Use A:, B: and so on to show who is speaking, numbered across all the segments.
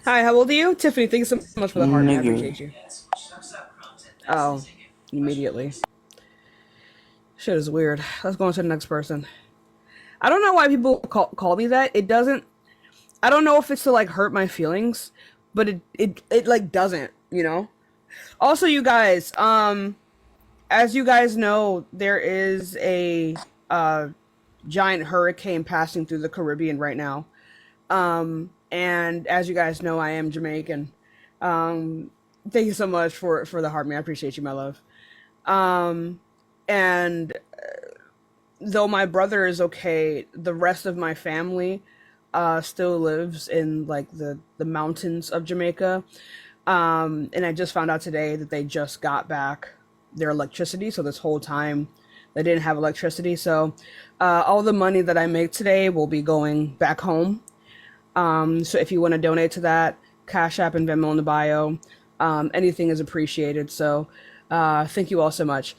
A: Hi, how old are you? Tiffany, thank you so much for the heart, man. I
B: Nigga.
A: appreciate you. Oh, immediately. Shit is weird. Let's go on to the next person. I don't know why people call me that. It doesn't. I don't know if it's to like hurt my feelings, but it like doesn't. You know. Also, you guys, as you guys know, there is a uh giant hurricane passing through the Caribbean right now. And as you guys know, I am Jamaican. Um, Thank you so much for the heart, man. I appreciate you, my love. Um, and though my brother is okay, the rest of my family still lives in like the mountains of Jamaica. And I just found out today that they just got back their electricity. So this whole time they didn't have electricity. So all the money that I make today will be going back home. So if you want to donate to that, Cash App and Venmo in the bio. Anything is appreciated. So thank you all so much.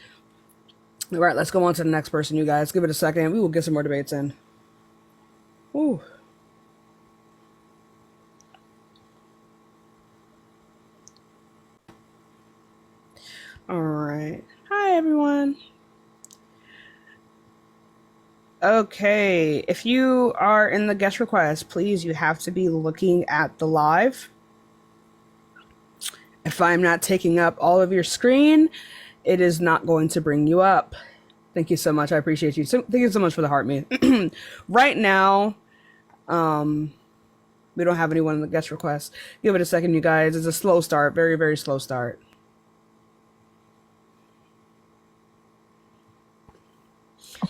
A: All right, let's go on to the next person, you guys. Give it a second. We will get some more debates in. Ooh. All right. Hi, everyone. Okay, if you are in the guest request, please, you have to be looking at the live. If I'm not taking up all of your screen, it is not going to bring you up. Thank you so much. I appreciate you. Thank you so much for the heart, me. Right now, we don't have anyone in the guest request. Give it a second, you guys. It's a slow start. Very, very slow start.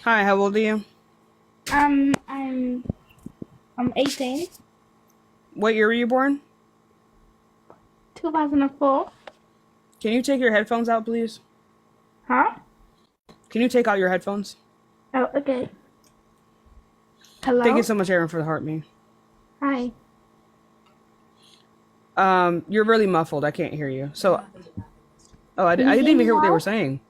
A: Hi, how old are you?
C: I'm 18.
A: What year were you born?
C: 2004.
A: Can you take your headphones out, please?
C: Huh?
A: Can you take out your headphones?
C: Oh, okay.
A: Thank you
C: Hello?
A: so much, Aaron, for the heart, me.
C: Hi.
A: You're really muffled. I can't hear you. So, I
C: Can you
A: didn't
C: hear
A: even
C: me
A: hear what they were
C: now?
A: saying.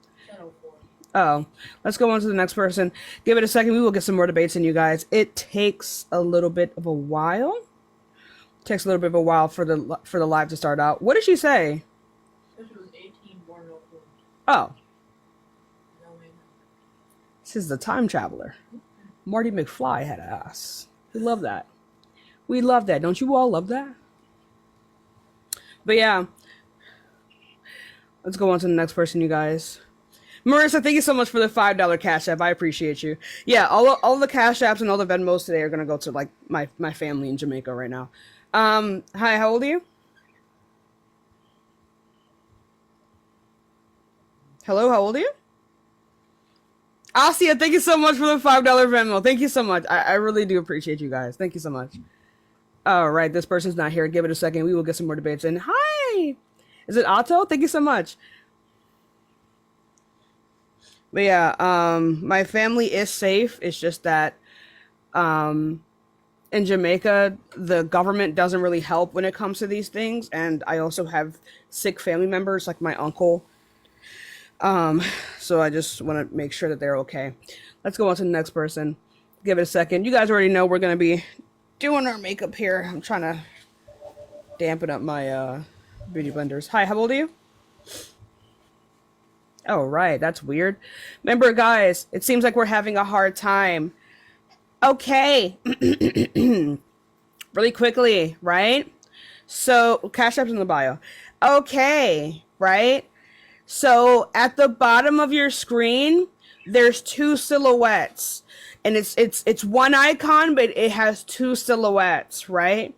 A: Oh, let's go on to the next person. Give it a second. We will get some more debates in, you guys. It takes a little bit of a while. It takes a little bit of a while for the live to start out. What did she say? Oh, this is the time traveler. Marty McFly had ass. We love that. We love that. Don't you all love that? But yeah, let's go on to the next person, you guys. Marissa, thank you so much for the $5 Cash App. I appreciate you. Yeah, all the Cash Apps and all the Venmos today are gonna go to like my family in Jamaica right now. Hi, how old are you? Hello, how old are you? Asia, thank you so much for the $5 Venmo. Thank you so much. I really do appreciate you guys. Thank you so much. All right, this person's not here. Give it a second. We will get some more debates in. Hi, is it Otto? Thank you so much. But yeah, my family is safe. It's just that um, in Jamaica, the government doesn't really help when it comes to these things, and I also have sick family members, like my uncle. Um, so I just want to make sure that they're okay. Let's go on to the next person. Give it a second. You guys already know we're gonna be doing our makeup here. I'm trying to dampen up my beauty blenders. Hi, how old are you? Oh, right, that's weird. Remember, guys, it seems like we're having a hard time. Okay. Really quickly, right? So, Cash App's in the bio. Okay, right? So, at the bottom of your screen, there's two silhouettes. And it's one icon, but it has two silhouettes, right?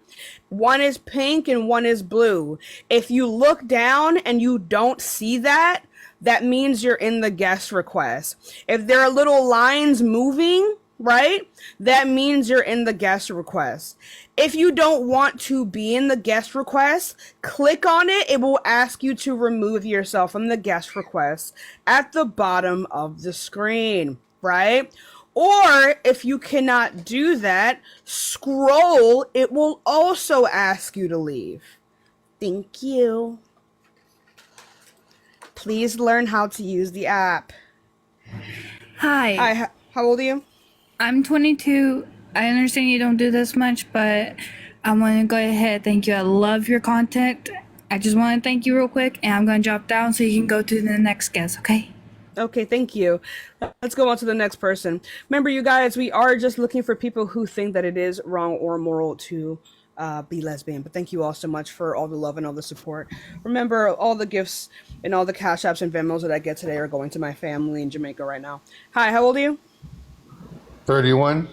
A: One is pink and one is blue. If you look down and you don't see that, that means you're in the guest request. If there are little lines moving, right, that means you're in the guest request. If you don't want to be in the guest request, click on it. It will ask you to remove yourself from the guest request at the bottom of the screen, right? Or if you cannot do that, scroll. It will also ask you to leave. Thank you. Please learn how to use the app.
D: Hi,
A: Hi, how old are you?
D: I'm 22. I understand you don't do this much, but I'm going to go ahead. Thank you. I love your content. I just want to thank you real quick, and I'm going to drop down so you can go to the next guest, okay?
A: Okay, thank you. Let's go on to the next person. Remember, you guys, we are just looking for people who think that it is wrong or immoral to be lesbian. But thank you all so much for all the love and all the support. Remember, all the gifts and all the Cash Apps and Venmos that I get today are going to my family in Jamaica right now. Hi, how old are you?
B: 31.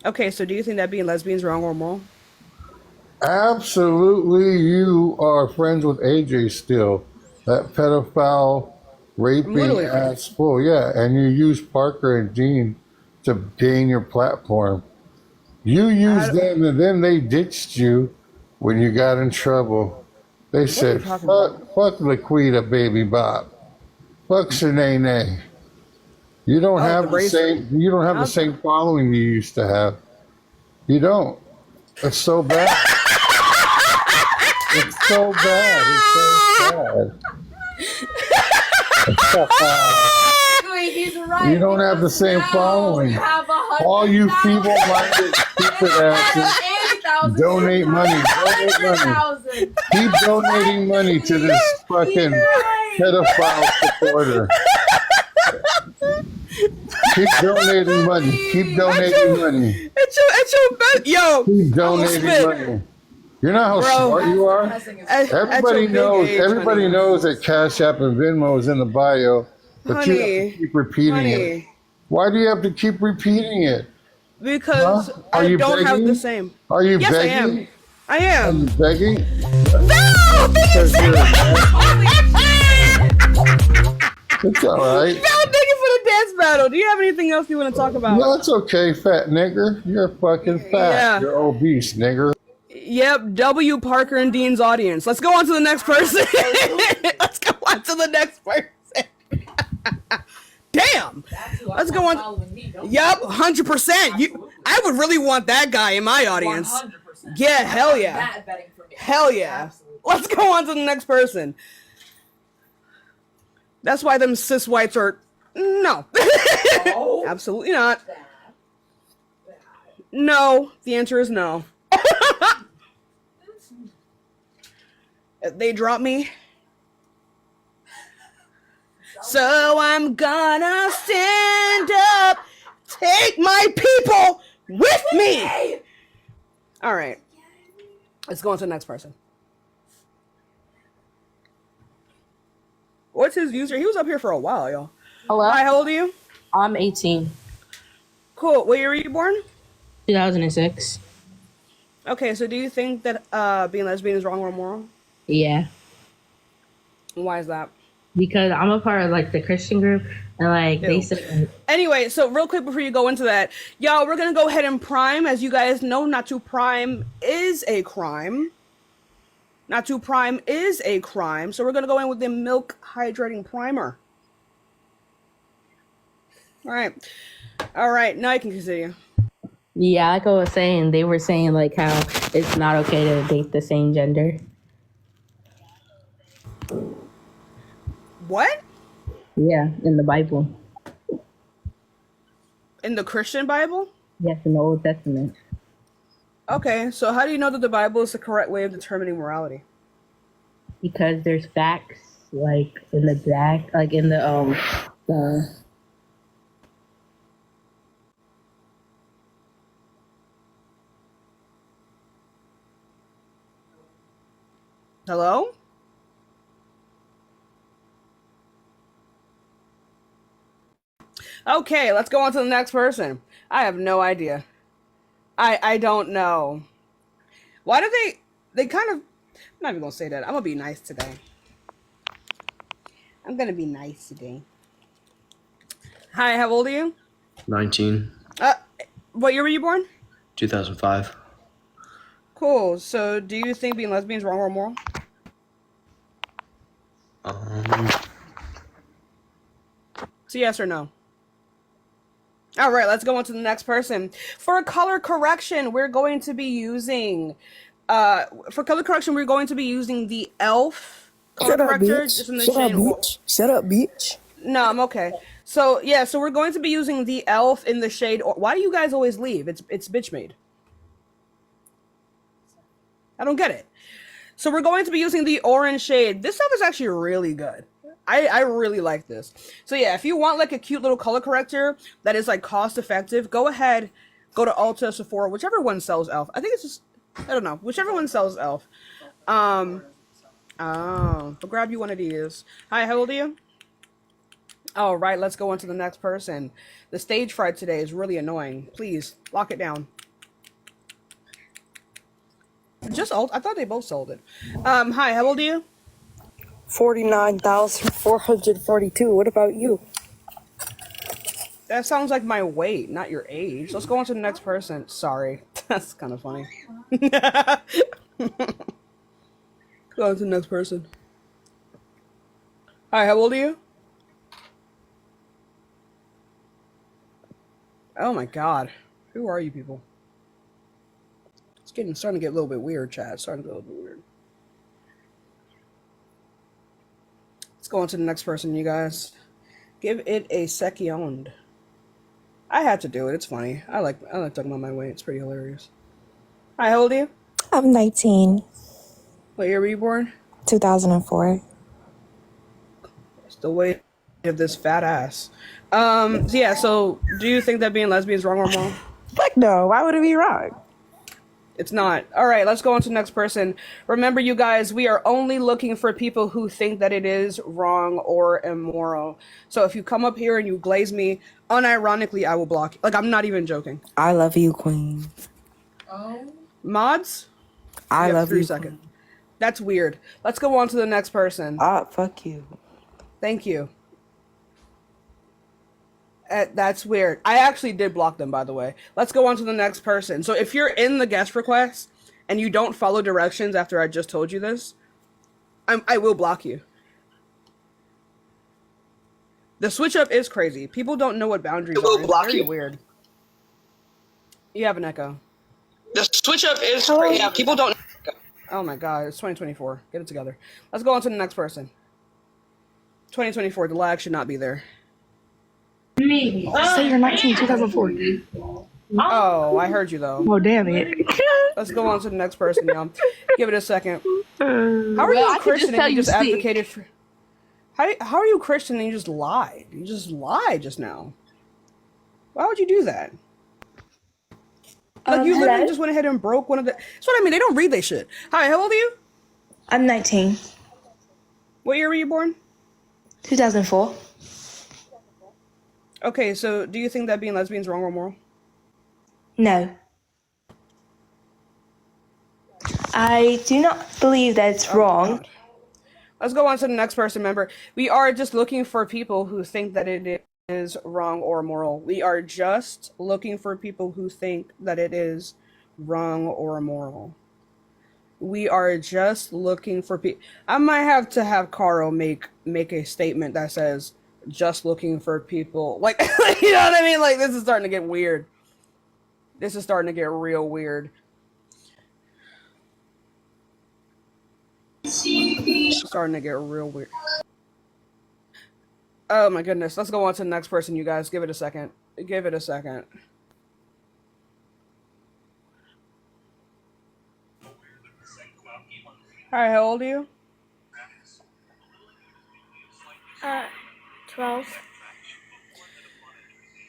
A: Okay, so do you think that being lesbian is wrong or immoral?
B: Absolutely, you are friends with AJ still. That pedophile,
A: I'm
B: raping
A: literally
B: ass fool. Yeah, and you use Parker and Dean to gain your platform. You
A: I,
B: used them and then they ditched you when you got in trouble. They
A: what are you
B: said,
A: talking about?
B: fuck Laquita, baby Bob. Fuck Shanae. You don't
A: Oh, the
B: have the
A: bracelet. I'll,
B: same following you used to have. You don't. It's so bad. It's so bad. It's so sad.
E: He's right.
B: You don't have the same following. All you feeble-minded, stupid asses, donate money. Keep donating money to this fucking pedophile supporter. Keep donating money.
A: It's your best. Yo,
B: Keep
A: I'm gonna
B: donating
A: spit.
B: money. You know how
A: Bro,
B: smart you are?
A: at
B: Everybody
A: your big
B: knows.
A: age,
B: Everybody
A: honey.
B: knows that Cash App and Venmo is in the bio, but you have to
A: Honey,
B: keep repeating it.
A: honey.
B: Why do you have to keep repeating it?
A: Because
B: Huh? Are
A: I
B: you
A: don't have the
B: begging?
A: same.
B: Are you
A: Yes, I am.
B: begging?
A: I
B: Are you
A: am.
B: begging?
A: No,
B: Because you're it's all right.
A: Val, thank you for the dance battle. Do you have anything else you want to talk about?
B: No, it's okay, fat nigger. You're fucking fat.
A: Yeah.
B: You're obese, nigger.
A: Yep. W. Parker and Dean's audience. Let's go on to the next person. Let's go on to the next person. Damn. Let's go on. Yep. 100%. I would really want that guy in my audience.
E: 100%.
A: Yeah. Hell yeah. Hell yeah. Let's go on to the next person. That's why them cis whites are no.
E: No.
A: Absolutely not. No. The answer is no. They drop me. So I'm gonna stand up, take my people with me. All right. Let's go on to the next person. What's his user? He was up here for a while, y'all.
F: Hello,
A: Hi, how old are you?
F: I'm 18.
A: Cool. What year were you born?
F: 2006.
A: Okay, so do you think that being lesbian is wrong or immoral?
F: Yeah,
A: Why is that?
F: because I'm a part of like the Christian group, and like they
A: Ew.
F: said,
A: Anyway, so real quick before you go into that, y'all, we're gonna go ahead and prime. As you guys know, not to prime is a crime. Not to prime is a crime. So we're gonna go in with the milk hydrating primer. All right. Now you can continue.
F: yeah, like I was saying, they were saying like how it's not okay to date the same gender.
A: What?
F: Yeah, in the Bible.
A: In the Christian Bible?
F: Yes, in the Old Testament.
A: Okay, so how do you know that the Bible is the correct way of determining morality?
F: Because there's facts like in the back, like in the
A: Hello? Okay, let's go on to the next person. I have no idea. I don't know. Why do they kind of, I'm not even gonna say that. I'm gonna be nice today. I'm gonna be nice today. Hi, how old are you?
G: 19,
A: Uh, what year were you born?
G: 2005.
A: Cool. So, do you think being lesbian is wrong or immoral? So, yes or no? All right, let's go on to the next person. For color correction, we're going to be using the ELF color
H: Shut up,
A: corrector.
H: bitch.
A: Just in the
H: Shut up,
A: shade.
H: bitch. Shut up, bitch.
A: No, I'm okay. So yeah, so we're going to be using the ELF in the shade. Why do you guys always leave? It's bitch made. I don't get it. So we're going to be using the orange shade. This stuff is actually really good. I really like this. So yeah, if you want like a cute little color corrector that is like cost effective, go ahead, go to Ulta, Sephora, whichever one sells e.l.f. I think it's just, I don't know, whichever one sells e.l.f. Oh, I'll grab you one of these. Hi, how old are you? All right, let's go on to the next person. The stage fright today is really annoying. Please lock it down. Just old. I thought they both sold it. Hi, how old are you?
H: 49,442. What about you?
A: That sounds like my weight, not your age. Let's go on to the next person. Sorry, that's kind of funny. Go on to the next person. Hi, how old are you? Oh my god. Who are you people? It's starting to get a little bit weird, chat. It's starting to get a little bit weird. Let's go on to the next person, you guys. Give it a second. I had to do it. It's funny. I like talking about my weight. It's pretty hilarious. Hi, how old are you?
I: I'm 19.
A: What year were you born?
I: 2004.
A: It's the weight of this fat ass. Yeah, so do you think that being lesbian is wrong or wrong?
I: Fuck no. Why would it be wrong?
A: It's not. All right, let's go on to the next person. Remember, you guys, we are only looking for people who think that it is wrong or immoral. So if you come up here and you glaze me, unironically, I will block you. Like, I'm not even joking.
I: I love you, queen.
E: Oh.
A: Mods?
I: I
A: You have
I: love
A: 3
I: you.
A: seconds. That's weird. Let's go on to the next person.
I: Fuck you.
A: Thank you. That's weird. I actually did block them, by the way. Let's go on to the next person. So if you're in the guest request and you don't follow directions after I just told you this, I will block you. The switch up is crazy. People don't know what boundaries are. It's very weird. You have an echo. The switch up is crazy. People don't. Oh my god, it's 2024. Get it together. Let's go on to the next person. 2024. The lag should not be there.
C: Say you're 19, 2004.
A: Oh, I heard you though.
C: Oh, damn it.
A: Let's go on to the next person, y'all. Give it a second. How are you a Christian and you just advocated for... How are you a Christian and you just lied? You just lied just now. Why would you do that? Like, you literally just went ahead and broke one of the... That's what I mean. They don't read they shit. Hi, how old are you?
H: I'm 19.
A: What year were you born?
H: 2004.
A: Okay, so do you think that being lesbian is wrong or moral?
H: No. I do not believe that it's wrong.
A: God. Let's go on to the next person. Remember, we are just looking for people who think that it is wrong or moral. We are just looking for people who think that it is wrong or immoral. We are just looking for people. I might have to have Carl make a statement that says, just looking for people. Like, you know what I mean? Like, this is starting to get weird. This is starting to get real weird. Starting to get real weird. Oh my goodness. Let's go on to the next person, you guys. Give it a second. Give it a second. Hi, how old are you?
C: 12.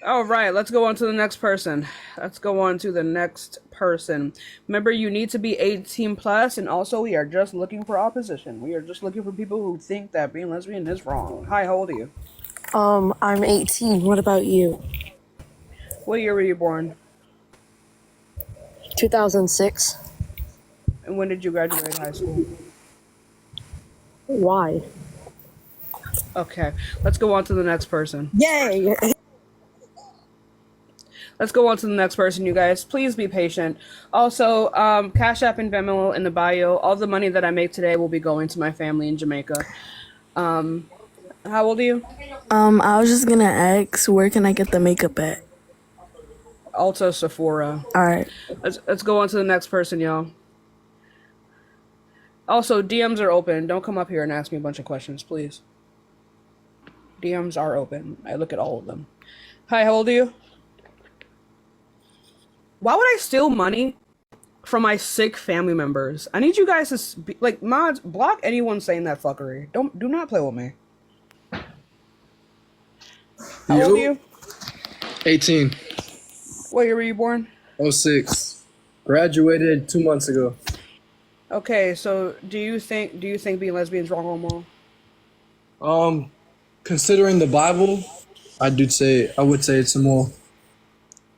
A: All right, let's go on to the next person. Let's go on to the next person. Remember, you need to be 18 plus, and also we are just looking for opposition. We are just looking for people who think that being lesbian is wrong. Hi, how old are you?
I: I'm 18. What about you?
A: What year were you born?
I: 2006.
A: And when did you graduate high school?
I: Why?
A: Okay, let's go on to the next person.
I: Yay!
A: Let's go on to the next person, you guys. Please be patient. Also, Cash App and Venmo in the bio. All the money that I make today will be going to my family in Jamaica. How old are you?
I: I was just gonna ask, where can I get the makeup at?
A: Ulta, Sephora.
I: All right.
A: Let's go on to the next person, y'all. Also, DMs are open. Don't come up here and ask me a bunch of questions, please. DMs are open. I look at all of them. Hi, how old are you? Why would I steal money from my sick family members. I need you guys to like mods block anyone saying that fuckery. Do not play with me. How old are you?
J: 18.
A: What year were you born?
J: 06. Graduated 2 months ago.
A: Okay, so do you think being lesbian is wrong or moral?
J: Considering the Bible, I would say it's immoral.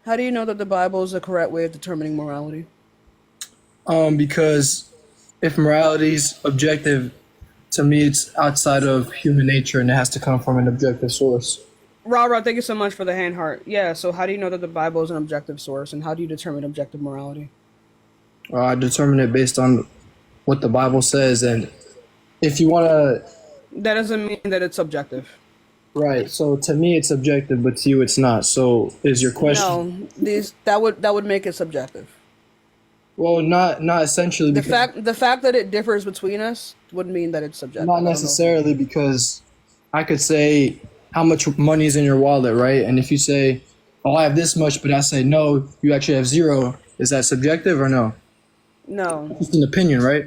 A: How do you know that the Bible is the correct way of determining morality?
J: Because if morality is objective, to me it's outside of human nature and it has to come from an objective source.
A: Ra, thank you so much for the hand heart. Yeah, so how do you know that the Bible is an objective source, and how do you determine objective morality?
J: I determine it based on what the Bible says, and if you want to...
A: That doesn't mean that it's subjective.
J: Right, so to me it's objective, but to you it's not. So is your question...
A: No, that would make it subjective.
J: Well, not essentially.
A: The fact that it differs between us would mean that it's subjective.
J: Not necessarily, because I could say how much money is in your wallet, right? And if you say, "Oh, I have this much," but I say, "No, you actually have zero," is that subjective or no?
A: No.
J: It's an opinion, right?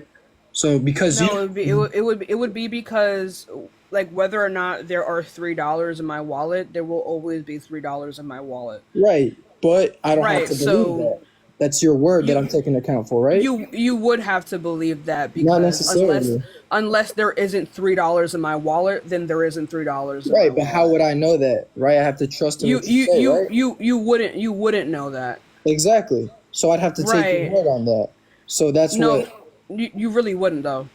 J: So because
A: it would be because like whether or not there are $3 in my wallet, there will always be $3 in my wallet.
J: Right, but I don't have to believe that. That's your word that I'm taking account for, right?
A: You would have to believe that, because
J: not necessarily.
A: Unless there isn't $3 in my wallet, then there isn't $3.
J: Right, but how would I know that? Right, I have to trust in what you say, right?
A: You wouldn't know that.
J: Exactly. So I'd have to take your word on that. So that's
A: you really wouldn't though.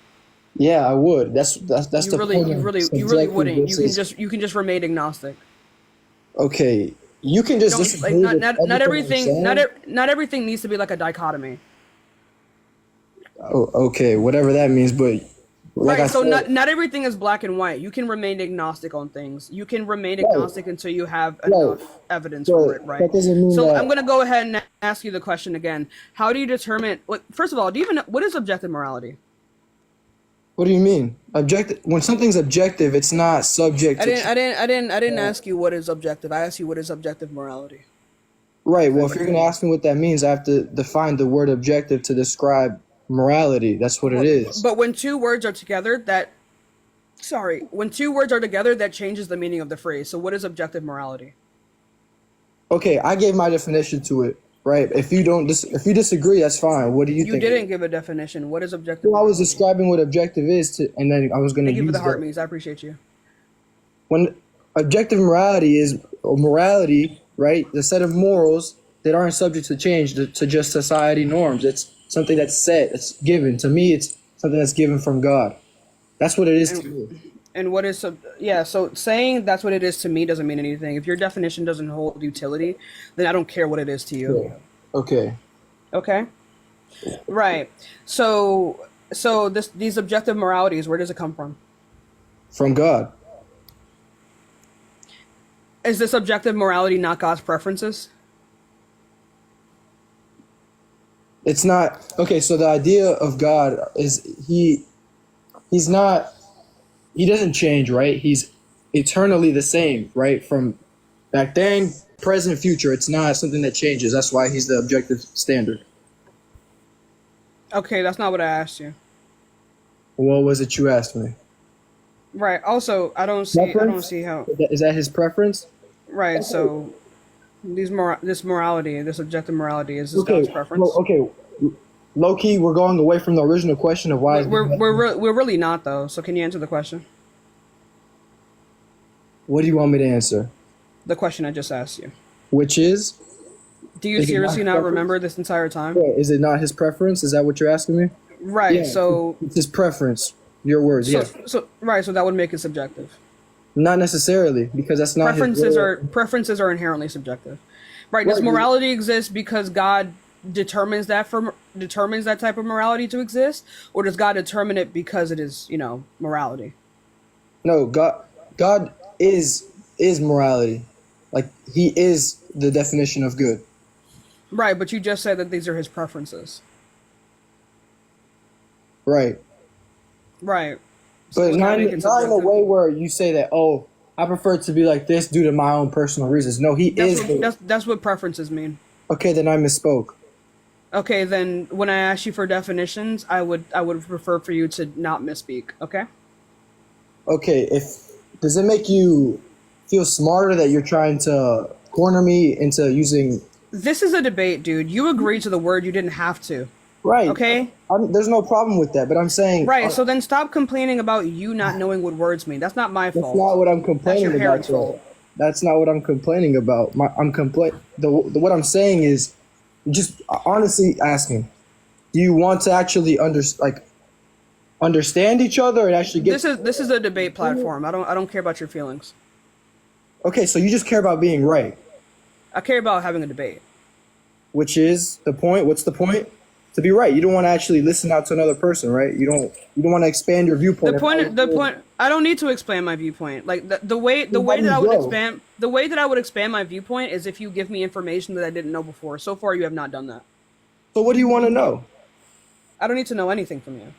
J: Yeah, I would. That's the point.
A: You really wouldn't. You can just remain agnostic.
J: Okay. You can just disagree with
A: not everything needs to be like a dichotomy.
J: Oh, okay, whatever that means, but
A: not everything is black and white. You can remain agnostic on things. You can remain agnostic until you have enough evidence for it, right?
J: That doesn't mean
A: so
J: that...
A: I'm gonna go ahead and ask you the question again. How do you determine? First of all, do you even know what is objective morality?
J: What do you mean? Objective? When something's objective, it's not subject to...
A: I didn't ask you what is objective. I asked you what is objective morality.
J: Right. Well, if you're going to ask me what that means, I have to define the word objective to describe morality. That's what it is.
A: But when two words are together, that changes the meaning of the phrase. So what is objective morality?
J: Okay, I gave my definition to it. Right. If you disagree, that's fine. What do you think?
A: You didn't give a definition. What is objective?
J: Well, I was describing what objective is, and then I was going to use...
A: Thank you for the heart means. I appreciate you.
J: When objective morality is morality, right? The set of morals that aren't subject to change to just society norms. It's something that's set. It's given. To me, it's something that's given from God. That's what it is to me.
A: And what is so saying that's what it is to me doesn't mean anything. If your definition doesn't hold utility, then I don't care what it is to you.
J: Okay.
A: Okay. Right. So these objective moralities, where does it come from?
J: From God.
A: Is this objective morality not God's preferences?
J: It's not. Okay, so the idea of God is he's not... He doesn't change, right? He's eternally the same, right? From back then, present, future. It's not something that changes. That's why he's the objective standard.
A: Okay, that's not what I asked you.
J: What was it you asked me?
A: Right. Also, I don't see how...
J: Is that his preference?
A: Right, okay. So this morality, this objective morality, is this God's preference?
J: Well, okay. Low key, we're going away from the original question of why.
A: We're really not though. So can you answer the question?
J: What do you want me to answer?
A: The question I just asked you.
J: Which is?
A: Do you seriously not remember this entire time?
J: Yeah, is it not his preference? Is that what you're asking me?
A: Right. Yeah, so
J: it's his preference. Your words.
A: So that would make it subjective.
J: Not necessarily, because that's not
A: preferences are inherently subjective. Right. Does morality exist because God determines that type of morality to exist, or does God determine it because it is, morality?
J: No, God is morality. Like, he is the definition of good.
A: Right, but you just said that these are his preferences.
J: Right.
A: Right.
J: So but not in a way where you say that, oh, I prefer it to be like this due to my own personal reasons. No, that's what
A: preferences mean.
J: Okay, then I misspoke.
A: Okay, then when I ask you for definitions, I would prefer for you to not misspeak. Okay.
J: Okay, if does it make you feel smarter that you're trying to corner me into using?
A: This is a debate, dude. You agreed to the word. You didn't have to.
J: Right.
A: Okay.
J: There's no problem with that, but I'm saying
A: Right. So then stop complaining about you not knowing what words mean. That's not my
J: that's
A: fault.
J: not what I'm complaining
A: your
J: about.
A: parents'
J: though.
A: fault.
J: That's not what I'm complaining about. What I'm saying is, just honestly asking, do you want to actually understand each other and actually get?
A: This is a debate platform. I don't care about your feelings.
J: Okay, so you just care about being right,
A: I care about having a debate.
J: which is the point. What's the point? To be right. You don't want to actually listen out to another person, right? You don't want to expand your viewpoint.
A: The point. I don't need to expand my viewpoint. Like the way that I would expand my viewpoint is if you give me information that I didn't know before. So far, you have not done that.
J: So what do you want to know?
A: I don't need to know anything from you.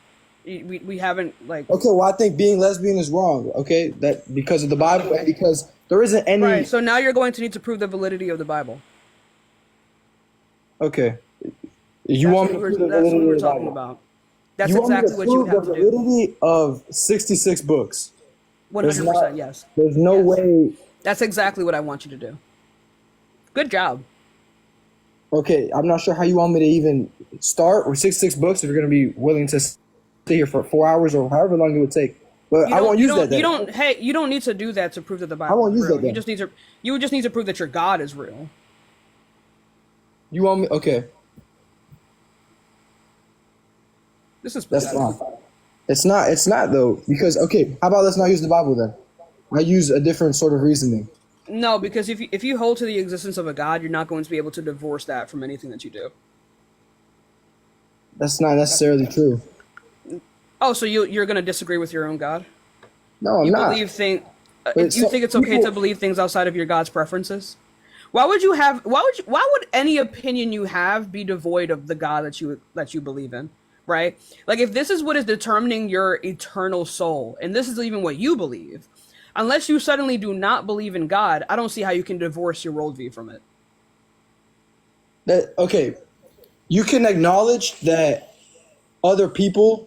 A: We haven't like.
J: Okay, well, I think being lesbian is wrong. Okay, that because of the Bible and because there isn't any.
A: Right. So now you're going to need to prove the validity of the Bible.
J: Okay. You want me to prove the
A: That's what
J: validity
A: we're
J: of the
A: talking
J: Bible?
A: about. That's exactly what you
J: prove
A: have
J: the
A: to do.
J: validity of 66 books.
A: 100%. Yes.
J: There's no way.
A: That's exactly what I want you to do. Good job.
J: Okay, I'm not sure how you want me to even start with 66 books if you're going to be willing to stay here for 4 hours or however long it would take. But I won't use that then.
A: You don't need to do that to prove that the Bible
J: I won't
A: is
J: use
A: real.
J: that then.
A: You would just need to prove that your God is real.
J: You want me? Okay,
A: This is
J: that's
A: pathetic.
J: fine. It's not though, because okay, how about let's not use the Bible then? I use a different sort of reasoning.
A: No, because if you hold to the existence of a God, you're not going to be able to divorce that from anything that you do.
J: That's not necessarily true.
A: Oh, so you're going to disagree with your own God?
J: No, I'm
A: You
J: not.
A: believe think
J: But
A: you think it's okay
J: people-
A: to believe things outside of your God's preferences? Why would any opinion you have be devoid of the God that you believe in? Right? Like if this is what is determining your eternal soul, and this is even what you believe, unless you suddenly do not believe in God, I don't see how you can divorce your worldview from it.
J: Okay, you can acknowledge that other people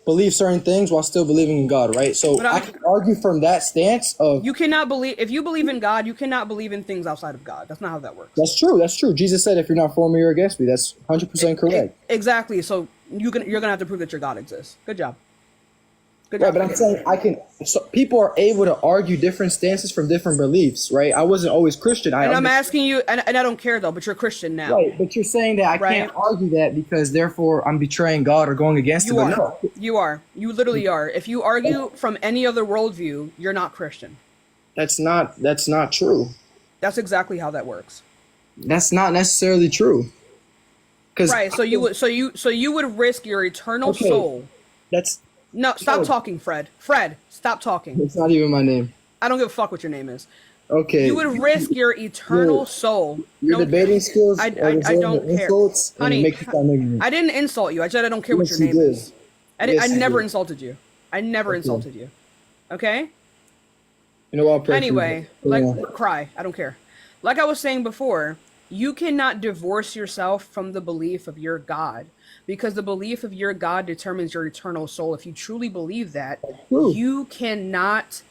J: believe certain things while still believing in God, right? So I can argue from that stance of
A: you cannot believe if you believe in God, you cannot believe in things outside of God. That's not how that works.
J: That's true. That's true. Jesus said, "If you're not for me, you're against me." That's 100% correct.
A: Exactly. So you're gonna have to prove that your God exists. Good job. Good
J: Right,
A: job.
J: but I'm saying I can. So people are able to argue different stances from different beliefs, right? I wasn't always Christian.
A: And I'm asking you, and I don't care though, but you're Christian now.
J: Right, but you're saying that I can't argue that because therefore I'm betraying God or going against Him. No.
A: You are. You literally are. If you argue from any other worldview, you're not Christian.
J: That's not true.
A: That's exactly how that works.
J: That's not necessarily true.
A: Right. So you would risk your eternal soul. No, stop talking, Fred. Fred, stop talking.
J: It's not even my name.
A: I don't give a fuck what your name is.
J: Okay.
A: You would risk your eternal soul.
J: Your debating skills.
A: I don't care. Honey, I didn't insult you. I said I don't care what your name is. I never insulted you. I never insulted you. Okay?
J: You know what?
A: Anyway, cry. I don't care. Like I was saying before, you cannot divorce yourself from the belief of your God, because the belief of your God determines your eternal soul. If you truly believe that, you cannot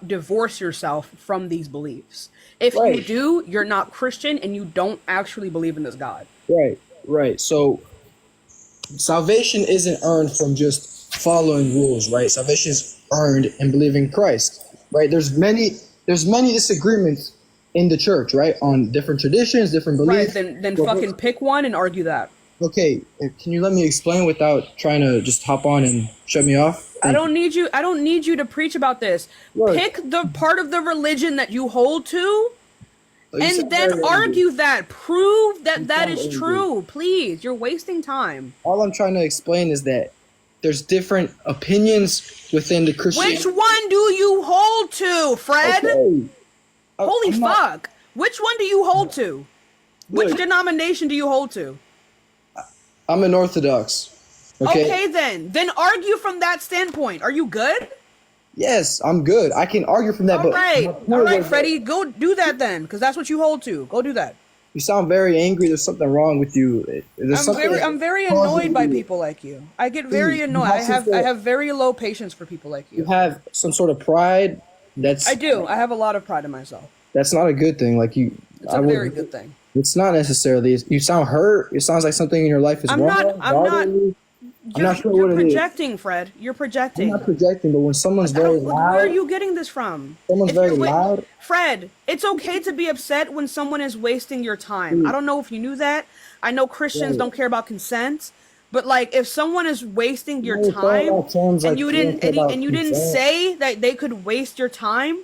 A: divorce yourself from these beliefs. If you do, you're not Christian and you don't actually believe in this God.
J: Right. So salvation isn't earned from just following rules, right? Salvation is earned in believing Christ, right? There's many disagreements in the church, right, on different traditions, different beliefs.
A: Right, then fucking pick one and argue that.
J: Okay, can you let me explain without trying to just hop on and shut me off?
A: I don't need you to preach about this. Right. Pick the part of the religion that you hold to, and then argue that. Prove that is true. Please, you're wasting time.
J: All I'm trying to explain is that there's different opinions within the Christian.
A: Which one do you hold to, Fred?
J: Okay.
A: Holy fuck. Which one do you hold to? Which denomination do you hold to?
J: I'm an Orthodox. Okay,
A: then argue from that standpoint. Are you good?
J: Yes, I'm good. I can argue from that.
A: All right, Freddie, go do that then, because that's what you hold to. Go do that.
J: You sound very angry. There's something wrong with you.
A: I'm very annoyed by people like you. I get very annoyed. I have very low patience for people like
J: You
A: you.
J: have some sort of pride.
A: I do. I have a lot of pride in myself.
J: That's not a good thing. Like you,
A: It's a very good thing.
J: It's not necessarily. You sound hurt. It sounds like something in your life is wrong. I'm not sure what it is.
A: You're projecting, Fred. You're projecting.
J: I'm not projecting, but when someone's very loud,
A: where are you getting this from?
J: Someone's very loud.
A: Fred, it's okay to be upset when someone is wasting your time. I don't know if you knew that. I know Christians don't care about consent, but like if someone is wasting your time and you didn't say that they could waste your time,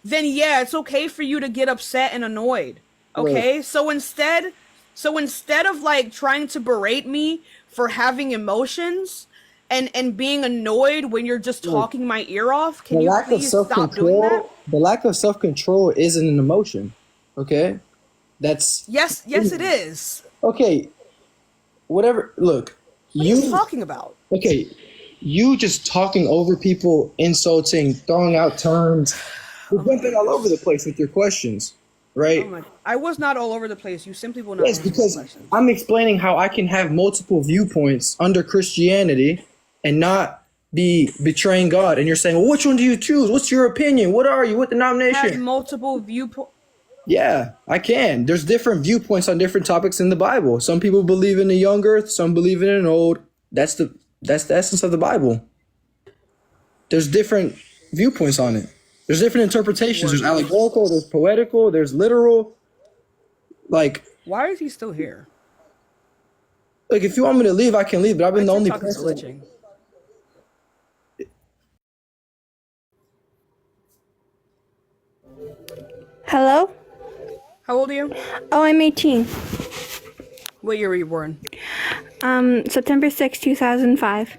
A: then yeah, it's okay for you to get upset and annoyed. Okay? Right. So instead of like trying to berate me for having emotions and being annoyed when you're just talking my ear off, can you please stop doing that?
J: The lack of self-control isn't an emotion. Okay? That's
A: Yes, it is.
J: Okay. Whatever. Look,
A: what are you talking about?
J: Okay, you just talking over people, insulting, throwing out terms. You're jumping all over the place with your questions, right?
A: I was not all over the place. You simply will not.
J: Yes, because I'm explaining how I can have multiple viewpoints under Christianity and not be betraying God. And you're saying, well, which one do you choose? What's your opinion? What are you? What denomination?
A: Have multiple viewpoints.
J: Yeah, I can. There's different viewpoints on different topics in the Bible. Some people believe in the young earth, some believe in an old. That's the essence of the Bible. There's different viewpoints on it. There's different interpretations. There's allegorical, there's poetical, there's literal. Like,
A: why is he still here?
J: Like, if you want me to leave, I can leave, but I've been the only person.
C: Hello?
A: How old are you?
C: Oh, I'm 18.
A: What year were you born?
C: September 6, 2005.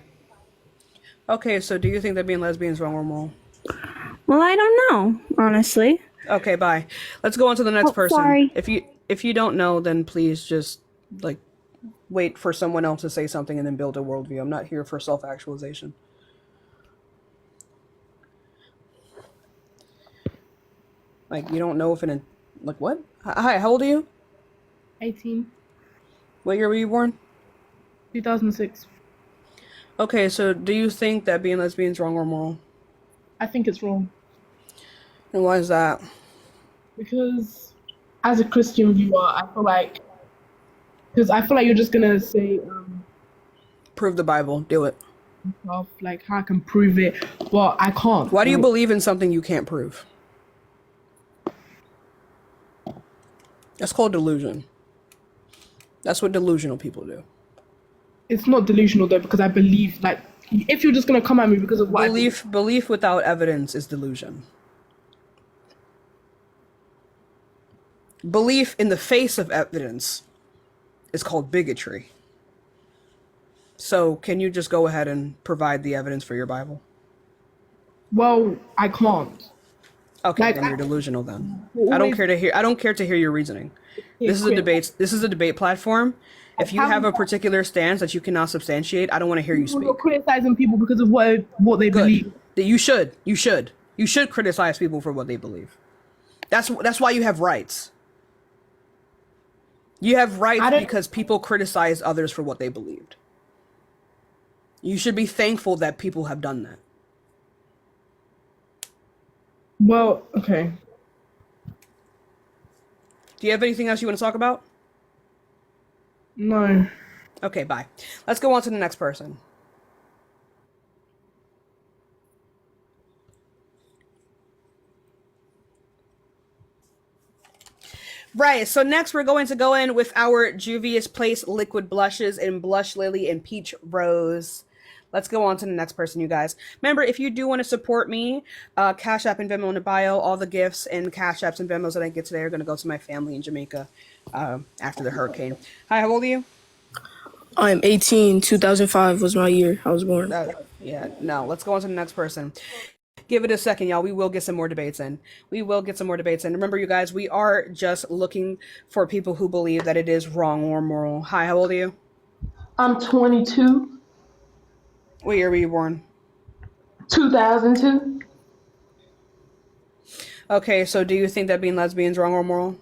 A: Okay, so do you think that being lesbian is wrong or moral?
C: Well, I don't know, honestly.
A: Okay, bye. Let's go on to the next person.
C: Sorry.
A: If you don't know, then please just like wait for someone else to say something and then build a worldview. I'm not here for self-actualization. Like, you don't know if like what? Hi, how old are you?
K: 18.
A: What year were you born?
K: 2006.
A: Okay, so do you think that being lesbian is wrong or moral?
K: I think it's wrong.
A: And why is that?
K: Because as a Christian viewer, I feel like you're just gonna say
A: prove the Bible, do it.
K: Like how I can prove it, but I can't.
A: Why do you believe in something you can't prove? That's called delusion. That's what delusional people do.
K: It's not delusional though, because I believe, like, if you're just gonna come at me because of what
A: belief without evidence is delusion. Belief in the face of evidence is called bigotry. So, can you just go ahead and provide the evidence for your Bible?
K: Well, I can't.
A: Okay, like, then you're delusional then. I don't care to hear your reasoning. This is a debate platform. If you have a particular stance that you cannot substantiate, I don't want to hear you speak.
K: You're criticizing people because of what they believe.
A: You should criticize people for what they believe. That's why you have rights. You have rights because people criticize others for what they believed. You should be thankful that people have done that.
K: Well, okay.
A: Do you have anything else you want to talk about?
K: No.
A: Okay, bye. Let's go on to the next person. Right, so next we're going to go in with our Juvia's Place liquid blushes in Blush Lily and Peach Rose. Let's go on to the next person, you guys. Remember, if you do want to support me, Cash App and Venmo in the bio. All the gifts and Cash Apps and Venmos that I get today are going to go to my family in Jamaica after the hurricane. Hi, how old are you?
I: I'm 18. 2005 was my year I was born.
A: Let's go on to the next person. Give it a second, y'all. We will get some more debates in. Remember, you guys, we are just looking for people who believe that it is wrong or moral. Hi, how old are you?
L: I'm 22.
A: What year were you born?
L: 2002.
A: Okay, so do you think that being lesbian is wrong or moral?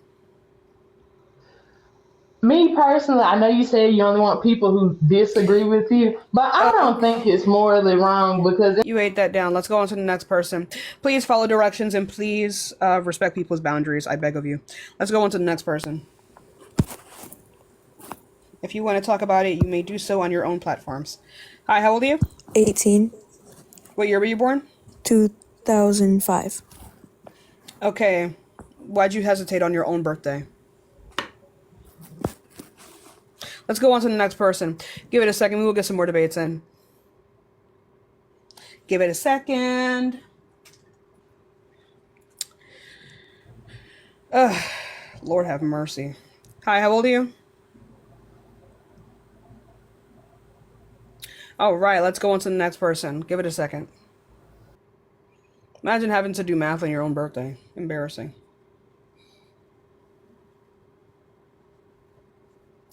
L: Me personally, I know you said you only want people who disagree with you, but I don't think it's morally wrong because
A: You ate that down. Let's go on to the next person. Please follow directions and please respect people's boundaries. I beg of you. Let's go on to the next person. If you want to talk about it, you may do so on your own platforms. Hi, how old are you?
I: 18.
A: What year were you born?
I: 2005.
A: Okay. Why'd you hesitate on your own birthday? Let's go on to the next person. Give it a second. We will get some more debates in. Give it a second. Lord have mercy. Hi, how old are you? All right, let's go on to the next person. Give it a second. Imagine having to do math on your own birthday. Embarrassing.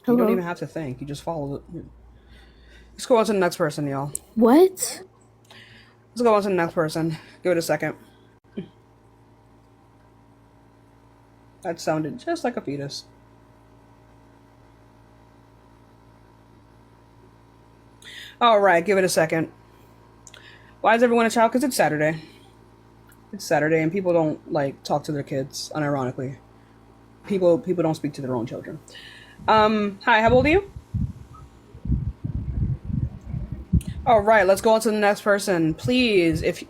A: You don't even have to think. You just follow it. Let's go on to the next person, y'all.
I: What?
A: Let's go on to the next person. Give it a second. That sounded just like a fetus. All right, give it a second. Why is everyone a child? Because it's Saturday. It's Saturday, and people don't like talk to their kids. Unironically, people don't speak to their own children. Hi, how old are you? All right, let's go on to the next person. Please, if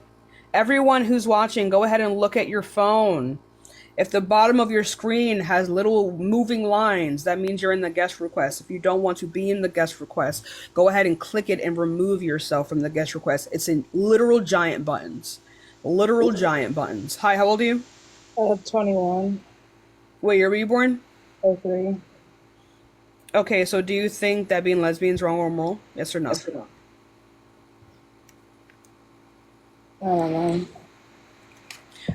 A: everyone who's watching, go ahead and look at your phone. If the bottom of your screen has little moving lines, that means you're in the guest request. If you don't want to be in the guest request, go ahead and click it and remove yourself from the guest request. It's in literal giant buttons. Literal giant buttons. Hi, how old are you?
F: 21.
A: What year were you born?
F: 03.
A: Okay, so do you think that being lesbian is wrong or moral? Yes or no?
F: Yes or no? I don't know.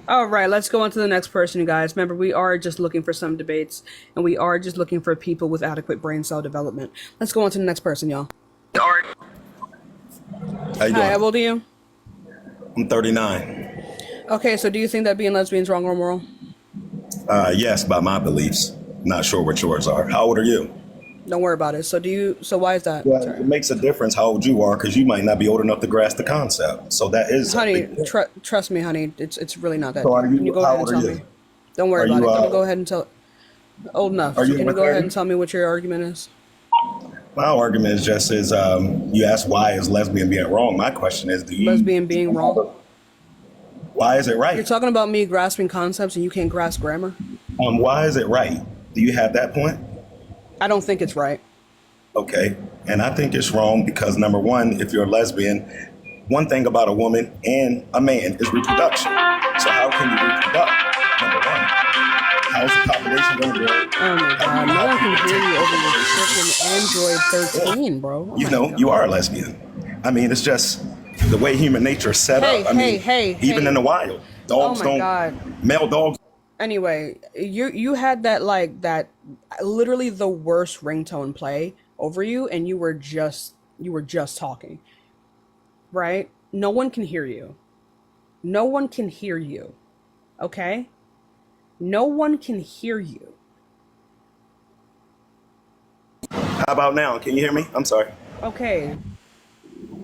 A: All right, let's go on to the next person, you guys. Remember, we are just looking for some debates, and we are just looking for people with adequate brain cell development. Let's go on to the next person, y'all.
M: How you doing?
A: Hi, how old are you?
M: I'm 39.
A: Okay, so do you think that being lesbian is wrong or moral?
M: Yes, by my beliefs. Not sure what yours are. How old are you?
A: Don't worry about it. So why is that?
M: Well, it makes a difference how old you are because you might not be old enough to grasp the concept. So that is.
A: Honey, trust me, honey. It's really not that.
M: So are you,
A: Can you go ahead and tell me? Don't worry about it. Can you go ahead and tell? Old enough. So can you go ahead and tell me what your argument is?
M: My argument is just you asked why is lesbian being wrong. My question is,
A: lesbian being wrong?
M: Why is it right?
A: You're talking about me grasping concepts and you can't grasp grammar.
M: Why is it right? Do you have that point?
A: I don't think it's right.
M: Okay, and I think it's wrong because number one, if you're a lesbian, one thing about a woman and a man is reproduction. So how can you reproduce? Number one, how is the population going to grow?
A: Oh my God, no one can hear you over your freaking Android 13, bro. Oh
M: you know, you are a lesbian. I mean, it's just the way human nature is set up. I mean, even in the wild, dogs male dogs.
A: Anyway, you had that literally the worst ringtone play over you, and you were just talking, right? No one can hear you. No one can hear you. Okay? No one can hear you.
M: How about now? Can you hear me? I'm sorry.
A: Okay.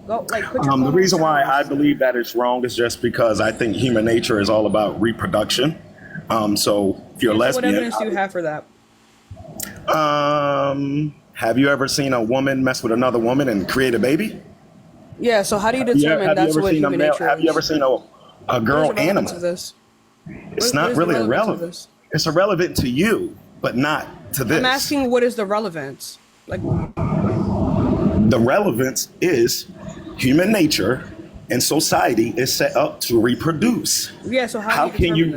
A: Go,
M: the reason why I believe that it's wrong is just because I think human nature is all about reproduction. So if you're lesbian,
A: what evidence do you have for that?
M: Have you ever seen a woman mess with another woman and create a baby?
A: Yeah. So how do you determine that's what human nature is?
M: Have you ever seen a girl animal? It's not really irrelevant. It's irrelevant to you, but not to this.
A: I'm asking, what is the relevance?
M: The relevance is human nature and society is set up to reproduce.
A: Yeah. So
M: how can you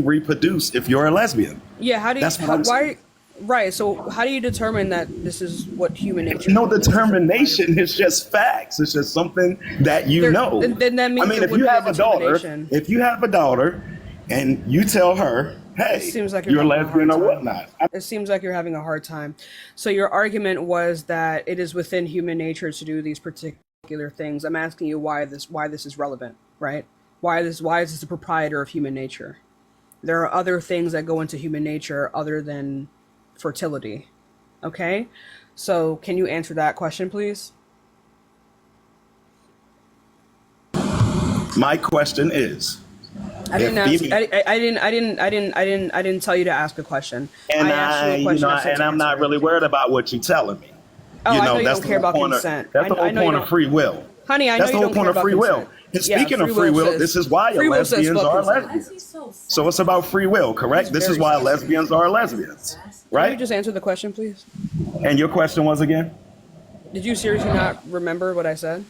M: reproduce if you're a lesbian?
A: Yeah. How do you? Why? Right. So how do you determine that this is what human nature?
M: No determination. It's just facts. It's just something that you know.
A: Then that means
M: if you have a daughter, and you tell her, hey, you're lesbian or whatnot.
A: It seems like you're having a hard time. So your argument was that it is within human nature to do these particular things. I'm asking you why this is relevant, right? Why is this the proprietor of human nature? There are other things that go into human nature other than fertility. Okay? So can you answer that question, please?
M: My question is,
A: I didn't
M: if
A: ask.
M: female,
A: I didn't tell you to ask a question.
M: and
A: I asked you a question. I said
M: and
A: to
M: I'm not
A: answer
M: really
A: it.
M: worried about what you're telling me.
A: Oh, I know you
M: That's
A: don't
M: the
A: care
M: whole
A: about
M: point of
A: consent.
M: that's the whole
A: I know you
M: point of
A: don't.
M: free will.
A: Honey, I know
M: That's the
A: you
M: whole
A: don't
M: point
A: care
M: of
A: about
M: free will.
A: consent.
M: And
A: Yeah,
M: speaking of free will, this is why
A: free will says
M: lesbians
A: fuck
M: are
A: consent.
M: lesbians. So it's about free will, correct? This is why lesbians are lesbians,
A: Can you
M: right?
A: just answer the question, please?
M: And your question was again?
A: Did you seriously not remember what I said?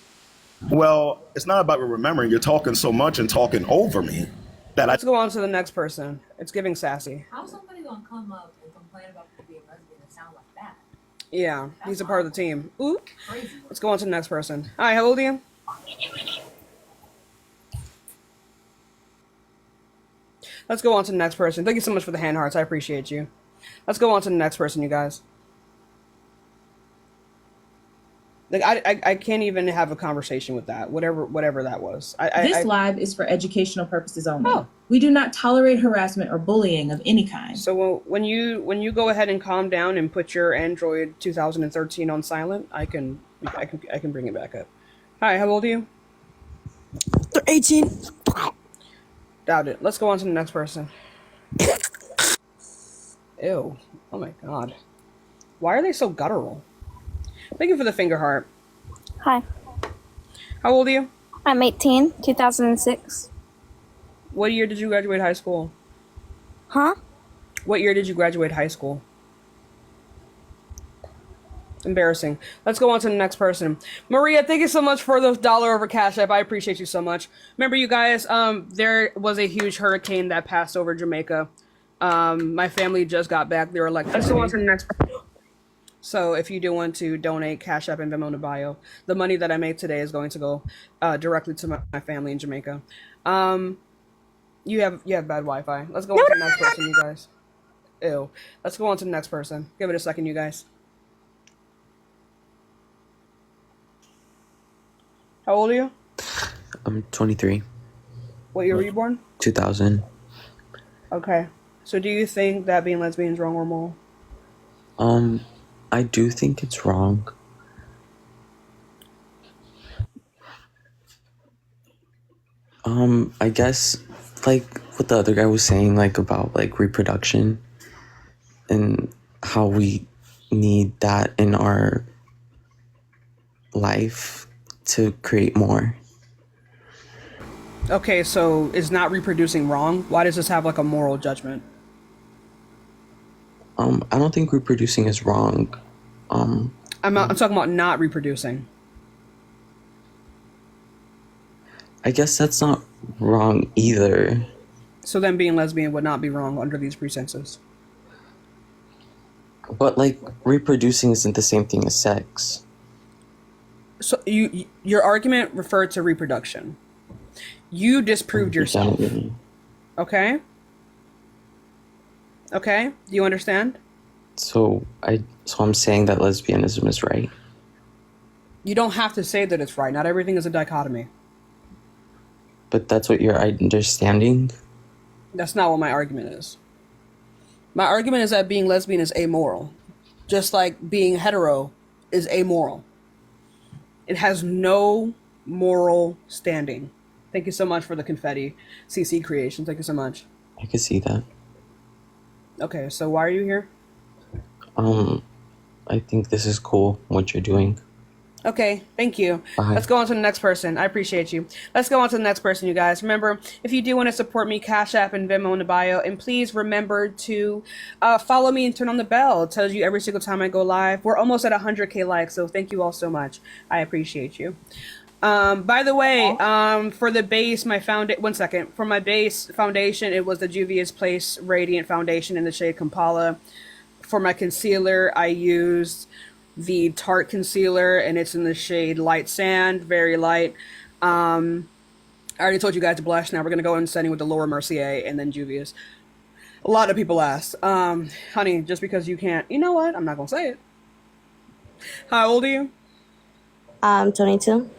M: Well, it's not about remembering. You're talking so much and talking over me that
A: Let's go on to the next person. It's giving sassy.
E: How's somebody gonna come up and complain about people being lesbian and sound like that?
A: Yeah, he's a part of the team. Ooh.
E: Crazy.
A: Let's go on to the next person. Hi, how old are you? Let's go on to the next person. Thank you so much for the hand hearts. I appreciate you. Let's go on to the next person, you guys. Like I can't even have a conversation with that. Whatever that was.
N: This live is for educational purposes only.
A: Oh.
N: We do not tolerate harassment or bullying of any kind.
A: So when you go ahead and calm down and put your Android 2013 on silent, I can bring it back up. Hi, how old are you?
I: 18.
A: Doubt it. Let's go on to the next person. Ew. Oh my god. Why are they so guttural? Thank you for the finger heart.
O: Hi.
A: How old are you?
O: I'm 18, 2006.
A: What year did you graduate high school?
O: Huh?
A: What year did you graduate high school? Embarrassing. Let's go on to the next person. Maria, thank you so much for the $1 over Cash App. I appreciate you so much. Remember, you guys, there was a huge hurricane that passed over Jamaica. My family just got back their electricity. Let's go on to the next person. So if you do want to donate, Cash App and Venmo in the bio. The money that I make today is going to go directly to my family in Jamaica. You have bad Wi-Fi. Let's go on to the next person, you guys. Ew. Let's go on to the next person. Give it a second, you guys. How old are you?
P: I'm 23.
A: What year were you born?
P: 2000.
A: Okay. So do you think that being lesbian is wrong or moral?
P: I do think it's wrong. I guess, like, what the other guy was saying, like, about, like, reproduction and how we need that in our life to create more.
A: Okay, so is not reproducing wrong? Why does this have, like, a moral judgment?
P: I don't think reproducing is wrong.
A: I'm talking about not reproducing.
P: I guess that's not wrong either.
A: So then being lesbian would not be wrong under these pretenses.
P: But, like, reproducing isn't the same thing as sex.
A: So your argument referred to reproduction. You disproved yourself. Okay? Okay? Do you understand?
P: So I'm saying that lesbianism is right.
A: You don't have to say that it's right. Not everything is a dichotomy.
P: But that's what you're understanding?
A: That's not what my argument is. My argument is that being lesbian is amoral. Just like being hetero is amoral. It has no moral standing. Thank you so much for the confetti. CC creation. Thank you so much.
P: I can see that.
A: Okay, so why are you here?
P: I think this is cool, what you're doing.
A: Okay, thank you.
P: Bye.
A: Let's go on to the next person. I appreciate you. Let's go on to the next person, you guys. Remember, if you do want to support me, Cash App and Venmo in the bio. And please remember to follow me and turn on the bell. It tells you every single time I go live. We're almost at 100K likes, so thank you all so much. I appreciate you. By the way, for the base, for my base foundation, it was the Juvia's Place Radiant Foundation in the shade Kampala. For my concealer, I used the Tarte concealer, and it's in the shade Light Sand, very light. I already told you guys to blush. Now we're gonna go in setting with the Laura Mercier and then Juvia's. A lot of people asked, honey, just because you can't, you know what? I'm not gonna say it. How old are you?
I: 22.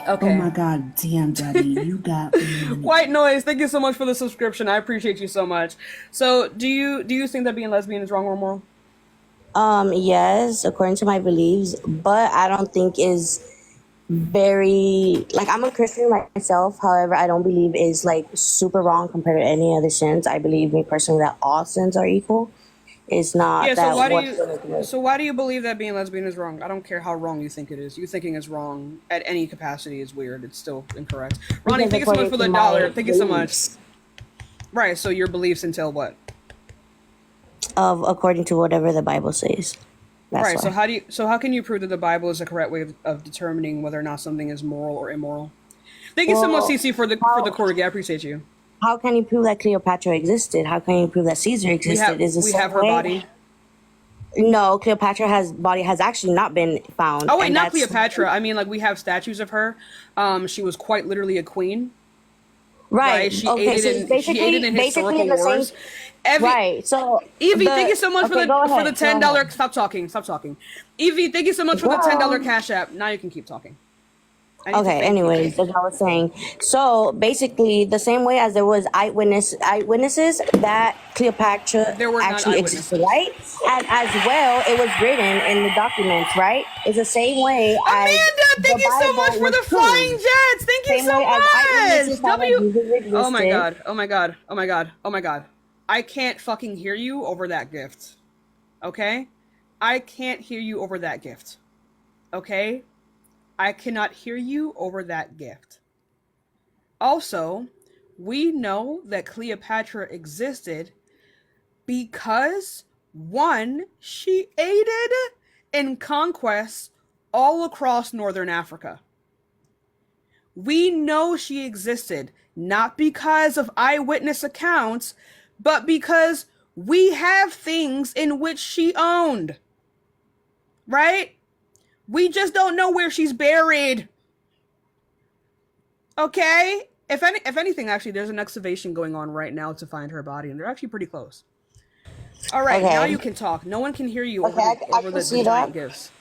A: Okay.
Q: Oh my god, damn, Daddy, you got me.
A: White Noise, thank you so much for the subscription. I appreciate you so much. So, do you think that being lesbian is wrong or moral?
R: Yes, according to my beliefs, but I don't think is very like I'm a Christian myself. However, I don't believe is like super wrong compared to any other sins. I believe me personally that all sins are equal. It's not
A: Yeah, so
R: that
A: why do
R: what's gonna do
A: you
R: it.
A: so why do you believe that being lesbian is wrong? I don't care how wrong you think it is. You thinking it's wrong at any capacity is weird. It's still incorrect. Ronnie,
R: Because
A: thank you so much
R: according
A: for
R: to
A: the
R: my
A: dollar. Thank you so much.
R: beliefs,
A: Right, so your beliefs entail what?
R: of according to whatever the Bible says. That's
A: Right,
R: why.
A: so how can you prove that the Bible is the correct way of determining whether or not something is moral or immoral? Thank you so much,
R: Well,
A: CC, for the
R: how
A: corgi. I appreciate you.
R: how can you prove that Cleopatra existed? How can you prove that Caesar existed? Is the
A: We
R: same
A: have her
R: way.
A: body.
R: No, Cleopatra has body has actually not been found,
A: Oh wait,
R: and
A: not
R: that's
A: Cleopatra. I mean, like we have statues of her. She was quite literally a queen. Right,
R: right. Okay, so it's
A: she aided in
R: basically
A: historical
R: the same.
A: wars. Evie,
R: Right. So
A: Evie, thank
R: the
A: you so much
R: okay, go
A: for the
R: ahead. Go
A: $10.
R: ahead.
A: Stop talking. Stop talking. Evie, thank you so much for the $10
R: Girl.
A: cash app. Now you can keep talking. I need to
R: Okay,
A: thank you.
R: anyways, as I was saying, so basically the same way as there was eyewitnesses that Cleopatra
A: There were not
R: actually
A: eyewitnesses.
R: existed, right? And as well, it was written in the documents, right? It's the same way as
A: Amanda, thank
R: the
A: you so much
R: Bible
A: for
R: was
A: the flying
R: proved.
A: jets. Thank you
R: Same
A: so
R: way as eyewitnesses
A: much.
R: found that
A: W.
R: Jesus
A: Oh my
R: existed.
A: god. Oh my god. Oh my god. Oh my god. I can't fucking hear you over that gift. Okay? I can't hear you over that gift. Okay? I cannot hear you over that gift. Also, we know that Cleopatra existed because one, she aided in conquests all across northern Africa. We know she existed not because of eyewitness accounts, but because we have things in which she owned. Right? We just don't know where she's buried. Okay? If anything, actually, there's an excavation going on right now to find her body, and they're actually pretty close. All right, now
R: Okay.
A: you can talk. No one can hear you
R: Okay, I
A: over
R: can
A: the
R: see
A: giant
R: that.
A: gifts.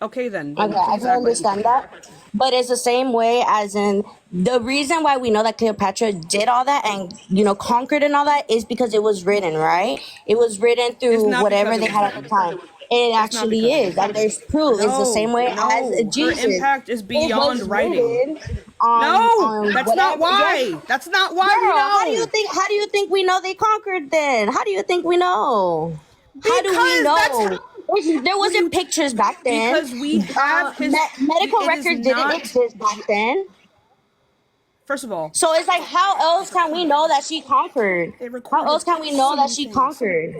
A: Okay, then
R: Okay, I
A: please
R: can
A: act like you
R: understand
A: can.
R: that. But it's the same way as in the reason why we know that Cleopatra did all that and, conquered and all that is because it was written, right? It was written
A: It's
R: through
A: not because
R: whatever
A: it
R: they
A: was
R: had at the
A: written.
R: time. It
A: It's not
R: actually
A: because it
R: is.
A: was
R: And
A: written.
R: there's proof. It's the same way as
A: Her
R: Jesus.
A: impact is
R: It
A: beyond
R: was
A: writing.
R: written on
A: No, that's not
R: whatever. Yes.
A: why. That's not why we
R: Girl,
A: know.
R: how do you think we know they conquered then? How do you think we know? How do we
A: Because that's
R: know? There
A: what are you
R: wasn't pictures back then.
A: because we have
R: Medical
A: it is
R: records didn't
A: not.
R: exist back then.
A: First of all,
R: So it's like, how else can we know that she conquered?
A: they
R: How else
A: recorded
R: can we know
A: so
R: that
A: many
R: she
A: things.
R: conquered?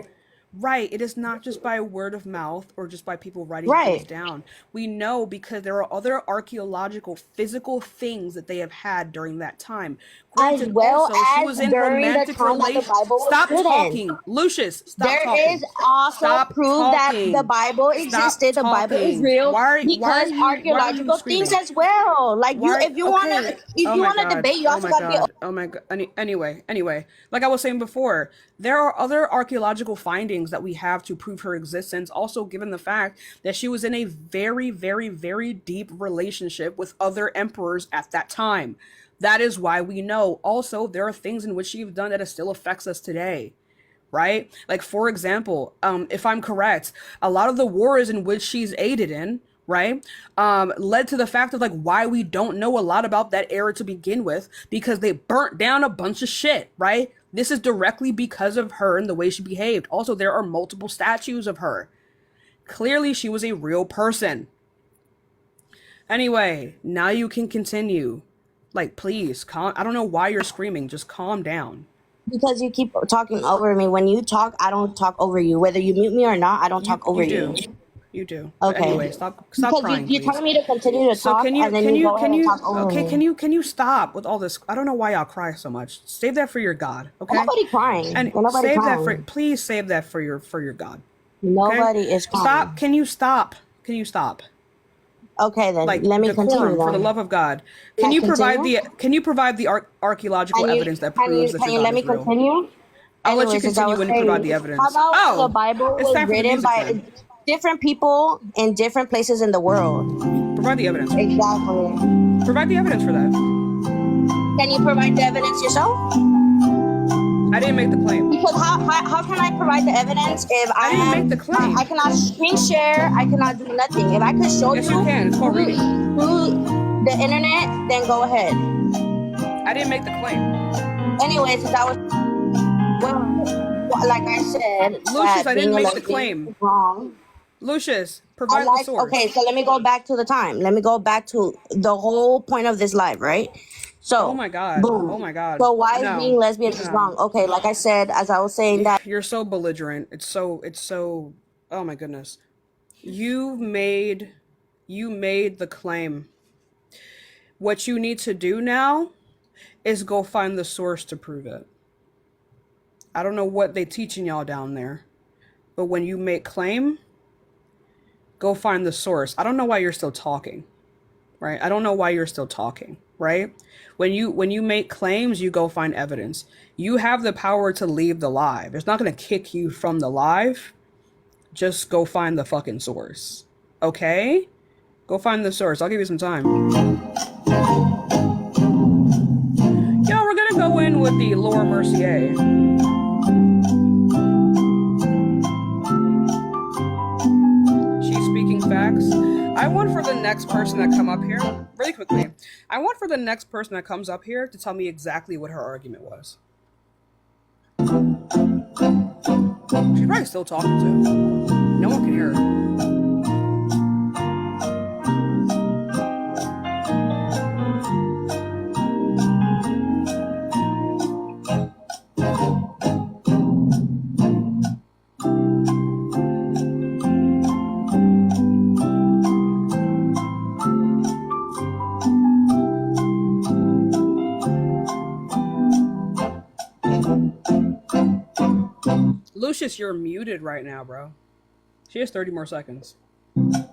A: Right. It is not just by word of mouth or just by people writing things
R: Right.
A: down. We know because there are other archaeological, physical things that they have had during that time.
R: As
A: Granted,
R: well
A: also, she
R: as
A: was in
R: during the
A: romantic
R: time that the
A: relations.
R: Bible was
A: Stop
R: written.
A: talking. Lucius, stop
R: There is
A: talking.
R: also
A: Stop
R: proof that the
A: talking.
R: Bible
A: Stop
R: existed. The Bible is
A: talking.
R: real
A: Why
R: because
A: are you
R: archaeological things
A: screaming?
R: as well. Like
A: Why?
R: if you
A: Okay. Oh my
R: wanna
A: god.
R: debate, you
A: Oh
R: also
A: my
R: gotta be.
A: god. Oh my god. Anyway, like I was saying before, there are other archaeological findings that we have to prove her existence. Also, given the fact that she was in a very, very, very deep relationship with other emperors at that time. That is why we know. Also, there are things in which she's done that still affects us today. Right? Like, for example, if I'm correct, a lot of the wars in which she's aided in, right, led to the fact of like why we don't know a lot about that era to begin with, because they burnt down a bunch of shit, right? This is directly because of her and the way she behaved. Also, there are multiple statues of her. Clearly, she was a real person. Anyway, now you can continue. Like, please, calm. I don't know why you're screaming. Just calm down.
R: Because you keep talking over me. When you talk, I don't talk over you. Whether you mute me or not, I don't talk over you.
A: You do. But
R: Okay.
A: anyway, stop
R: Because
A: crying,
R: you're
A: please.
R: telling me to continue to
A: So
R: talk, and then you go ahead and talk over
A: okay,
R: me.
A: can you stop with all this? I don't know why y'all cry so much. Save that for your God, okay?
R: Nobody crying.
A: And
R: Nobody
A: save
R: crying.
A: that for please save that for your God.
R: Nobody
A: Okay?
R: is crying.
A: Stop. Can you stop? Can you stop?
R: Okay, then
A: Like
R: let me continue.
A: decorum, for the
R: Then
A: love of God.
R: Can
A: Can
R: I
A: you provide
R: continue?
A: the archaeological
R: Can you
A: evidence that proves that
R: can
A: your
R: you
A: God
R: let me
A: is real?
R: continue?
A: I'll let you
R: Anyways, as I
A: continue
R: was
A: when you provide
R: saying,
A: the
R: how
A: evidence.
R: about the
A: Oh,
R: Bible
A: it's
R: was
A: time for the
R: written
A: music
R: by
A: then.
R: different people in different places in the world?
A: Provide the evidence.
R: Exactly.
A: Provide the evidence for that.
R: Can you provide the evidence yourself?
A: I didn't make the claim.
R: Because how can I provide the evidence if
A: I didn't make the claim.
R: I cannot screen share, I cannot do nothing. If I could show
A: Yes, you can. It's called reading.
R: through the internet, then go ahead.
A: I didn't make the claim.
R: Anyways, that was like I said.
A: Lucius, I didn't make the claim.
R: Wrong.
A: Lucius, provide the source.
R: Okay, so let me go back to the time. Let me go back to the whole point of this live, right? So,
A: oh my god,
R: boom.
A: Oh my god.
R: So why is being lesbian is wrong? Okay, like I said, as I was saying that
A: you're so belligerent. It's so. Oh my goodness. You made the claim. What you need to do now is go find the source to prove it. I don't know what they teaching y'all down there, but when you make claim, go find the source. I don't know why you're still talking, right? I don't know why you're still talking, right? When you make claims, you go find evidence. You have the power to leave the live. It's not going to kick you from the live. Just go find the fucking source, okay? Go find the source. I'll give you some time. Yo, we're going to go in with the Laura Mercier. Facts. I want for the next person that come up here, really quickly, I want for the next person that comes up here to tell me exactly what her argument was. She's probably still talking to. No one can hear her. Lucius, you're muted right now, bro. She has 30 more seconds. Amanda,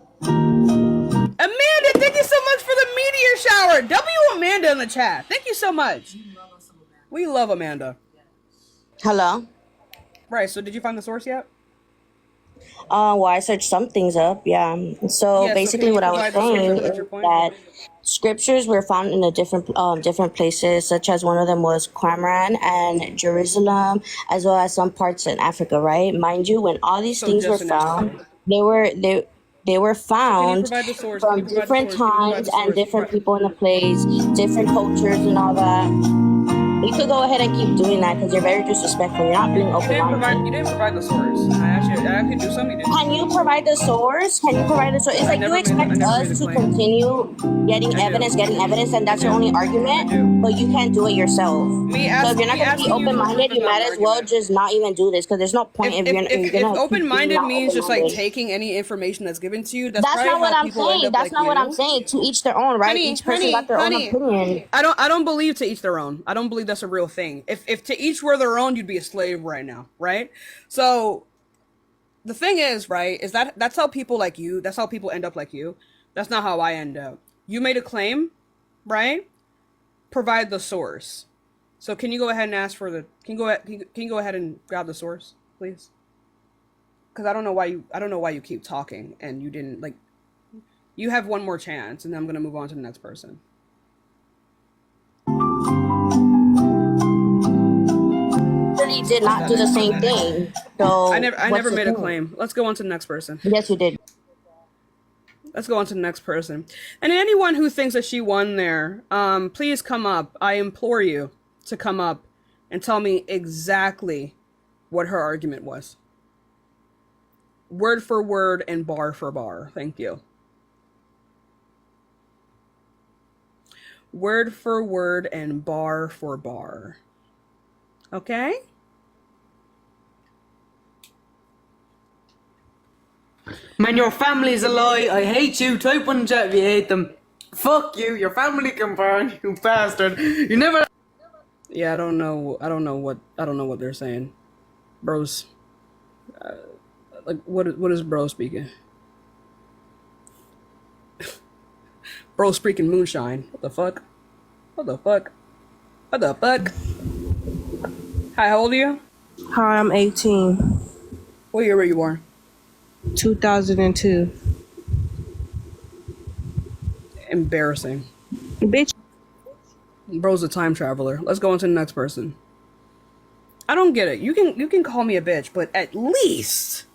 A: thank you so much for the meteor shower. W Amanda in the chat. Thank you so much. We love Amanda.
R: Hello.
A: Right, so did you find the source yet?
R: Well, I searched some things up, yeah. So basically what I was saying is that scriptures were found in different places, such as one of them was Qumran and Jerusalem, as well as some parts in Africa, right? Mind you, when all these things were found, they were found from different times and different people in the place, different cultures and all that. You could go ahead and keep doing that because you're very disrespectful. You're not being open-minded.
A: You didn't provide the source. I actually do something.
R: Can you provide the source? It's like you expect us to continue getting evidence, and that's your only argument, but you can't do it yourself. So if you're not going to be open-minded, you might as well just not even do this because there's no point if you're
A: open-minded means just like taking any information that's given to you. That's
R: not what I'm saying. That's not what I'm saying. To each their own, right? Each person got their own opinion.
A: I don't believe to each their own. I don't believe that's a real thing. If to each were their own, you'd be a slave right now, right? So the thing is, right, is that's how people like you, that's how people end up like you. That's not how I end up. You made a claim, right? Provide the source. So can you go ahead and ask for the can you go ahead and grab the source, please? Because I don't know why you keep talking and you didn't like. You have one more chance, and then I'm gonna move on to the next person.
R: Really did not do the same thing. So
A: I never made a claim. Let's go on to the next person.
R: Yes, you did.
A: Let's go on to the next person. And anyone who thinks that she won there, please come up. I implore you to come up and tell me exactly what her argument was. Word for word and bar for bar. Thank you. Word for word and bar for bar. Okay?
S: Man, your family's a lie. I hate you. Type one in chat if you hate them. Fuck you. Your family can burn, you bastard. You never.
A: Yeah, I don't know what they're saying. Bros. Like, what is bro speaking? Bro speaking moonshine. What the fuck? What the fuck? What the fuck? Hi, how old are you?
T: Hi, I'm 18.
A: What year were you born?
T: 2002.
A: Embarrassing.
T: Bitch.
A: Bro's a time traveler. Let's go on to the next person. I don't get it. You can call me a bitch, but at least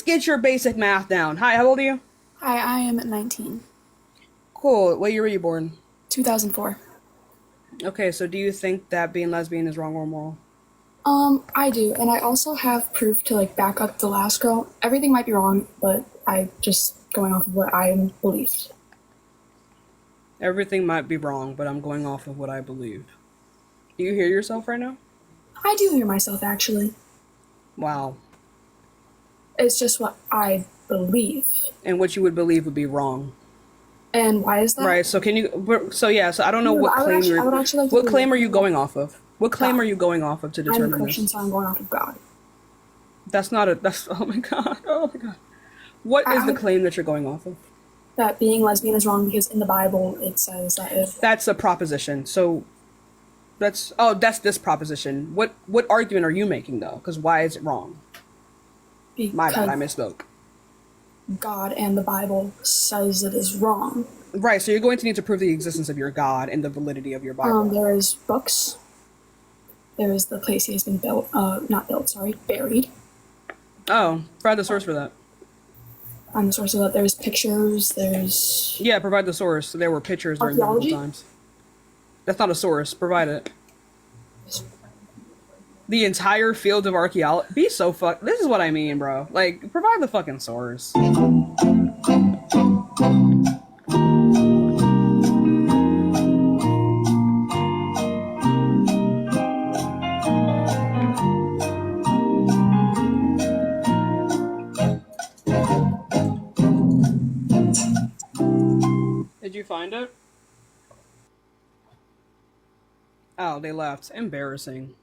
A: get your basic math down. Hi, how old are you?
U: Hi, I am 19.
A: Cool. What year were you born?
U: 2004.
A: Okay, so do you think that being lesbian is wrong or moral?
U: I do, and I also have proof to like back up the last girl. Everything might be wrong, but I just going off of what I believed.
A: Everything might be wrong, but I'm going off of what I believe. Do you hear yourself right now?
U: I do hear myself actually.
A: Wow.
U: It's just what I believe.
A: And what you would believe would be wrong.
U: And why is that?
A: Right. So can you? So yeah. So I don't know what claim you're.
U: I would actually like to
A: what claim are you going off of? What claim
U: God.
A: are you going off of to
U: I'm
A: determine
U: a Christian,
A: this?
U: so I'm going off of God.
A: That's not a. That's oh my god. Oh my god. What is the claim that you're going off of?
U: That being lesbian is wrong because in the Bible it says that if.
A: That's a proposition. So. That's this proposition. What argument are you making though? Because why is it wrong? My bad. I misspoke.
U: God and the Bible says it is wrong.
A: Right, so you're going to need to prove the existence of your God and the validity of your Bible.
U: There is books. There is the place he has been buried.
A: Oh, provide the source for that.
U: On the source of that, there's pictures, there's...
A: Yeah, provide the source. There were pictures during biblical times. That's not a source. Provide it. The entire field of archaeology. Be so fuck. This is what I mean, bro. Like, provide the fucking source. Did you find it? Oh, they left. Embarrassing.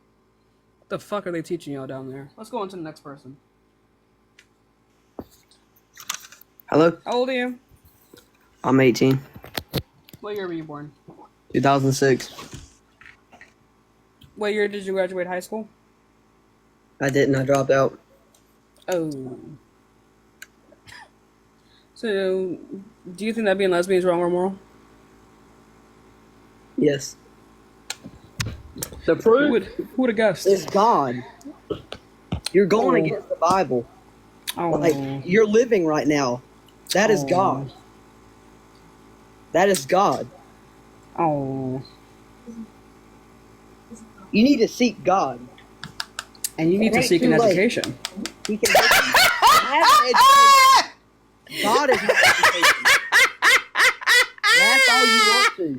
A: What the fuck are they teaching y'all down there? Let's go on to the next person.
V: Hello?
A: How old are you?
V: I'm 18.
A: What year were you born?
V: 2006.
A: What year did you graduate high school?
V: I didn't. I dropped out.
A: Oh. So, do you think that being lesbian is wrong or moral?
V: Yes. The proof
A: who would have guessed?
V: Is God. You're going against the Bible. Like, you're living right now. That is God. That is God.
A: Oh.
V: You need to seek God.
A: And you need to seek an education.
V: He can have an education. God is my education. That's all you want to.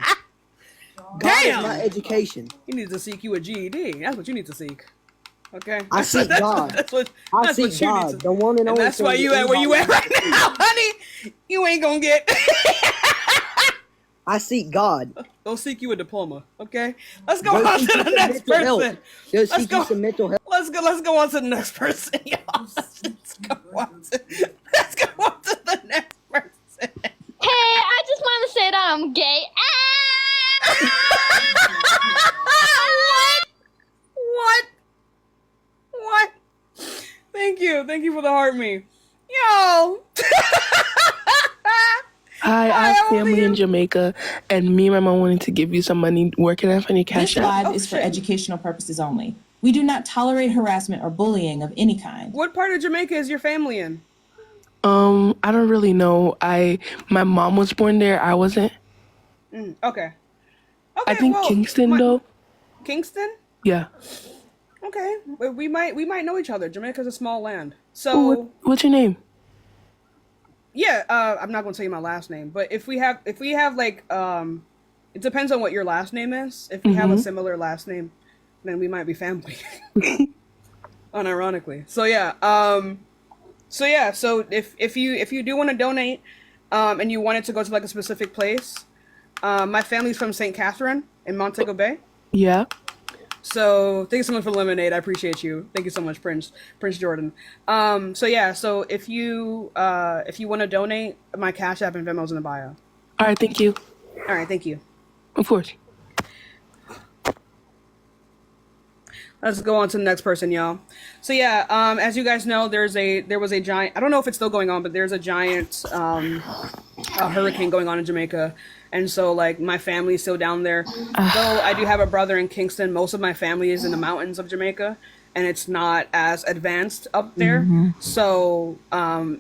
V: God is my education.
A: You need to seek you a GED. That's what you need to seek. Okay.
V: I seek God. I seek God. The one and only.
A: That's why you at where you at right now, honey. You ain't gonna get.
V: I seek God.
A: Go seek you a diploma. Okay. Let's go on to the next person.
V: Let's go some mental health.
A: Let's go on to the next person, y'all. Let's go on to the next person.
W: Hey, I just want to say that I'm gay.
A: What? Thank you for the heart me. Yo.
X: Hi, I have family in Jamaica, and me and my mom wanted to give you some money. Where can I find your cash
N: This
X: app?
N: live is for educational purposes only. We do not tolerate harassment or bullying of any kind.
A: What part of Jamaica is your family in?
X: I don't really know. My mom was born there. I wasn't.
A: Okay.
X: I think Kingston though.
A: Kingston?
X: Yeah.
A: Okay. We might know each other. Jamaica's a small land. So
X: what's your name?
A: Yeah, I'm not gonna tell you my last name, but if we have like it depends on what your last name is. If we have a similar last name, then we might be family. Unironically. So if you do want to donate, and you want it to go to like a specific place, my family's from St. Catherine in Montego Bay.
X: Yeah.
A: So thank you so much for lemonade. I appreciate you. Thank you so much, Prince Jordan. So if you want to donate, my Cash App and Venmo's in the bio.
X: All right, thank you.
A: All right, thank you.
X: Of course.
A: Let's go on to the next person, y'all. So as you guys know, there was a giant. I don't know if it's still going on, but there's a giant a hurricane going on in Jamaica, and so like my family is still down there. Though I do have a brother in Kingston, most of my family is in the mountains of Jamaica, and it's not as advanced up there. So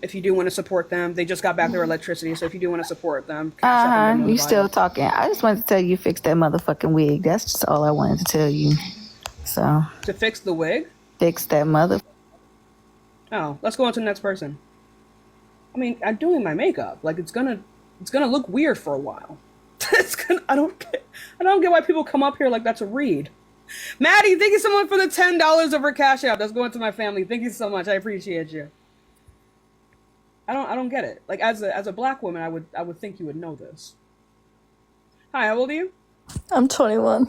A: if you do want to support them, they just got back their electricity. So if you do want to support them, cash up and Venmo
B: You
A: the
B: still
A: Bible.
B: talking. I just wanted to tell you fix that motherfucking wig. That's just all I wanted to tell you. So
A: To fix the wig?
B: fix that mother.
A: Oh, let's go on to the next person. I mean, I'm doing my makeup. Like it's gonna look weird for a while. I don't get why people come up here like that's a read. Maddie, thank you so much for the $10 over Cash App. That's going to my family. Thank you so much. I appreciate you. I don't get it. Like as a black woman, I would think you would know this. Hi, how old are you?
D: I'm 21.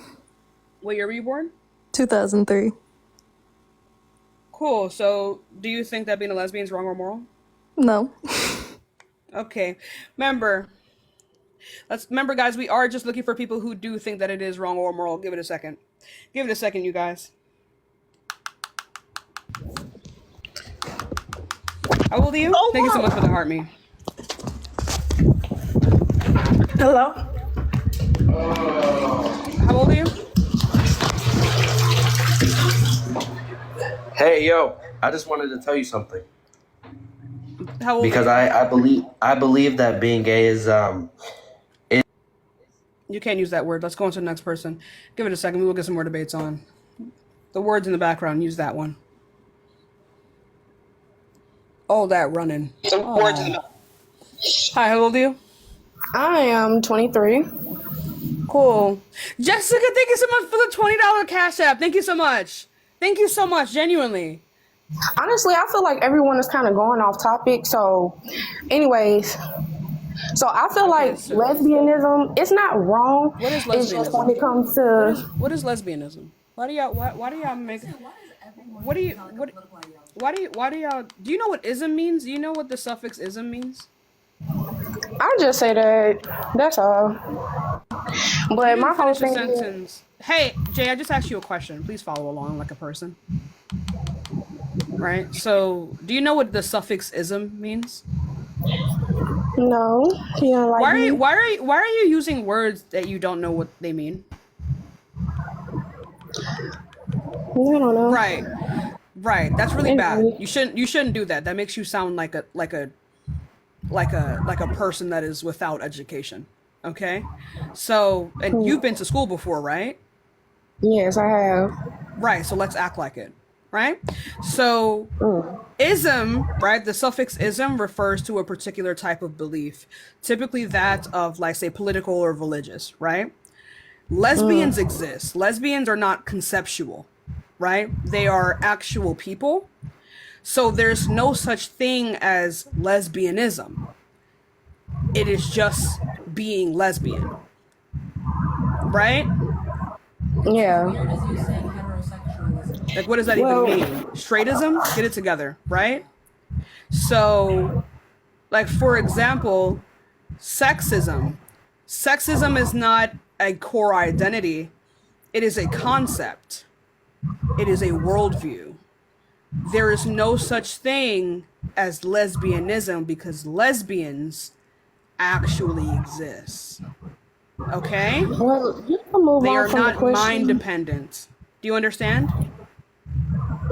A: What year were you born?
D: 2003.
A: Cool. So, do you think that being a lesbian is wrong or moral?
D: No.
A: Okay. Remember, guys, we are just looking for people who do think that it is wrong or moral. Give it a second. Give it a second, you guys. How old are you? Thank you so much for the heart me.
D: Hello?
A: How old are you?
G: Hey, yo, I just wanted to tell you something.
A: How old
G: Because
A: are you?
G: I believe that being gay is
A: You can't use that word. Let's go on to the next person. Give it a second. We will get some more debates on. The words in the background, use that one. All that running. Words in the background. Hi, how old are you?
K: I am 23.
A: Cool. Jessica, thank you so much for the $20 Cash App. Thank you so much. Thank you so much, genuinely.
K: Honestly, I feel like everyone is kind of going off topic. So, anyways, so I feel like lesbianism, it's not wrong.
A: What is
K: It's just when
A: lesbianism?
K: it comes to
A: What is lesbianism? Why do y'all make do you know what ism means? Do you know what the suffix ism means?
K: I just say that. That's all. But my whole
A: Finish the
K: thing is,
A: sentence. Hey, Jay, I just asked you a question. Please follow along like a person. Right? So, do you know what the suffix ism means?
K: no, you know, like
A: Why are you using words that you don't know what they mean?
K: I don't know.
A: Right. That's really bad. You shouldn't do that. That makes you sound like a person that is without education. Okay? So, and you've been to school before, right?
K: Yes, I have.
A: Right, so let's act like it. Right? So, ism, right? The suffix ism refers to a particular type of belief, typically that of, like, say, political or religious, right? Lesbians exist. Lesbians are not conceptual, right? They are actual people. So there's no such thing as lesbianism. It is just being lesbian. Right?
K: Yeah.
A: Like, what does that even mean? Straightism? Get it together, right? So, like, for example, sexism. Sexism is not a core identity. It is a concept. It is a worldview. There is no such thing as lesbianism because lesbians actually exist. Okay?
K: Well, you can move
A: They
K: on
A: are
K: from the
A: not
K: question.
A: mind dependent. Do you understand?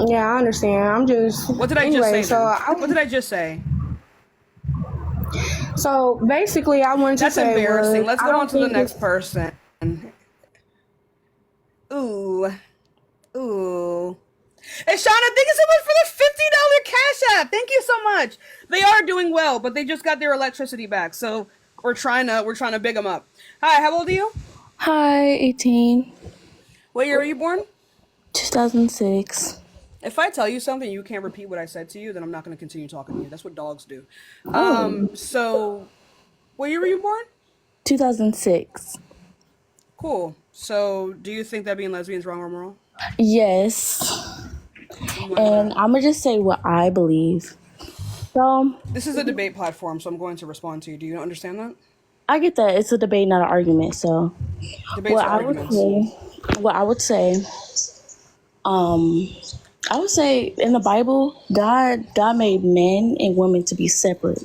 K: Yeah, I understand. I'm just.
A: What did I
K: anyway,
A: just say? What did I just say?
K: So basically, I wanted to
A: That's
K: say.
A: embarrassing. Let's
K: I
A: go
K: don't
A: on to the
K: think
A: next
K: it's-
A: person. Ooh. Hey, Shauna, thank you so much for the $50 Cash App. Thank you so much. They are doing well, but they just got their electricity back, so we're trying to big them up. Hi, how old are you?
D: Hi, 18.
A: What year were you born?
D: 2006.
A: If I tell you something, you can't repeat what I said to you, then I'm not going to continue talking to you. That's what dogs do. So, what year were you born?
D: 2006.
A: Cool. So, do you think that being lesbian is wrong or moral?
D: Yes. And I'm going to just say what I believe. So,
A: This is a debate platform, so I'm going to respond to you. Do you understand that?
D: I get that. It's a debate, not an argument. So,
A: Debates are arguments.
D: I would say, I would say in the Bible, God made men and women to be separate,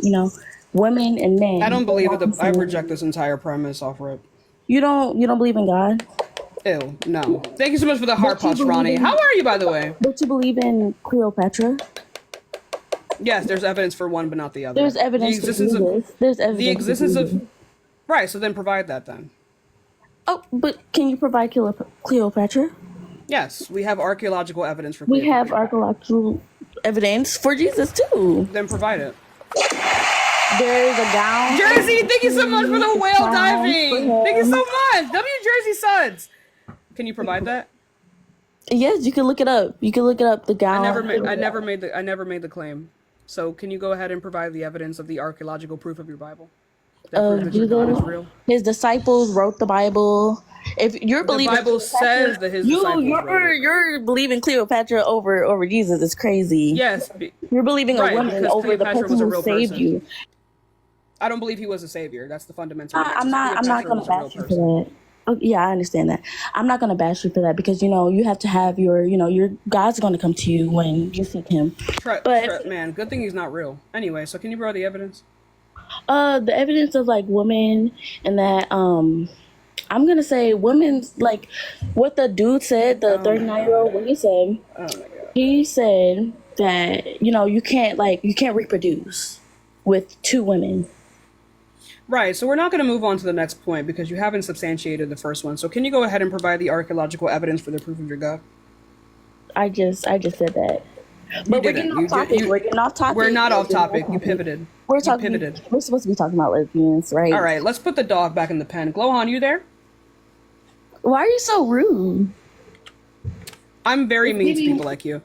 D: women and men.
A: I don't believe it. I reject this entire premise off rip.
D: You don't believe in God?
A: Ew, no. Thank you so much for the heart punch, Ronnie. How are you, by the way?
D: But you believe in Cleopatra?
A: Yes, there's evidence for one, but not the other.
D: There's evidence
A: The existence of
D: There's evidence.
A: the existence of. Right. So then provide that then.
D: Oh, but can you provide Cleopatra?
A: Yes, we have archaeological evidence for.
D: We
A: Cleopatra.
D: have archaeological evidence for Jesus too.
A: Then provide it.
D: There's a gown.
A: Jersey, thank you so much for the whale diving. Thank you so much. W Jersey Suds. Can you provide that?
D: Yes, you can look it up. You can look it up. The gown.
A: I never made the claim. So can you go ahead and provide the evidence of the archaeological proof of your Bible? That proves that your God is real.
D: His disciples wrote the Bible. If you're believing
A: the Bible says that his disciples wrote it.
D: You're believing Cleopatra over Jesus. It's crazy.
A: Yes,
D: you're believing a woman over the person who saved you.
A: I don't believe he was a savior. That's the fundamental.
D: I'm not going to bash you for that. Oh, yeah, I understand that. I'm not going to bash you for that because you have to have your God's going to come to you when you seek Him.
A: Man, good thing he's not real. Anyway, so can you borrow the evidence?
D: The evidence of like women and that I'm gonna say women's like what the dude said, the 39-year-old, what he said. Oh my God. He said that you can't reproduce with two women.
A: Right, so we're not going to move on to the next point because you haven't substantiated the first one. So can you go ahead and provide the archaeological evidence for the proof of your God?
D: I just said that. But we're getting off topic. We're getting off topic.
A: We're not off topic. You pivoted.
D: We're supposed to be talking about lesbians, right?
A: All right, let's put the dog back in the pen. Glohan, you there?
D: Why are you so rude?
A: I'm very mean to people like you.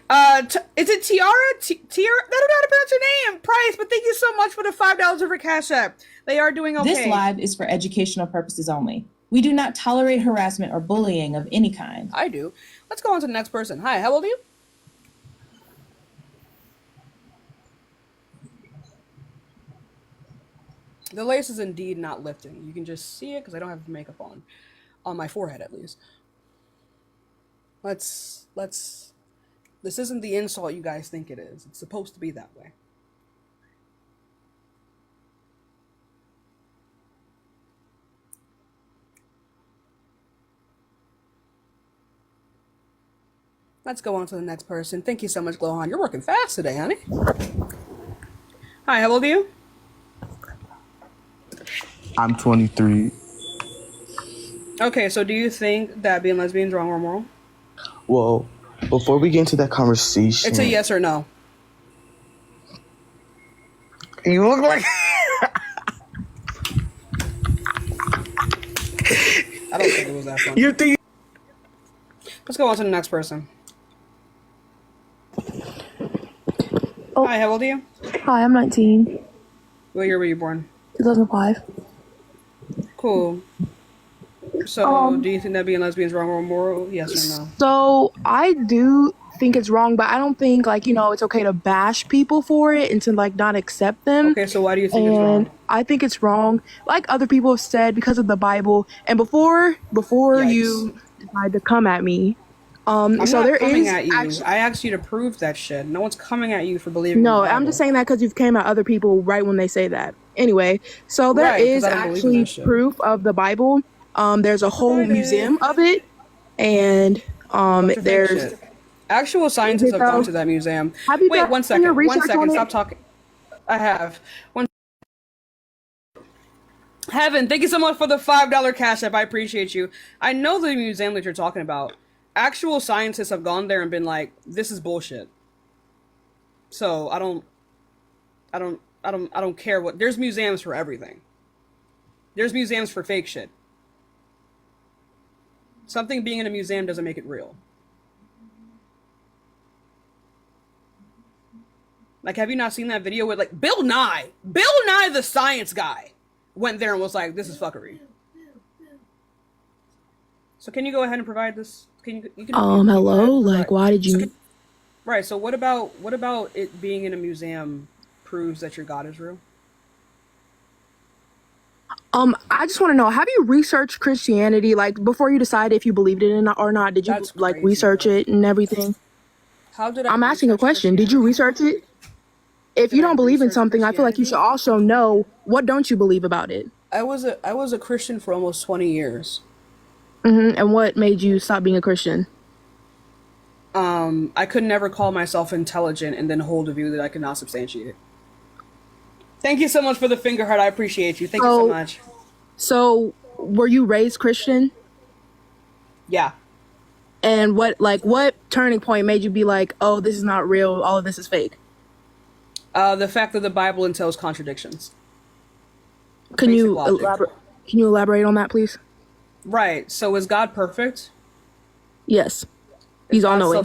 A: Is it Tiara? Tiara? I don't know how to pronounce your name. Price, but thank you so much for the $5 over Cash App. They are doing okay.
N: This live is for educational purposes only. We do not tolerate harassment or bullying of any kind.
A: I do. Let's go on to the next person. Hi, how old are you? The lace is indeed not lifting. You can just see it because I don't have makeup on my forehead at least. Let's. This isn't the insult you guys think it is. It's supposed to be that way. Let's go on to the next person. Thank you so much, Glohan. You're working fast today, honey. Hi, how old are you?
C: I'm 23.
A: Okay, so do you think that being lesbian is wrong or moral?
C: Well, before we get into that conversation...
A: It's a yes or no.
C: You look like...
A: I don't think it was that funny.
C: You're thinking...
A: Let's go on to the next person. Oh. Hi, how old are you?
I: Hi, I'm 19.
A: What year were you born?
I: 2005.
A: Cool. So, do you think that being lesbian is wrong or moral? Yes or no?
I: So, I do think it's wrong, but I don't think, it's okay to bash people for it and to, not accept them.
A: Okay, so why do you think it's wrong?
I: I think it's wrong, like other people have said, because of the Bible. And before you decide to come at me,
A: I'm
I: so
A: not
I: there
A: coming
I: is
A: at you. I asked you to prove that shit. No one's coming at you for believing.
I: No,
A: in the
I: I'm just saying that because you've came at other people right when they say that. Anyway, so there is actually proof of the Bible. There's a whole museum of it, and there's
A: actual scientists have gone to that museum. Wait, 1 second. 1 second. Stop talking. I have one. Heaven, thank you so much for the $5 Cash App. I appreciate you. I know the museum that you're talking about. Actual scientists have gone there and been like, "This is bullshit." So I don't care what. There's museums for everything. There's museums for fake shit. Something being in a museum doesn't make it real. Like, have you not seen that video with Bill Nye? Bill Nye, the science guy, went there and was like, "This is fuckery." So can you go ahead and provide this?
I: Hello? Why did you...
A: Right, so what about it being in a museum proves that your God is real?
I: I just want to know, have you researched Christianity, before you decided if you believed it or not? Did you, research it and everything?
A: How did I...
I: I'm asking a question. Did you research it? if you don't believe in something, I feel like you should also know what don't you believe about it.
A: I was a Christian for almost 20 years.
I: And what made you stop being a Christian?
A: I could never call myself intelligent and then hold a view that I could not substantiate. Thank you so much for the finger heart. I appreciate you. Thank you so much.
I: So, were you raised Christian?
A: Yeah.
I: And what turning point made you be like, oh, this is not real, all of this is fake?
A: The fact that the Bible entails contradictions.
I: Can you elaborate on that, please?
A: Right. So is God perfect?
I: Yes. He's all knowing.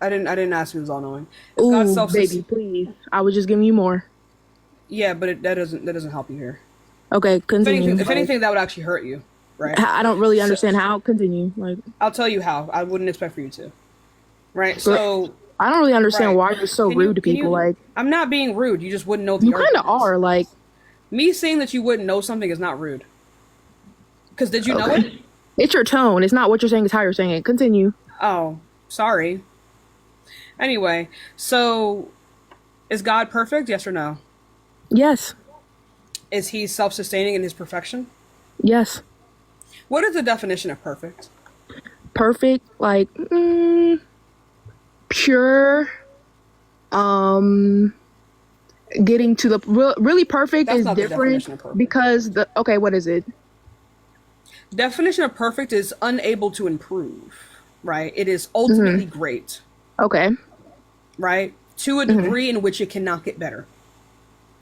A: I didn't ask if he was all knowing.
I: Ooh, baby, please. I was just giving you more.
A: Yeah, but that doesn't help you here.
I: Okay, continue.
A: If anything, that would actually hurt you, right?
I: I don't really understand how. Continue.
A: I'll tell you how. I wouldn't expect for you to. Right. So
I: I don't really understand why you're so rude to people.
A: I'm not being rude. You just wouldn't know the
I: You kind of are.
A: Me saying that you wouldn't know something is not rude. Because did you know it?
I: It's your tone. It's not what you're saying. It's how you're saying it. Continue.
A: Oh, sorry. Anyway, so is God perfect? Yes or no?
I: Yes.
A: Is he self-sustaining in his perfection?
I: Yes.
A: What is the definition of perfect?
I: Perfect, pure, getting to the really perfect. That's is different because what is it?
A: Definition of perfect is unable to improve, right? It is ultimately great.
I: Okay.
A: Right? To a degree in which it cannot get better.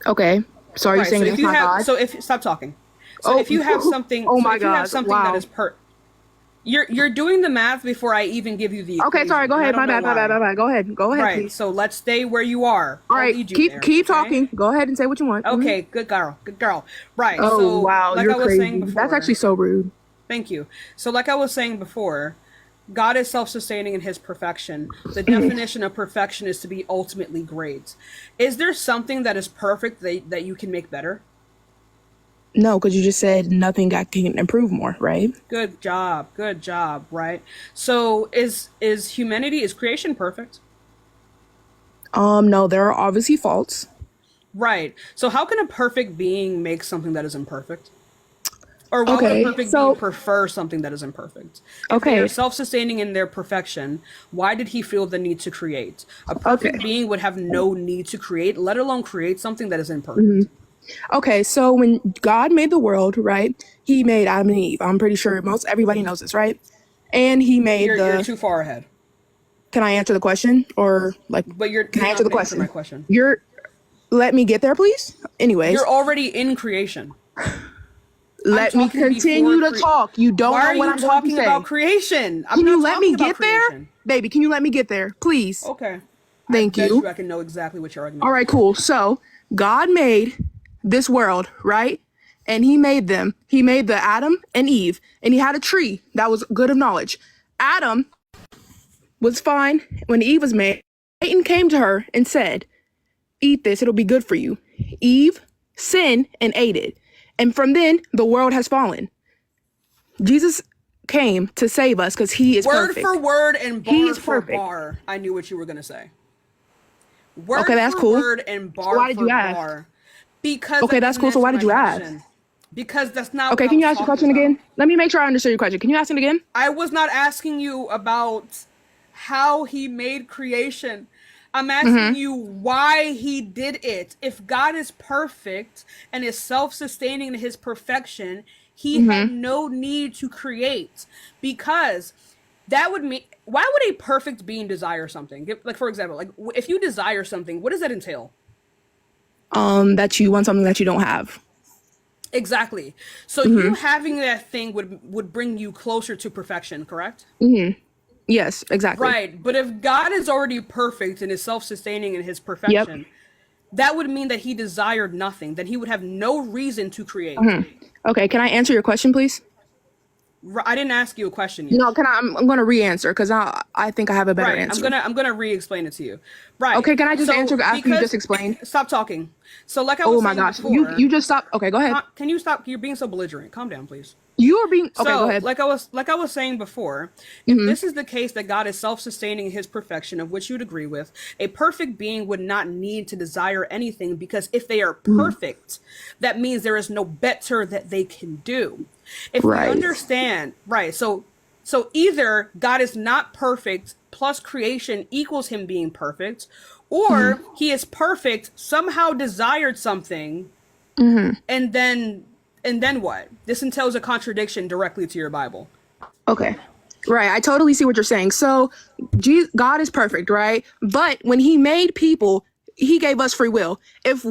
I: Okay. So are you saying that's not God?
A: So stop talking. So if you have something, that is you're doing the math before I even give you the equation.
I: Okay, sorry. Go ahead. My bad. Go ahead.
A: Right.
I: Please.
A: So let's stay where you are.
I: All right. Keep talking. Go ahead and say what you want.
A: Okay. Good girl. Right.
I: Oh
A: so,
I: wow,
A: like
I: you're
A: I was
I: crazy.
A: saying before,
I: that's actually so rude.
A: Thank you. So like I was saying before, God is self-sustaining in his perfection. The definition of perfection is to be ultimately great. Is there something that is perfect that you can make better?
I: No, because you just said nothing can improve more, right?
A: Good job, right? So is creation perfect?
I: No, there are obviously faults.
A: Right. So how can a perfect being make something that is imperfect? Or why would a perfect being prefer something that is imperfect? If they are self-sustaining in their perfection, why did he feel the need to create? A perfect being would have no need to create, let alone create something that is imperfect.
I: Okay, so when God made the world, right, he made Adam and Eve. I'm pretty sure everybody knows this, right? And he made
A: You're too far ahead.
I: Can I answer the question? Or can I answer the question?
A: My question.
I: Let me get there, please. Anyways.
A: You're already in creation.
I: Let me continue to talk. You don't know what I'm
A: talking about creation.
I: Can you let me get there? Baby, can you let me get there, please?
A: Okay.
I: Thank you.
A: I can know exactly what your argument is.
I: All right, cool. So, God made this world, right? And he made them. He made the Adam and Eve. And he had a tree that was good of knowledge. Adam was fine when Eve was made. Satan came to her and said, eat this, it'll be good for you. Eve sinned and ate it. And from then, the world has fallen. Jesus came to save us because he is perfect.
A: Word for word and bar for bar. I knew what you were going to say. Word
I: that's
A: for
I: cool.
A: word and bar
I: why did
A: for
I: you ask?
A: bar. Because
I: that's cool. So why did you ask?
A: Because that's not
I: Okay, can you ask your question again? Let me make sure I understood your question. Can you ask it again?
A: I was not asking you about how he made creation. I'm asking you why he did it. If God is perfect and is self-sustaining in his perfection, he had no need to create, because that would mean, why would a perfect being desire something? Like, for example, if you desire something, what does that entail?
I: That you want something that you don't have.
A: Exactly. So you having that thing would bring you closer to perfection, correct?
I: Yes, exactly.
A: Right. But if God is already perfect and is self-sustaining in his perfection, that would mean that he desired nothing, that he would have no reason to create.
I: Okay, can I answer your question, please?
A: I didn't ask you a question yet.
I: No, I'm going to re-answer because I think I have a better answer.
A: I'm gonna re-explain it to you. Right.
I: Okay, can I just answer after you just explained?
A: Stop talking. So like I was saying before,
I: you just stop. Okay, go ahead.
A: Can you stop? You're being so belligerent. Calm down, please.
I: You are being okay.
A: So,
I: Go ahead.
A: like I was saying before, if this is the case that God is self-sustaining in his perfection, of which you'd agree with, a perfect being would not need to desire anything, because if they are perfect, that means there is no better that they can do. If we understand, right? So either God is not perfect plus creation equals him being perfect, or he is perfect, somehow desired something, and then what? This entails a contradiction directly to your Bible.
I: Okay. Right. I totally see what you're saying. So God is perfect, right? But when he made people, he gave us free will. If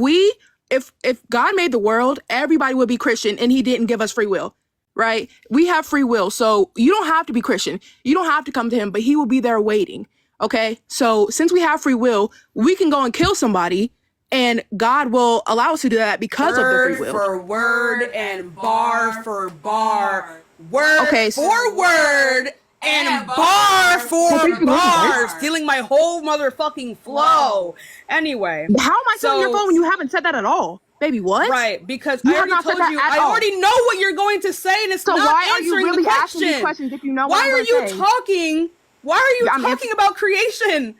I: God made the world, everybody would be Christian, and he didn't give us free will, right? We have free will. So you don't have to be Christian. You don't have to come to him, but he will be there waiting. Okay? So since we have free will, we can go and kill somebody, and God will allow us to do that because of the free will.
A: Word for word and bar for bar. Word for word and bar for bar. Stealing my whole motherfucking flow. Anyway.
I: How am I stealing your phone when you haven't said that at all? Baby, what?
A: Right, because I already told you, I already know what you're going to say, and it's not
I: why
A: answering
I: are you really
A: the question.
I: asking me questions if you know
A: why
I: what I'm
A: are you
I: say?
A: talking? Why are you talking about creation?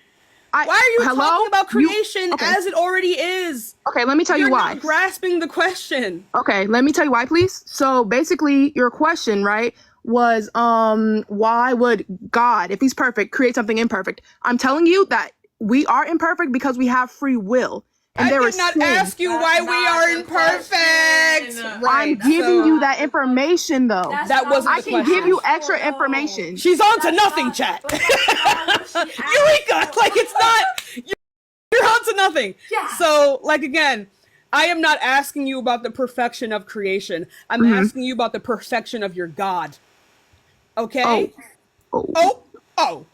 A: Why are you talking about creation as it already is?
I: Okay, let me tell you why.
A: You're not grasping the question.
I: Okay, let me tell you why, please. So basically, your question, right, was why would God, if he's perfect, create something imperfect? I'm telling you that we are imperfect because we have free will. And
A: I did not ask you why we are imperfect.
I: I'm giving you that information, though.
A: That wasn't
I: I can give you extra information.
A: She's on to nothing, chat. Eureka! Like, it's not... You're on to nothing. Yeah. So, like, again, I am not asking you about the perfection of creation. I'm asking you about the perfection of your God. Okay? Oh.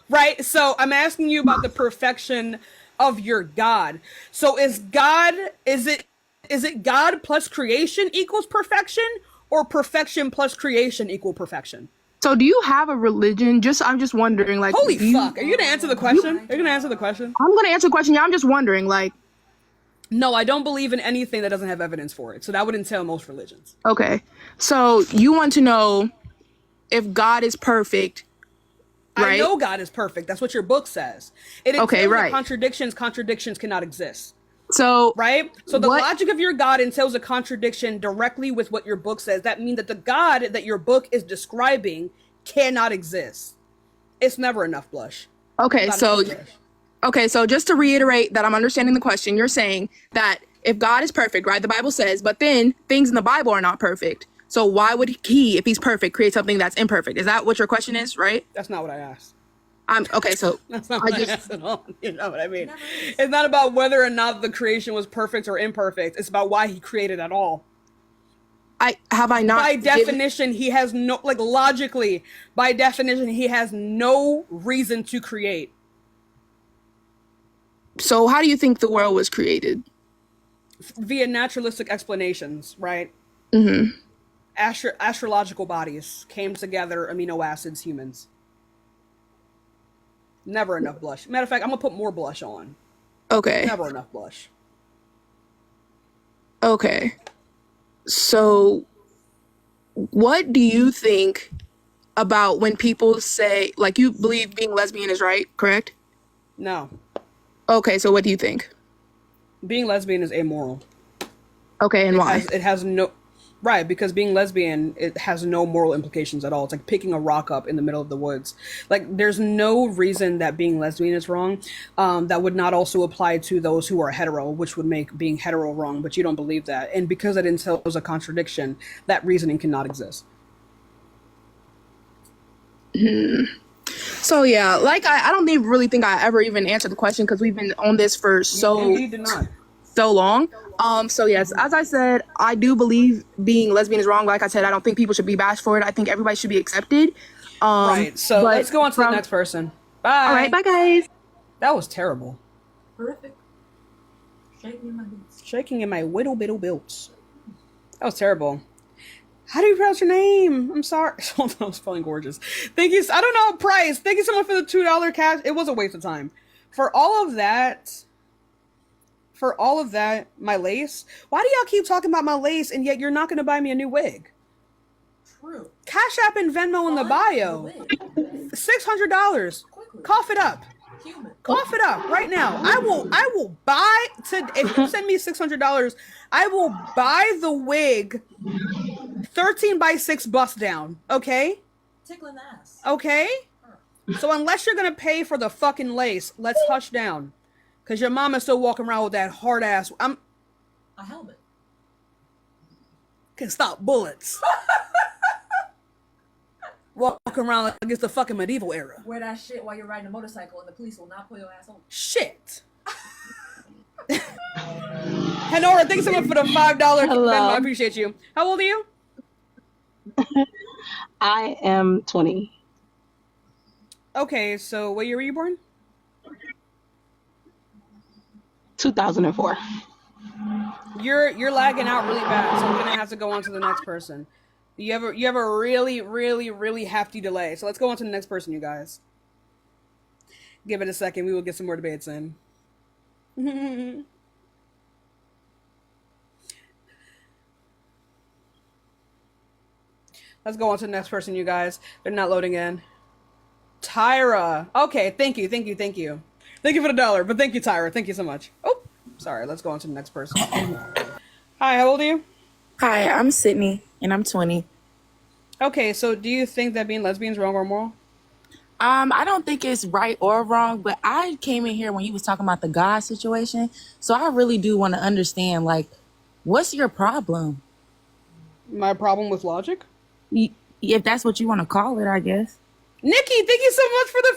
A: Right? So, I'm asking you about the perfection of your God. So, is it God plus creation equals perfection, or perfection plus creation equal perfection?
I: So do you have a religion? I'm just wondering, like,
A: holy fuck, are you gonna answer the question? You're gonna answer the question?
I: I'm gonna answer the question. Yeah, I'm just wondering, like.
A: No, I don't believe in anything that doesn't have evidence for it. So that would entail most religions.
I: Okay. So you want to know if God is perfect, right?
A: I know God is perfect. That's what your book says. It entails that contradictions cannot exist.
I: So
A: right? So the logic of your God entails a contradiction directly with what your book says. That means that the God that your book is describing cannot exist. It's never enough, Blush.
I: Okay, so just to reiterate that I'm understanding the question, you're saying that if God is perfect, right? The Bible says, but then things in the Bible are not perfect. So why would he, if he's perfect, create something that's imperfect? Is that what your question is, right?
A: That's not what I asked.
I: So
A: that's not what I asked at all. You know what I mean? It's not about whether or not the creation was perfect or imperfect. It's about why he created at all. By definition, he has no, like, logically, by definition, he has no reason to create.
I: So how do you think the world was created?
A: Via naturalistic explanations, right? Astrological bodies came together, amino acids, humans. Never enough blush. Matter of fact, I'm gonna put more blush on.
I: Okay.
A: Never enough blush.
I: Okay. So what do you think about when people say, like, you believe being lesbian is right, correct?
A: No.
I: Okay, so what do you think?
A: Being lesbian is amoral.
I: Okay, and why?
A: It has no... Right, because being lesbian, it has no moral implications at all. It's like picking a rock up in the middle of the woods. Like, there's no reason that being lesbian is wrong. That would not also apply to those who are hetero, which would make being hetero wrong, but you don't believe that. And because it entails a contradiction, that reasoning cannot exist.
I: So yeah, like, I don't even really think I ever even answered the question because we've been on this for so long. So yes, as I said, I do believe being lesbian is wrong. Like I said, I don't think people should be bashed for it. I think everybody should be accepted.
A: Right. So let's go on to the next person. Bye.
I: All right. Bye, guys.
A: That was terrible.
E: Horrific. Shaking in my boots.
A: Shaking in my whittle biddle bilts. That was terrible. How do you pronounce your name? I'm sorry. That was fucking gorgeous. Thank you. I don't know price. Thank you so much for the $2 cash. It was a waste of time. For all of that, my lace. Why do y'all keep talking about my lace and yet you're not going to buy me a new wig?
E: True.
A: Cash App and Venmo in the bio. $600. Cough it up. Cough it up right now. I will buy if you send me $600, I will buy the wig 13 by 6 bust down. Okay?
E: Tickling the ass.
A: Okay? So unless you're gonna pay for the fucking lace, let's hush down. Cause your mama's still walking around with that hard ass.
E: A helmet.
A: Can stop bullets. Walking around like it's the fucking medieval era.
E: Wear that shit while you're riding a motorcycle and the police will not pull your ass over.
A: Shit. Henora, thanks so much for the $5.
F: Hello.
A: I appreciate you. How old are you?
F: I am 20.
A: Okay, so what year were you born?
F: 2004.
A: You're lagging out really bad, so I'm gonna have to go on to the next person. You have a really, really, really hefty delay. So let's go on to the next person, you guys. Give it a second. We will get some more debates in. Let's go on to the next person, you guys. They're not loading in. Tyra. Okay, thank you. Thank you for the $1, but thank you, Tyra. Thank you so much. Oh, sorry. Let's go on to the next person. Hi, how old are you?
H: Hi, I'm Sydney, and I'm 20.
A: Okay, so do you think that being lesbian is wrong or moral?
H: I don't think it's right or wrong, but I came in here when you was talking about the God situation, so I really do want to understand, like, what's your problem?
A: My problem with logic?
H: If that's what you want to call it, I guess.
A: Nikki, thank you so much for the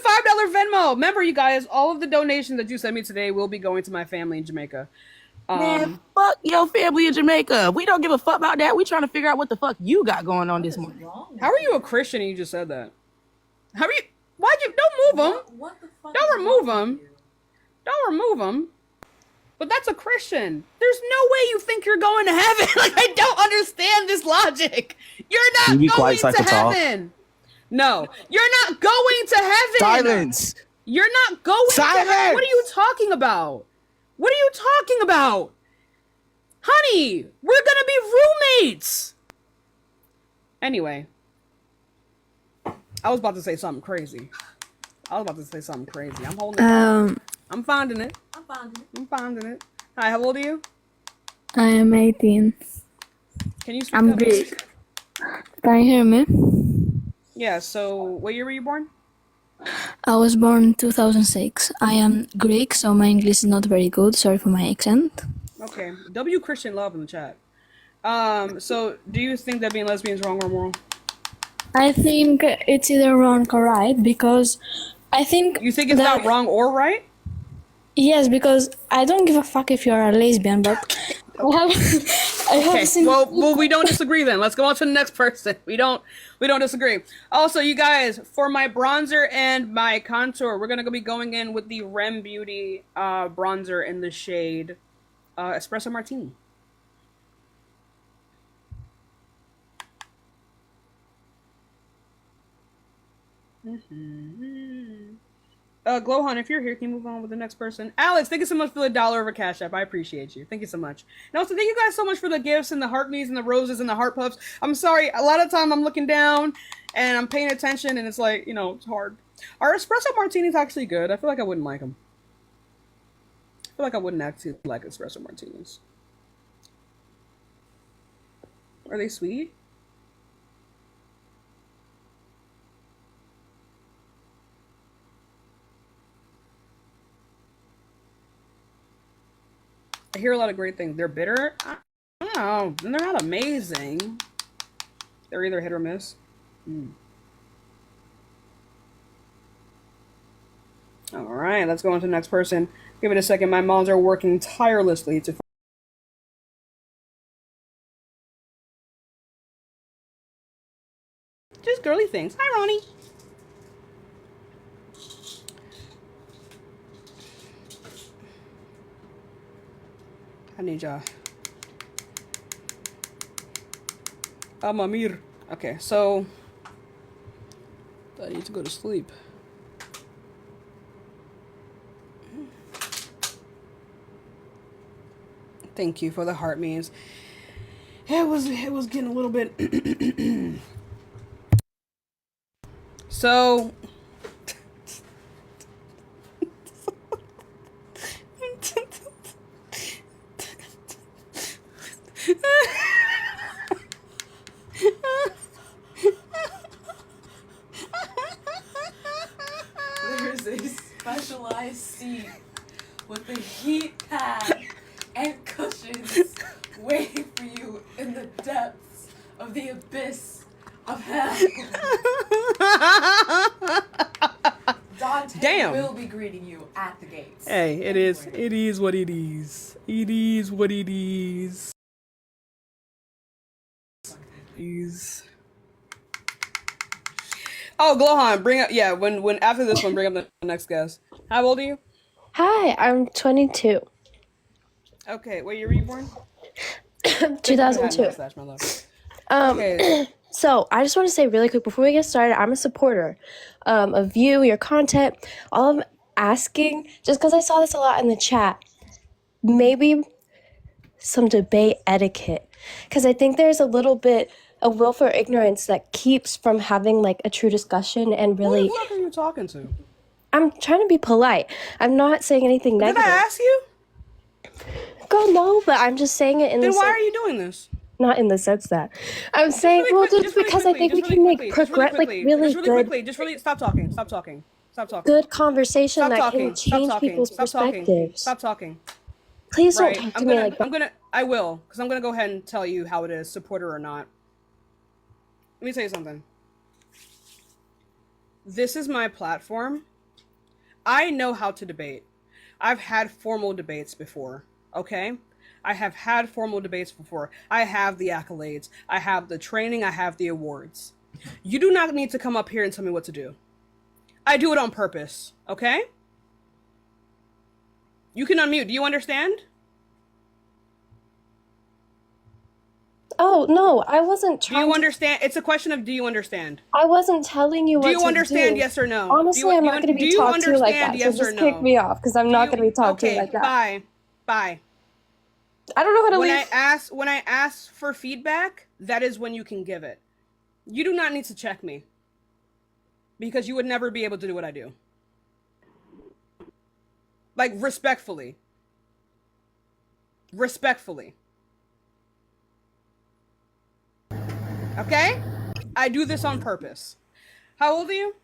A: $5 Venmo. Remember, you guys, all of the donations that you sent me today will be going to my family in Jamaica.
H: Man, fuck your family in Jamaica. We don't give a fuck about that. We trying to figure out what the fuck you got going on this morning.
A: How are you a Christian and you just said that? How are you? Why'd you? Don't move them.
E: What the fuck?
A: Don't remove them. Don't remove them. But that's a Christian. There's no way you think you're going to heaven. Like, I don't understand this logic. You're not going to heaven. No, you're not going to heaven.
C: Silence.
A: You're not going to heaven. What are you talking about? What are you talking about? Honey, we're gonna be roommates. Anyway. I was about to say something crazy. I'm holding it. I'm finding it. Hi, how old are you?
O: I am 18.
A: Can you speak
O: I'm
A: up?
O: Greek. Can you hear me?
A: Yeah, so what year were you born?
O: I was born in 2006. I am Greek, so my English is not very good. Sorry for my accent.
A: Okay. W Christian Love in the chat. So do you think that being lesbian is wrong or moral?
O: I think it's either wrong or right, because I think...
A: You think it's not wrong or right?
O: Yes, because I don't give a fuck if you're a lesbian, but I have seen...
A: Well, we don't disagree then. Let's go on to the next person. We don't disagree. Also, you guys, for my bronzer and my contour, we're gonna be going in with the Rem Beauty bronzer in the shade Espresso Martini. Glowhun, if you're here, can you move on with the next person? Alex, thank you so much for the $1 over Cash App. I appreciate you. Thank you so much. And also, thank you guys so much for the gifts and the heart me's and the roses and the heart puffs. I'm sorry, a lot of time I'm looking down and I'm paying attention and it's like, it's hard. Our espresso martini's actually good. I feel like I wouldn't like them. I feel like I wouldn't actually like espresso martinis. Are they sweet? I hear a lot of great things. They're bitter? I don't know. And they're not amazing. They're either hit or miss. Alright, let's go on to the next person. Give it a second. My moms are working tirelessly to... Just girly things. Hi, Ronnie. I need y'all. I'm Amir. Okay, so I need to go to sleep. Thank you for the heart means. It was getting a little bit So
J: There's a specialized seat with a heat pad and cushions waiting for you in the depths of the abyss of hell. Dante
A: Damn.
J: will be greeting you at the gates.
A: Hey, it is what it is. It is what it is. Oh, Glohan, bring up when after this one, bring up the next guest. How old are you?
L: Hi, I'm 22.
A: Okay, wait, were you born?
L: 2002.
A: Mustache, my love. Okay.
L: So I just want to say really quick before we get started, I'm a supporter of you, your content. All I'm asking, just because I saw this a lot in the chat, maybe some debate etiquette, because I think there's a little bit of willful ignorance that keeps from having like a true discussion and really.
A: Who the fuck are you talking to?
L: I'm trying to be polite. I'm not saying anything negative.
A: Did I ask you?
L: Girl, no, but I'm just saying it in
A: Then
L: the
A: why
L: sense.
A: are you doing this?
L: Not in the sense that I'm saying, just because I think we can make progress, like really good,
A: Stop talking.
L: good conversation
A: Stop
L: that
A: talking.
L: can change people's perspectives.
A: Stop talking.
L: Please don't
A: Right.
L: talk to me like that.
A: I will, because I'm gonna go ahead and tell you how it is, supporter or not. Let me tell you something. This is my platform. I know how to debate. I've had formal debates before, okay? I have had formal debates before. I have the accolades. I have the training. I have the awards. You do not need to come up here and tell me what to do. I do it on purpose, okay? You can unmute. Do you understand?
L: Oh, no, I wasn't trying.
A: Do you understand? It's a question of do you understand?
L: I wasn't telling you what to do.
A: Do you understand, yes or no?
L: Honestly, I'm not going to be talked to like that,
A: yes
L: so just
A: or
L: kick
A: no?
L: me off, because I'm not going to be talked to like that.
A: Bye.
L: I don't know how to leave.
A: When I ask for feedback, that is when you can give it. You do not need to check me. Because you would never be able to do what I do. Like, respectfully. Okay? I do this on purpose. How old are you?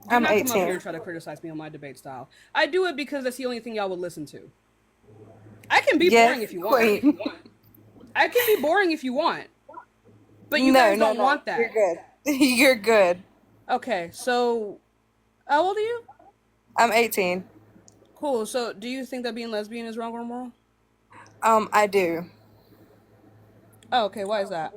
A: Do
M: I'm
A: not
M: 18.
A: come up here and try to criticize me on my debate style. I do it because that's the only thing y'all would listen to. I can be boring if you want. I can be boring if you want. But you guys don't want that.
M: You're good. You're good.
A: Okay, so how old are you?
M: I'm 18.
A: Cool. So do you think that being lesbian is wrong or moral?
M: I do.
A: Oh, okay. Why is that?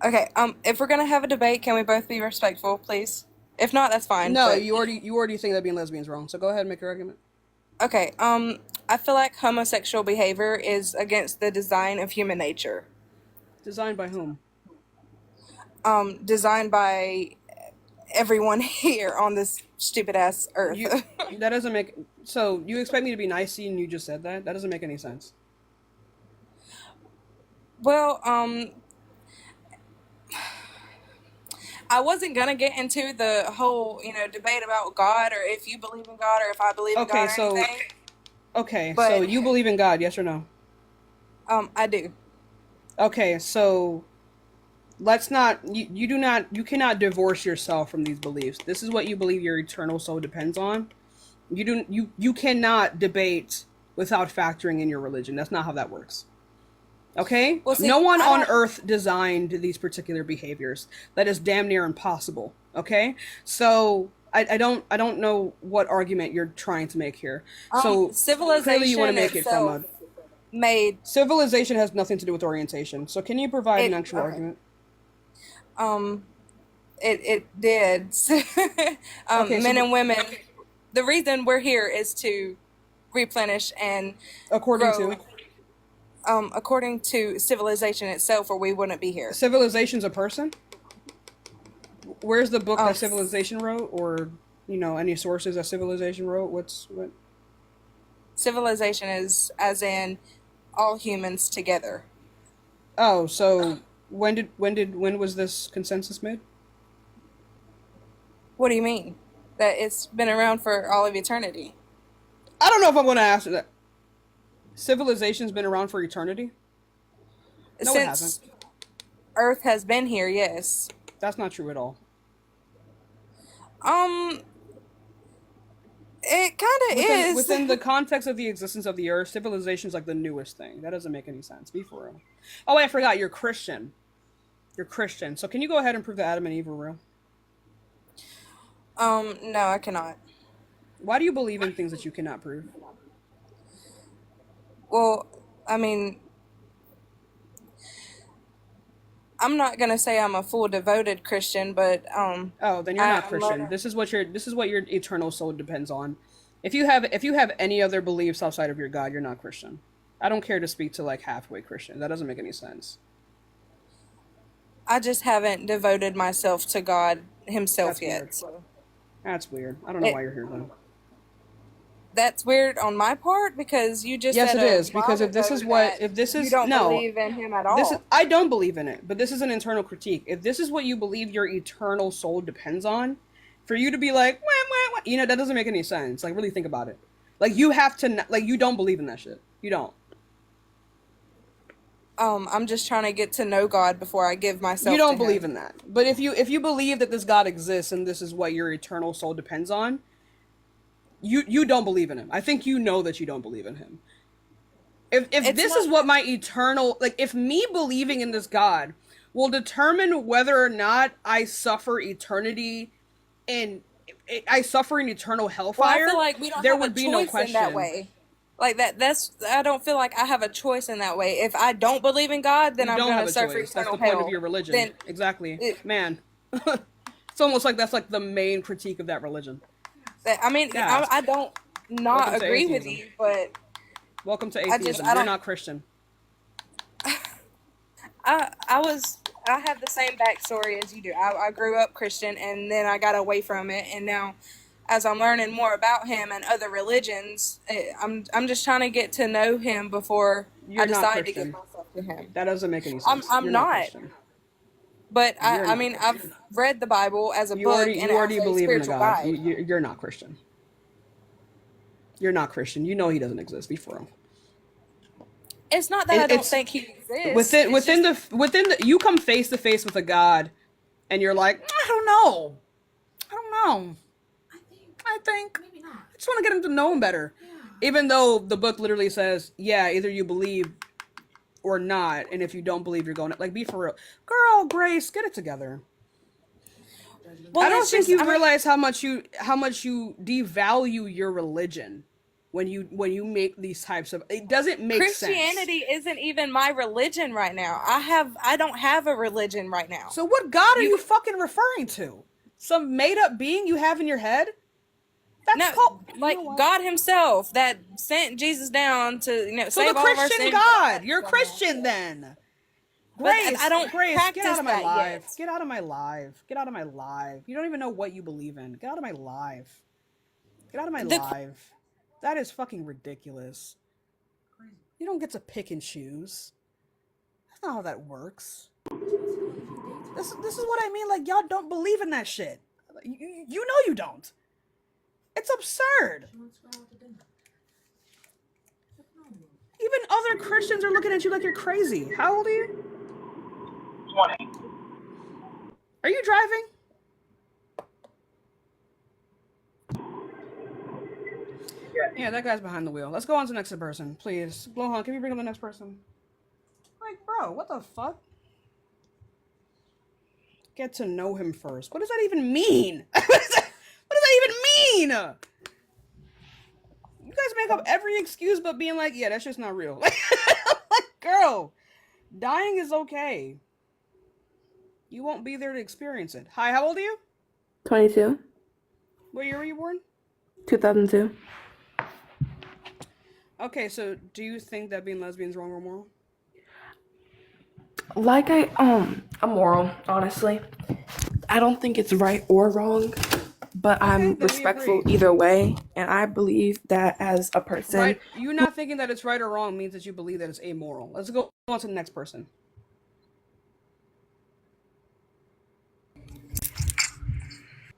M: Okay, if we're gonna have a debate, can we both be respectful, please? If not, that's fine.
A: No,
M: but...
A: you already think that being lesbian is wrong. So go ahead and make your argument.
M: Okay, I feel like homosexual behavior is against the design of human nature.
A: Designed by whom?
M: Designed by everyone here on this stupid ass earth.
A: That doesn't make. So you expect me to be nice to you, and you just said that? That doesn't make any sense.
M: Well, I wasn't gonna get into the whole, debate about God or if you believe in God or if I believe in God or anything.
A: Okay,
M: But-
A: so you believe in God, yes or no?
M: I do.
A: Okay, so let's not. You cannot divorce yourself from these beliefs. This is what you believe your eternal soul depends on. You cannot debate without factoring in your religion. That's not how that works. Okay?
M: Well, see,
A: no one on earth designed these particular behaviors. That is damn near impossible. Okay? So I don't know what argument you're trying to make here. So clearly you want to make it from civilization has nothing to do with orientation. So can you provide an actual argument?
M: It did. Men and women. The reason we're here is to replenish and grow. According to civilization itself, or we wouldn't be here.
A: Civilization's a person? Where's the book that Civilization wrote, or any sources that Civilization wrote? What?
M: Civilization is as in all humans together.
A: Oh, so when was this consensus made?
M: What do you mean? That it's been around for all of eternity?
A: I don't know if I'm going to answer that. Civilization's been around for eternity? No, it hasn't.
M: Since Earth has been here, yes.
A: That's not true at all.
M: It kind of is.
A: Within the context of the existence of the Earth, civilization's like the newest thing. That doesn't make any sense. Be for real. Oh, wait, I forgot. You're Christian. You're Christian. So can you go ahead and prove that Adam and Eve were real?
M: No, I cannot.
A: Why do you believe in things that you cannot prove?
M: Well, I mean, I'm not gonna say I'm a full devoted Christian, but
A: oh, then you're not Christian. This is what your eternal soul depends on. If you have any other beliefs outside of your God, you're not Christian. I don't care to speak to like halfway Christian. That doesn't make any sense.
M: I just haven't devoted myself to God Himself yet. So.
A: That's weird. I don't know why you're here though.
M: That's weird on my part because you just
A: yes,
M: said
A: it is because if this is
M: you don't believe in Him at all.
A: I don't believe in it, but this is an internal critique. If this is what you believe your eternal soul depends on, for you to be like, wah, you know, that doesn't make any sense. Like, really think about it. Like, you have to, like, you don't believe in that shit. You don't.
M: I'm just trying to get to know God before I give myself.
A: You don't believe in that, but if you believe that this God exists and this is what your eternal soul depends on. You don't believe in Him. I think you know that you don't believe in Him. If this is what my eternal, like, if me believing in this God will determine whether or not I suffer eternity and I suffer an eternal hellfire,
M: well, I feel like we don't
A: there
M: have
A: would
M: a
A: be no
M: choice
A: question.
M: in that way. Like that's I don't feel like I have a choice in that way. If I don't believe in God, then I'm going to suffer eternal hell.
A: That's the point of your religion.
M: Then,
A: exactly. Man. It's almost like that's like the main critique of that religion.
M: I mean, yeah. I don't not agree with you, but
A: welcome to atheism. You're not Christian.
M: I have the same backstory as you do. I grew up Christian and then I got away from it, and now as I'm learning more about Him and other religions, I'm just trying to get to know Him before I decide to give myself to Him.
A: That doesn't make any sense.
M: I'm not. But I mean, I've read the Bible as a book and as a spiritual guide.
A: You're not Christian. You're not Christian. You know He doesn't exist. Be for real.
M: It's not that I don't think He exists.
A: Within the you come face to face with a God, and you're like, I don't know. I think maybe not. I just want to get him to know Him better. Yeah. Even though the book literally says, yeah, either you believe or not, and if you don't believe, you're going to, like, be for real. Girl, Grace, get it together. Well, I don't think you realize how much you devalue your religion when you make these types of, it doesn't make sense.
M: Christianity isn't even my religion right now. I don't have a religion right now.
A: So what God are you fucking referring to? Some made up being you have in your head?
M: That's like God Himself that sent Jesus down to save all of our sins.
A: So the Christian God, you're Christian then. Grace,
M: I don't practice
A: get out of my life.
M: Yet.
A: Get out of my life. Get out of my life. You don't even know what you believe in. Get out of my life. Get out of my life. That is fucking ridiculous. You don't get to pick and choose. That's not how that works. This is what I mean. Like, y'all don't believe in that shit. You know you don't. It's absurd. Even other Christians are looking at you like you're crazy. How old are you?
P: 20.
A: Are you driving? Yeah, that guy's behind the wheel. Let's go on to the next person, please. Blowhorn, can you bring up the next person? Like, bro, what the fuck? Get to know him first. What does that even mean? What does that even mean? You guys make up every excuse but being like, yeah, that's just not real. Like, girl, dying is okay. You won't be there to experience it. Hi, how old are you?
X: 22.
A: What year were you born?
X: 2002.
A: Okay, so do you think that being lesbian is wrong or moral?
X: Like I'm moral, honestly. I don't think it's right or wrong, but I'm respectful either way, and I believe that as a person.
A: Right, you not thinking that it's right or wrong means that you believe that it's amoral. Let's go on to the next person.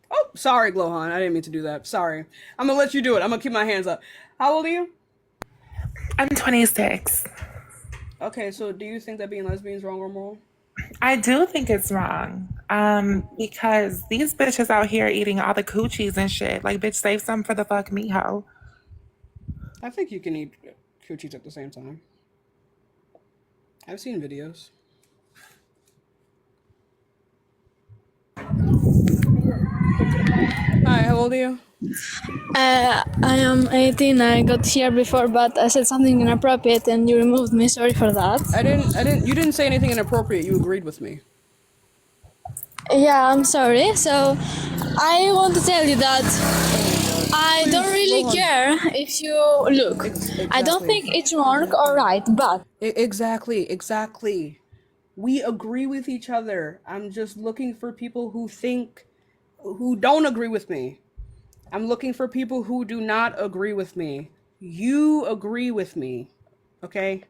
A: Oh, sorry, Glohan. I didn't mean to do that. Sorry. I'm gonna let you do it. I'm gonna keep my hands up. How old are you?
Q: I'm 26.
A: Okay, so do you think that being lesbian is wrong or moral?
Q: I do think it's wrong. Because these bitches out here eating all the coochies and shit. Like, bitch, save some for the fuck me, hoe.
A: I think you can eat coochies at the same time. I've seen videos. Hi, how old are you?
O: I am 18. I got here before, but I said something inappropriate and you removed me. Sorry for that.
A: You didn't say anything inappropriate. You agreed with me.
O: Yeah, I'm sorry. So, I want to tell you that I don't really care if you look.
A: Exactly.
O: I don't think it's wrong or right, but
A: Exactly. We agree with each other. I'm just looking for people who don't agree with me. I'm looking for people who do not agree with me. You agree with me, okay?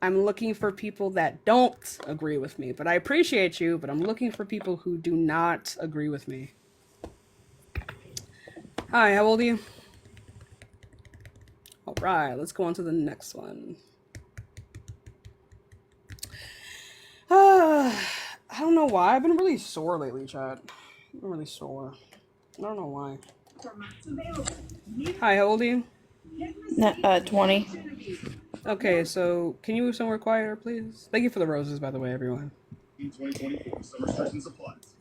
A: I'm looking for people that don't agree with me. But I appreciate you, but I'm looking for people who do not agree with me. Hi, how old are you? All right, let's go on to the next one. I don't know why. I've been really sore lately, chat. I've been really sore. I don't know why. Hi, how old are you?
D: 20.
A: Okay, so can you move somewhere quieter, please? Thank you for the roses, by the way, everyone.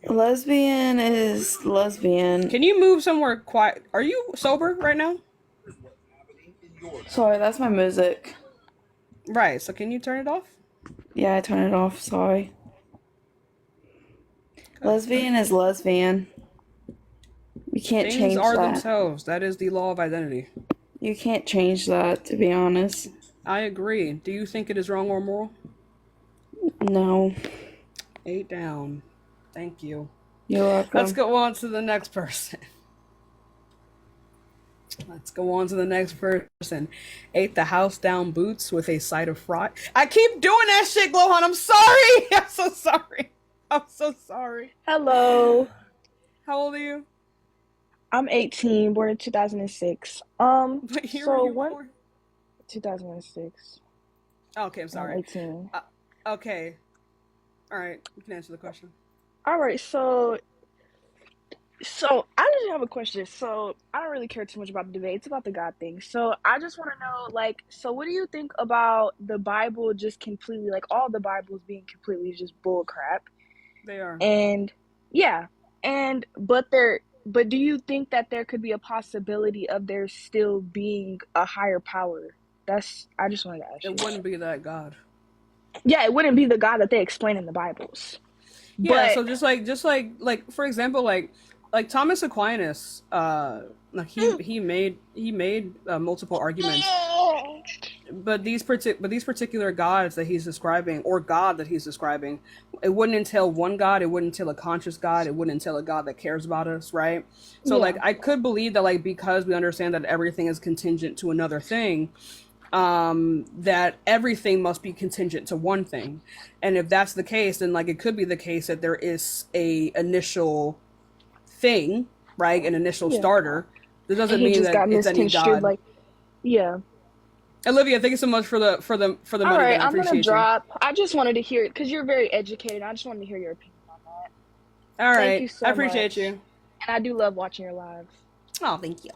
D: Lesbian is lesbian.
A: Can you move somewhere quiet? Are you sober right now?
D: Sorry, that's my music.
A: Right, so can you turn it off?
D: Yeah, I turn it off. Sorry. Lesbian is lesbian. You can't
A: Things
D: change
A: are
D: that.
A: themselves. That is the law of identity.
D: You can't change that, to be honest.
A: I agree. Do you think it is wrong or moral?
D: No.
A: 8 down. Thank you.
D: You're welcome.
A: Let's go on to the next person. Let's go on to the next person. Ate the house down boots with a side of fry. I keep doing that shit, Glohan. I'm sorry. I'm so sorry. I'm so sorry.
I: Hello.
A: How old are you?
I: I'm 18, born in 2006.
A: What year were you born?
I: 2006.
A: Oh, okay, I'm sorry.
I: I'm 18.
A: Okay. All right, you can answer the question.
I: All right, so I just have a question. So I don't really care too much about the debate. It's about the God thing. So I just want to know, like, so what do you think about the Bible just completely, like, all the Bibles being completely just bull crap?
A: They are.
I: And yeah, but do you think that there could be a possibility of there still being a higher power? I just wanted to ask you.
A: It wouldn't be that God.
I: Yeah, it wouldn't be the God that they explain in the Bibles.
A: Yeah,
I: But
A: so just like for example, like Thomas Aquinas, like he made multiple arguments, but these particular gods that he's describing, or God that he's describing, it wouldn't entail one God. It wouldn't entail a conscious God. It wouldn't entail a God that cares about us, right? So
I: Yeah.
A: like I could believe that, like, because we understand that everything is contingent to another thing, that everything must be contingent to one thing. And if that's the case, then like it could be the case that there is a initial thing, right? An initial starter. That doesn't
I: he
A: mean
I: just
A: that
I: got
A: it's any
I: misconstrued.
A: God.
I: Like, yeah.
A: Olivia, thank you so much for the
I: All
A: money.
I: right,
A: I
I: I'm gonna
A: appreciate
I: drop. I just wanted to hear it because you're very educated. I just wanted to hear your opinion on that.
A: All right,
I: Thank you so
A: I appreciate
I: much.
A: you.
I: And I do love watching your lives.
A: Oh, thank you.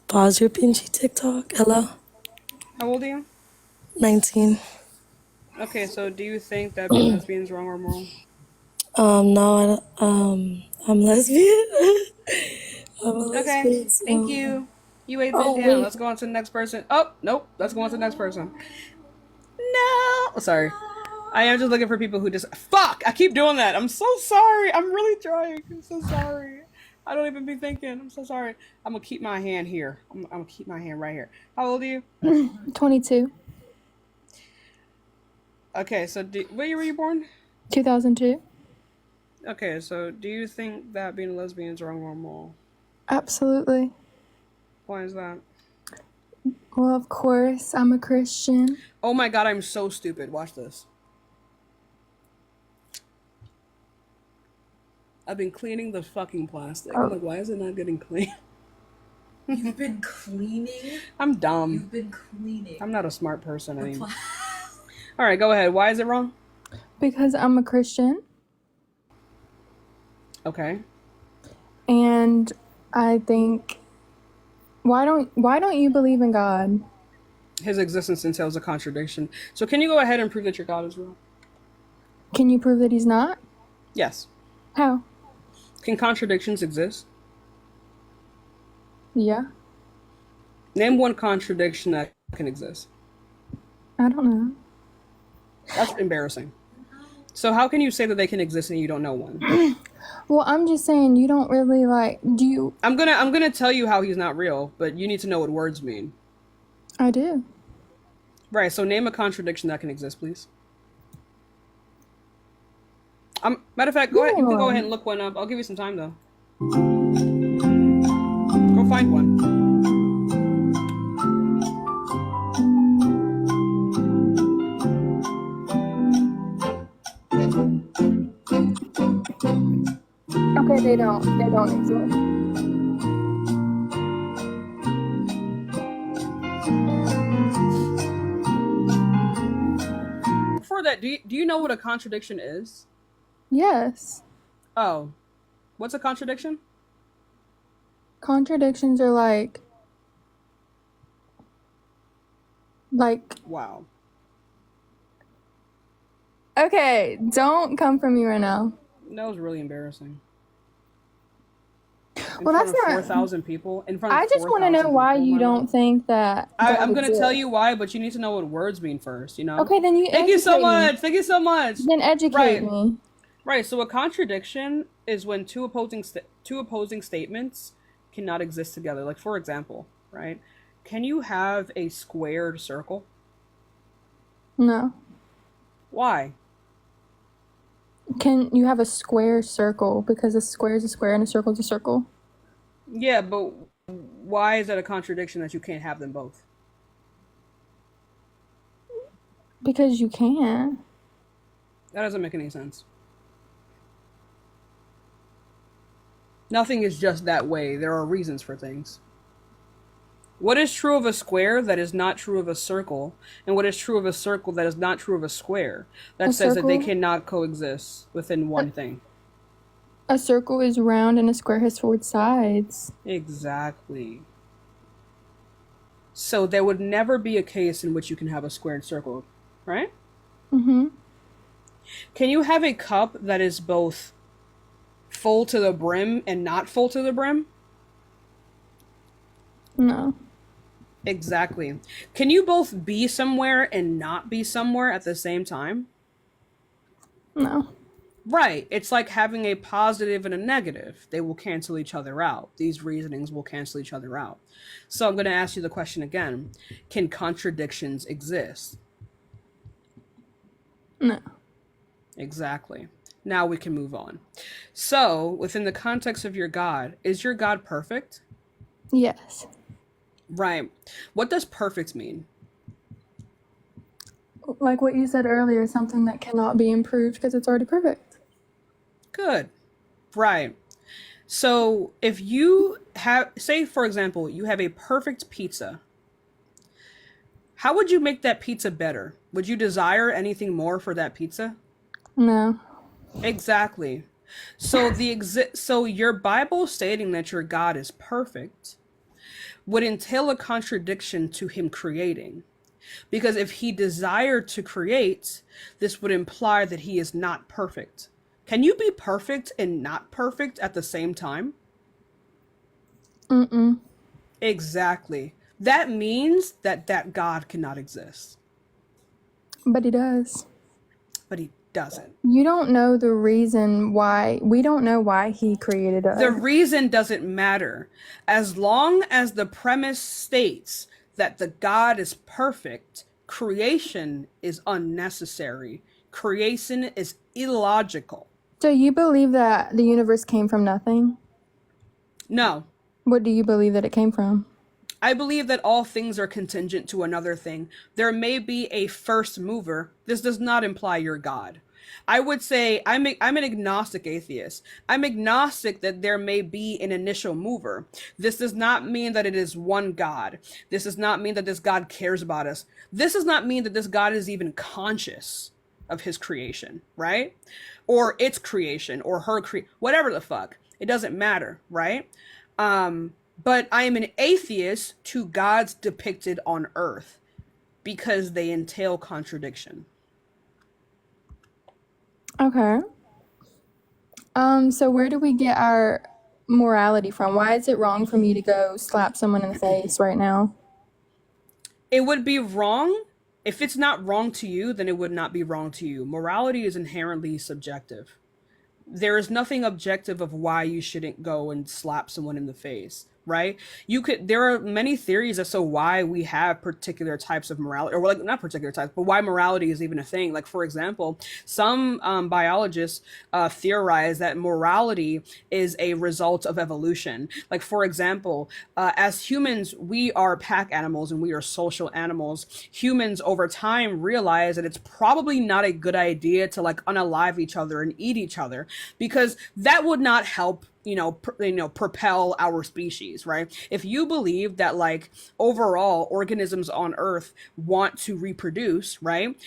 R: Pause your pinchy TikTok. Hello?
A: How old are you?
R: 19.
A: Okay, so do you think that being lesbian is wrong or moral?
R: No, I don't, I'm lesbian. I'm a
A: Okay,
R: lesbian. So.
A: thank you. You ate that down.
R: Wait.
A: Let's go on to the next person. Oh, nope. Let's go on to the next person. No. Sorry. I am just looking for people who just... Fuck! I keep doing that. I'm so sorry. I'm really trying. I'm so sorry. I don't even be thinking. I'm so sorry. I'm gonna keep my hand here. I'm gonna keep my hand right here. How old are you?
S: 22.
A: Okay, so what year were you born?
S: 2002.
A: Okay, so do you think that being a lesbian is wrong or moral?
S: Absolutely.
A: Why is that?
S: Well, of course, I'm a Christian.
A: Oh my god, I'm so stupid. Watch this. I've been cleaning the fucking plastic. I'm like, why is it not getting clean?
E: You've been cleaning?
A: I'm dumb.
E: You've been cleaning.
A: I'm not a smart person anymore. All right, go ahead. Why is it wrong?
S: Because I'm a Christian.
A: Okay.
S: And I think why don't you believe in God?
A: His existence entails a contradiction. So can you go ahead and prove that your God is real?
S: Can you prove that he's not?
A: Yes.
S: How?
A: Can contradictions exist?
S: Yeah.
A: Name one contradiction that can exist.
S: I don't know.
A: That's embarrassing. So how can you say that they can exist and you don't know one?
S: Well, I'm just saying you don't really do you?
A: I'm gonna tell you how he's not real, but you need to know what words mean.
S: I do.
A: Right, so name a contradiction that can exist, please. Matter of fact, go ahead. You can go ahead and look one up. I'll give you some time though. Go find one.
S: Okay, they don't exist.
A: Before that, do you know what a contradiction is?
S: Yes.
A: Oh. What's a contradiction?
S: Contradictions are like
A: wow.
S: Okay, don't come for me right now.
A: That was really embarrassing.
S: Well, that's not
A: 4,000 people. In front of
S: I just want to know why you don't think that.
A: I'm going to tell you why, but you need to know what words mean first, you know?
S: Okay, then you
A: Thank you so
S: educate me.
A: much. Thank you so much.
S: Then educate me.
A: Right, so a contradiction is when two opposing statements cannot exist together. Like, for example, right? Can you have a squared circle?
S: No.
A: Why?
S: Can you have a square circle? Because a square is a square and a circle is a circle.
A: Yeah, but why is that a contradiction that you can't have them both?
S: Because you can.
A: That doesn't make any sense. Nothing is just that way. There are reasons for things. What is true of a square that is not true of a circle? And what is true of a circle that is not true of a square? That says that they cannot coexist within one thing.
S: A circle is round and a square has 4 sides.
A: Exactly. So there would never be a case in which you can have a squared circle, right?
S: Mm-hmm.
A: Can you have a cup that is both full to the brim and not full to the brim?
S: No.
A: Exactly. Can you both be somewhere and not be somewhere at the same time?
S: No.
A: Right. It's like having a positive and a negative. They will cancel each other out. These reasonings will cancel each other out. So I'm going to ask you the question again. Can contradictions exist?
S: No.
A: Exactly. Now we can move on. So, within the context of your God, is your God perfect?
S: Yes.
A: Right. What does perfect mean?
S: Like what you said earlier, something that cannot be improved because it's already perfect.
A: Good. Right. So if you have, say for example, you have a perfect pizza, how would you make that pizza better? Would you desire anything more for that pizza?
S: No.
A: Exactly. So so your Bible stating that your God is perfect would entail a contradiction to him creating. Because if he desired to create, this would imply that he is not perfect. Can you be perfect and not perfect at the same time?
S: Mm-mm.
A: Exactly. That means that God cannot exist.
S: But he does.
A: But he doesn't.
S: You don't know the reason why. We don't know why he created us.
A: The reason doesn't matter. As long as the premise states that the God is perfect, creation is unnecessary. Creation is illogical.
S: So you believe that the universe came from nothing?
A: No.
S: What do you believe that it came from?
A: I believe that all things are contingent to another thing. There may be a first mover. This does not imply you're God. I would say I'm an agnostic atheist. I'm agnostic that there may be an initial mover. This does not mean that it is one God. This does not mean that this God cares about us. This does not mean that this God is even conscious of his creation, right? Or its creation or her whatever the fuck. It doesn't matter, right? But I am an atheist to gods depicted on earth because they entail contradiction.
S: Okay. So where do we get our morality from? Why is it wrong for me to go slap someone in the face right now?
A: It would be wrong. If it's not wrong to you, then it would not be wrong to you. Morality is inherently subjective. There is nothing objective of why you shouldn't go and slap someone in the face, right? There are many theories as to why we have particular types of morality, or like not particular types, but why morality is even a thing. Like, for example, some biologists theorize that morality is a result of evolution. Like, for example, as humans, we are pack animals and we are social animals. Humans over time realize that it's probably not a good idea to like unalive each other and eat each other, because that would not help propel our species, right? If you believe that like overall organisms on earth want to reproduce, right?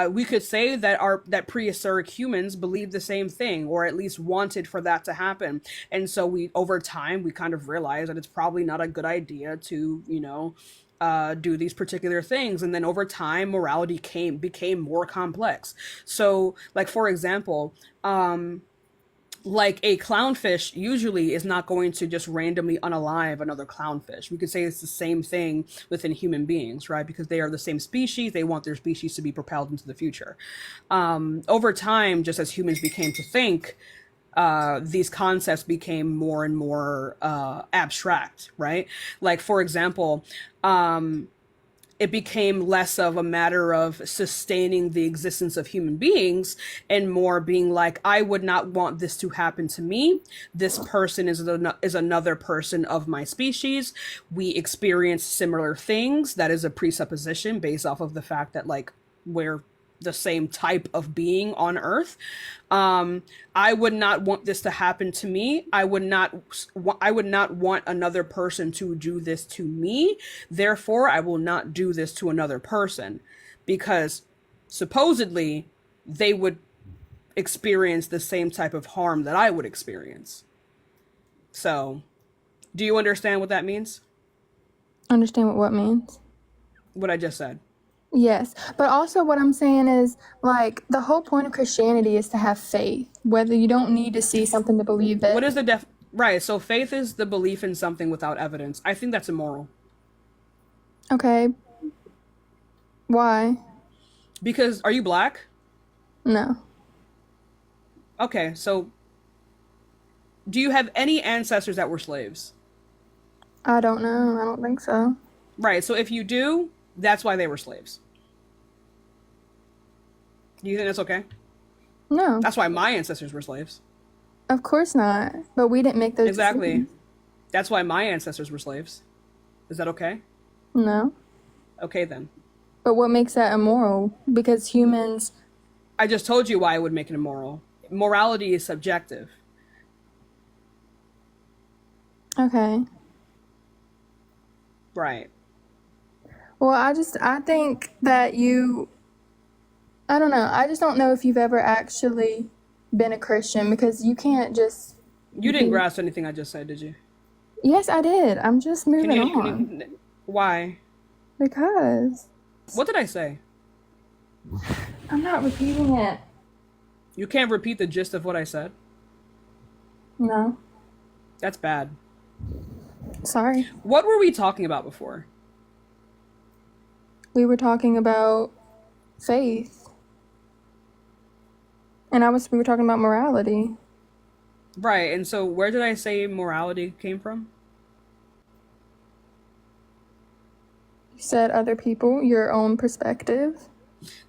A: We could say that prehistoric humans believed the same thing, or at least wanted for that to happen. And so over time we kind of realized that it's probably not a good idea to, do these particular things. And then over time morality became more complex. So like, for example, like a clownfish usually is not going to just randomly unalive another clownfish. We could say it's the same thing within human beings, right? Because they are the same species. They want their species to be propelled into the future. Over time, just as humans became to think, these concepts became more and more abstract, right? Like, for example, it became less of a matter of sustaining the existence of human beings and more being like, I would not want this to happen to me. This person is another person of my species. We experience similar things. That is a presupposition based off of the fact that like we're the same type of being on earth. I would not want this to happen to me. I would not want another person to do this to me. Therefore, I will not do this to another person, because supposedly they would experience the same type of harm that I would experience. So, do you understand what that means?
S: Understand what means?
A: What I just said.
S: Yes, but also what I'm saying is, like, the whole point of Christianity is to have faith, whether you don't need to see something to believe that.
A: What is the right, so faith is the belief in something without evidence. I think that's immoral.
S: Okay. Why?
A: Because, are you black?
S: No.
A: Okay, so do you have any ancestors that were slaves?
S: I don't know. I don't think so.
A: Right, so if you do, that's why they were slaves. Do you think that's okay?
S: No.
A: That's why my ancestors were slaves.
S: Of course not. But we didn't make those
A: Exactly.
S: decisions.
A: That's why my ancestors were slaves. Is that okay?
S: No.
A: Okay, then.
S: But what makes that immoral? Because humans...
A: I just told you why it would make it immoral. Morality is subjective.
S: Okay.
A: Right.
S: Well, I think that I don't know. I just don't know if you've ever actually been a Christian, because you can't just...
A: You didn't grasp anything I just said, did you?
S: Yes, I did. I'm just moving on.
A: Why?
S: Because...
A: What did I say?
S: I'm not repeating it.
A: You can't repeat the gist of what I said?
S: No.
A: That's bad.
S: Sorry.
A: What were we talking about before?
S: We were talking about faith. And we were talking about morality.
A: Right, and so where did I say morality came from?
S: You said other people, your own perspective.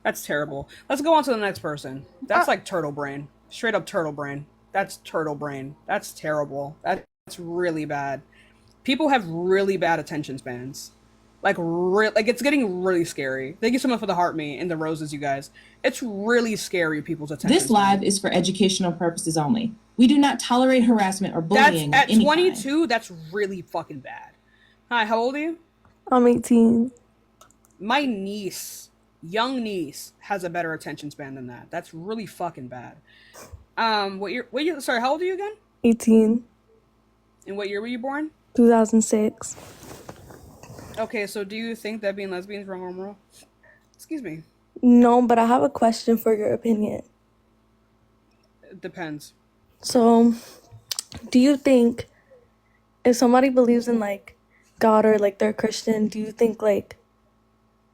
A: That's terrible. Let's go on to the next person. That's like turtle brain. Straight up turtle brain. That's turtle brain. That's terrible. That's really bad. people have really bad attention spans. Like it's getting really scary. Thank you so much for the heart me and the roses, you guys. It's really scary, people's attention
N: This live
A: span.
N: is for educational purposes only. We do not tolerate harassment or bullying.
A: That's at 22. That's really fucking bad. Hi, how old are you?
R: I'm 18.
A: My niece, young niece, has a better attention span than that. That's really fucking bad. Sorry, how old are you again?
R: 18.
A: And what year were you born?
R: 2006.
A: Okay, so do you think that being lesbian is wrong or moral? Excuse me.
R: No, but I have a question for your opinion.
A: It depends.
R: So, do you think if somebody believes in like God or like they're Christian, do you think like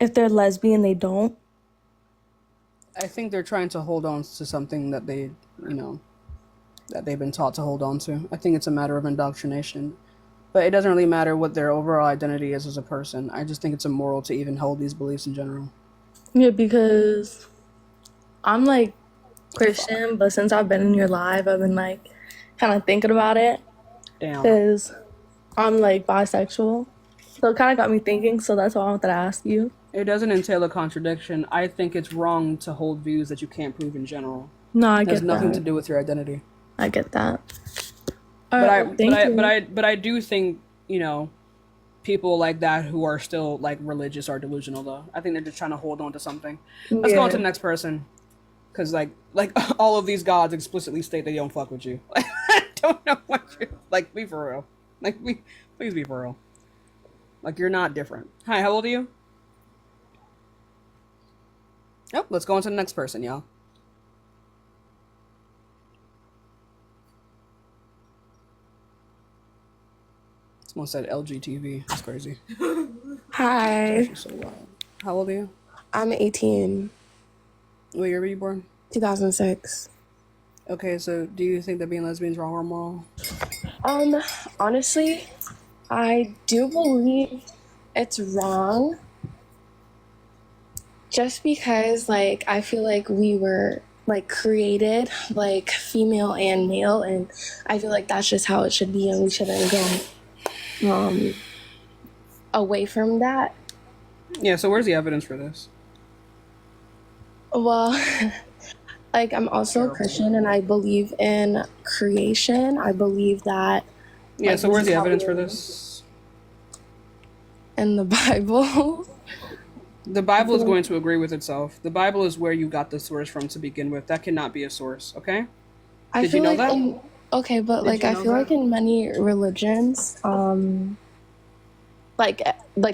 R: if they're lesbian they don't?
A: I think they're trying to hold on to something that they, that they've been taught to hold on to. I think it's a matter of indoctrination. But it doesn't really matter what their overall identity is as a person. I just think it's immoral to even hold these beliefs in general.
R: Yeah, because I'm like Christian, but since I've been in your live, I've been like kind of thinking about it.
A: Damn.
R: Because I'm like bisexual. So it kind of got me thinking, so that's why I wanted to ask you.
A: It doesn't entail a contradiction. I think it's wrong to hold views that you can't prove in general.
R: No, I get that.
A: It has nothing to do with your identity.
R: I get that.
A: But I do think, people like that who are still like religious are delusional though. I think they're just trying to hold on to something. Let's go on to the next person. Cause like all of these gods explicitly state they don't fuck with you. I don't know what you like. Be for real. Please be for real. Like you're not different. Hi, how old are you? Oh, let's go on to the next person, y'all. Someone said LGTV. That's crazy.
T: Hi.
A: So wild. How old are you?
T: I'm 18.
A: What year were you born?
T: 2006.
A: Okay, so do you think that being lesbian is wrong or moral?
T: Honestly, I do believe it's wrong. Just because, like, I feel like we were, like, created, like, female and male, and I feel like that's just how it should be, and we shouldn't go away from that.
A: Yeah, so where's the evidence for this?
T: Well, like, I'm also a Christian, and I believe in creation. I believe that...
A: Yeah,
T: like,
A: so where's the evidence for this?
T: In the Bible.
A: The Bible is going to agree with itself. The Bible is where you got the source from to begin with. That cannot be a source, okay? Did you know that?
T: Okay, but like I feel like in many religions, like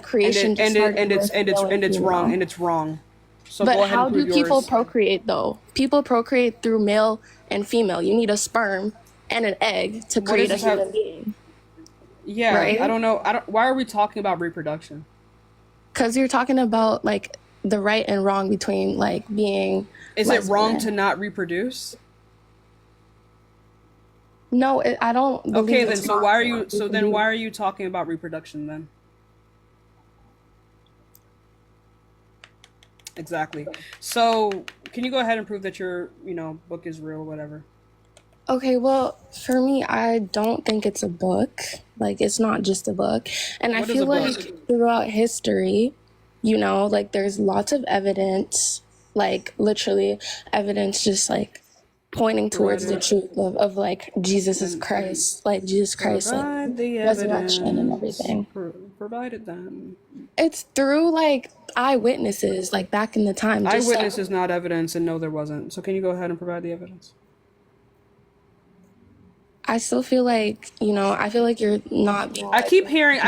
T: creation
A: and it's wrong and it's wrong. So
T: but
A: go ahead
T: how
A: and
T: do
A: prove
T: people
A: yours.
T: procreate though? People procreate through male and female. You need a sperm and an egg to create a human being.
A: Yeah,
T: right?
A: I don't know. Why are we talking about reproduction?
T: Because you're talking about like the right and wrong between like being.
A: Is it wrong to not reproduce?
T: No, I don't.
A: Okay, then. So why are you? So then, why are you talking about reproduction then? Exactly. So, can you go ahead and prove that your, book is real, or whatever?
T: Okay, well, for me, I don't think it's a book. Like, it's not just a book. And I feel like throughout history, like, there's lots of evidence, like, literally evidence just, like, pointing towards the truth of like, Jesus Christ, like,
A: the
T: resurrection and everything.
A: Provided them.
T: It's through, like, eyewitnesses, like, back in the time.
A: Eyewitness is not evidence, and no, there wasn't. So can you go ahead and provide the evidence?
T: I still feel like, I feel like you're not being...
A: I keep hearing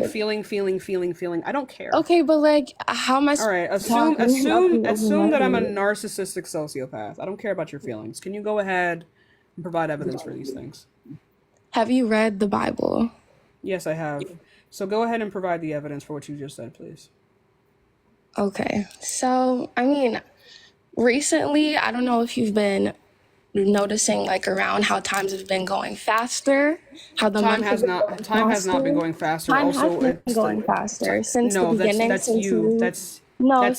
A: feeling. I don't care.
T: Okay, but like, how am I...
A: All right, assume that I'm a narcissistic sociopath. I don't care about your feelings. Can you go ahead and provide evidence for these things?
T: Have you read the Bible?
A: Yes, I have. So go ahead and provide the evidence for what you just said, please.
T: Okay, so, I mean, recently, I don't know if you've been noticing like around how times have been going faster, how the
A: time has not been going faster.
T: Time
A: also,
T: has been going faster since the beginning.
A: That's
T: since
A: you. That's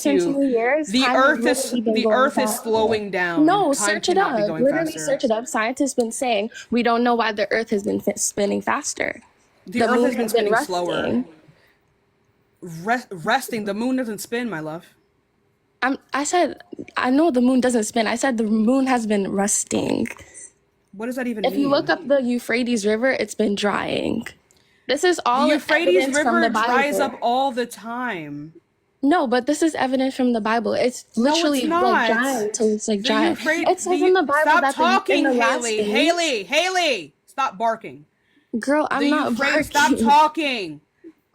A: you.
T: Years.
A: The Earth is slowing down.
T: No,
A: time
T: search it up. Literally, search it up. Scientists been saying we don't know why the Earth has been spinning faster.
A: The Earth
T: moon
A: has been
T: has been
A: spinning slower.
T: resting.
A: Resting. The moon doesn't spin, my love.
T: I said, I know the moon doesn't spin. I said the moon has been resting.
A: What does that even
T: If
A: mean?
T: you look up the Euphrates River, it's been drying. This is all
A: the Euphrates
T: evidence from
A: River
T: the Bible.
A: dries up all the time.
T: No, but this is evidence from the Bible. It's literally
A: no, it's not.
T: like drying till it's like dry. It says in the Bible
A: Stop
T: that
A: talking,
T: in the last
A: Haley.
T: days,
A: Haley, stop barking.
T: Girl, I'm not barking.
A: Stop talking.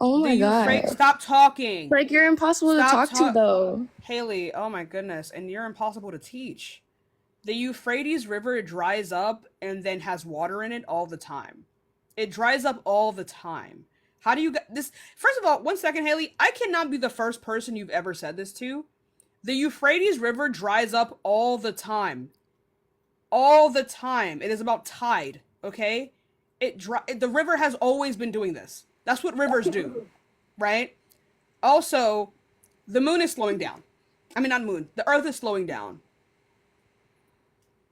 T: Oh my God.
A: Stop talking.
T: Like, you're impossible to talk to, though.
A: Haley, oh my goodness. And you're impossible to teach. The Euphrates River dries up and then has water in it all the time. It dries up all the time. How do you get this? First of all, 1 second, Haley. I cannot be the first person you've ever said this to. The Euphrates River dries up all the time. All the time. It is about tide, okay? The river has always been doing this. That's what rivers do, right? Also, the moon is slowing down. I mean, not moon. The Earth is slowing down.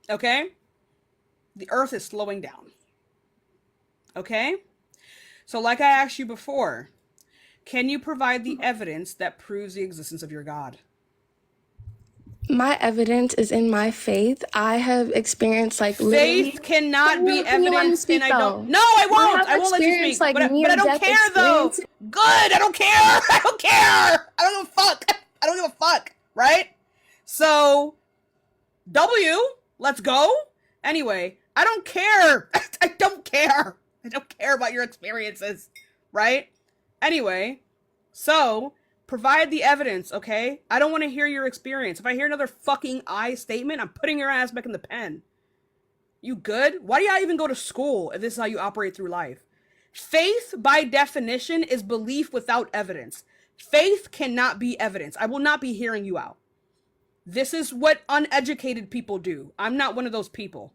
A: Okay? The Earth is slowing down. Okay? So like I asked you before, can you provide the evidence that proves the existence of your God?
T: My evidence is in my faith. I have experienced like
A: faith cannot be evidence, and I don't. No, I won't. I won't let you speak. But I don't care though. Good. I don't care. I don't care. I don't give a fuck. I don't give a fuck. Right? So, let's go. Anyway, I don't care. I don't care. I don't care about your experiences. Right? Anyway, so provide the evidence, okay? I don't want to hear your experience. If I hear another fucking I statement, I'm putting your ass back in the pen. You good? Why do y'all even go to school if this is how you operate through life? Faith, by definition, is belief without evidence. Faith cannot be evidence. I will not be hearing you out. This is what uneducated people do. I'm not one of those people.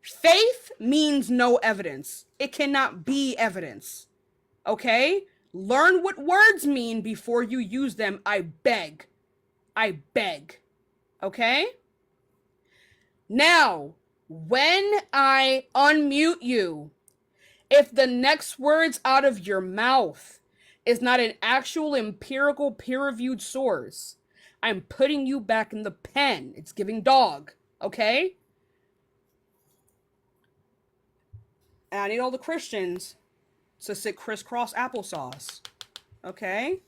A: Faith means no evidence. It cannot be evidence. Okay? Learn what words mean before you use them, I beg. I beg. Okay? Now, when I unmute you, if the next words out of your mouth is not an actual empirical peer-reviewed source, I'm putting you back in the pen. It's giving dog. Okay? And I need all the Christians to sit crisscross applesauce. Okay?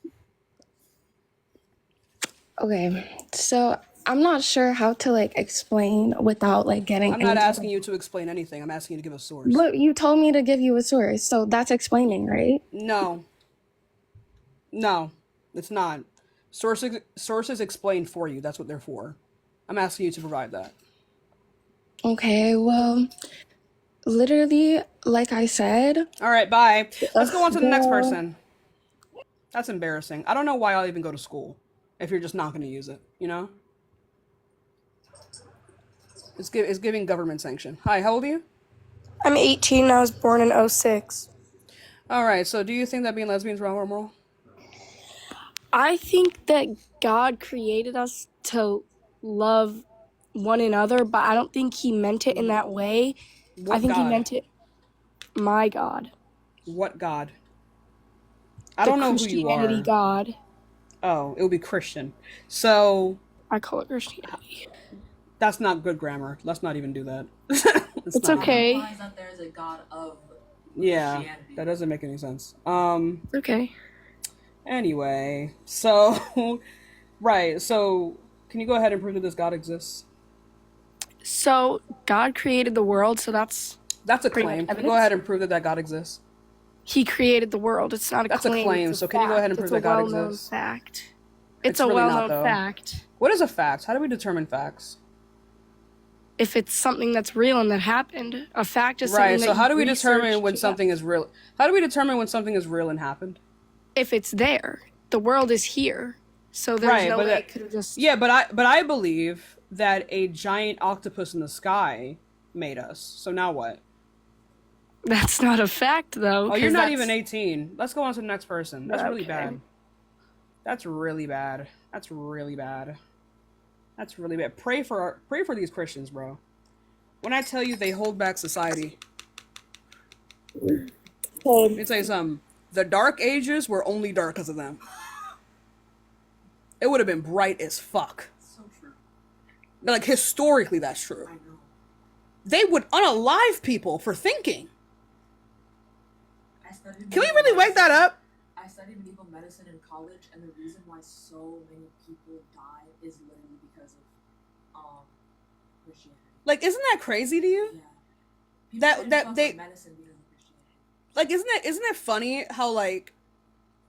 T: Okay, so I'm not sure how to like explain without like getting.
A: I'm not asking you to explain anything. I'm asking you to give a source.
T: But you told me to give you a source, so that's explaining, right?
A: No. No, it's not. Sources explain for you. That's what they're for. I'm asking you to provide that.
T: Okay, well, literally, like I said.
A: All right, bye. Let's go on to the next person. That's embarrassing. I don't know why I'll even go to school if you're just not going to use it, you know? It's giving government sanction. Hi, how old are you?
B: I'm 18 and I was born in 06.
A: All right, so do you think that being lesbian is wrong or moral?
B: I think that God created us to love one another, but I don't think he meant it in that way. I think he meant it. My God.
A: What God? I don't know who you are.
B: Christianity God.
A: Oh, it would be Christian. So
B: I call it Christianity.
A: That's not good grammar. Let's not even do that.
B: It's okay.
E: That there is a God of
A: yeah, that doesn't make any sense.
B: Okay.
A: Anyway, so right. So can you go ahead and prove that this God exists?
B: So God created the world. So that's
A: a claim. Can you go ahead and prove that God exists?
B: He created the world. It's not a claim.
A: That's a claim. So can you go ahead and prove that God exists?
B: It's a well-known fact. It's a well-known fact.
A: What is a fact? How do we determine facts?
B: If it's something that's real and that happened, a fact is something
A: right. So how do we determine
B: researched
A: when something is real? How do we determine when something is real and happened?
B: If it's there, the world is here, so there's no way it could have just.
A: Yeah, but I believe that a giant octopus in the sky made us. So now what?
B: That's not a fact, though.
A: Oh, you're not even 18. Let's go on to the next person. That's really bad. That's really bad. That's really bad. That's really bad. Pray for these Christians, bro. When I tell you they hold back society. Let me tell you something. The Dark Ages were only dark because of them. It would have been bright as fuck.
J: So true.
A: Like, historically, that's true.
J: I know.
A: They would unalive people for thinking.
J: I studied
A: Can we really wake that up?
J: I studied medieval medicine in college, and the reason why so many people die is literally because of Christianity.
A: Like, isn't that crazy to you?
J: Yeah.
A: That they
J: medicine because of Christianity.
A: like, isn't it funny how, like,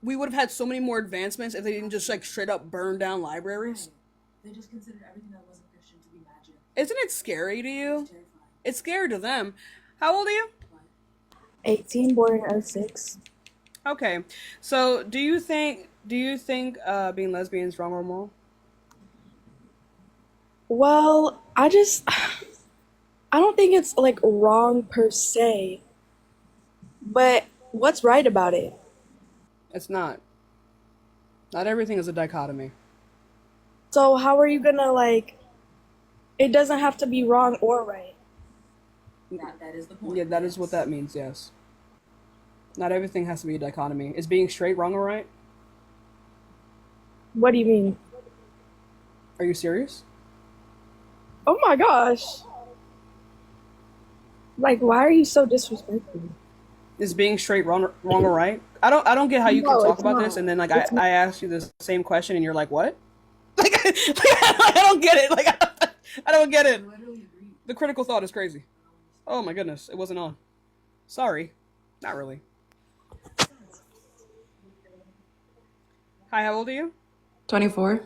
A: we would have had so many more advancements if they didn't just, like, straight up burn down libraries?
J: They just considered everything that wasn't Christian to be magic.
A: Isn't it scary to you?
J: It's terrifying.
A: It's scary to them. How old are you?
D: 18, born in 06.
A: Okay, so do you think being lesbian is wrong or moral?
B: Well, I don't think it's like wrong per se. But what's right about it?
A: It's not. Not everything is a dichotomy.
B: So how are you gonna like? It doesn't have to be wrong or right.
J: That is the point.
A: Yeah, that is what that means. Yes. Not everything has to be a dichotomy. Is being straight wrong or right?
B: What do you mean?
A: Are you serious?
B: Oh my gosh! Like, why are you so disrespectful?
A: Is being straight wrong or right? I don't get how you can
B: No,
A: talk
B: it's
A: about
B: not.
A: this and then like
B: It's not.
A: I ask you the same question and you're like, what? Like, I don't get it. Like I don't get it. The critical thought is crazy. Oh my goodness, it wasn't on. Sorry. Not really. Hi, how old are you?
R: 24.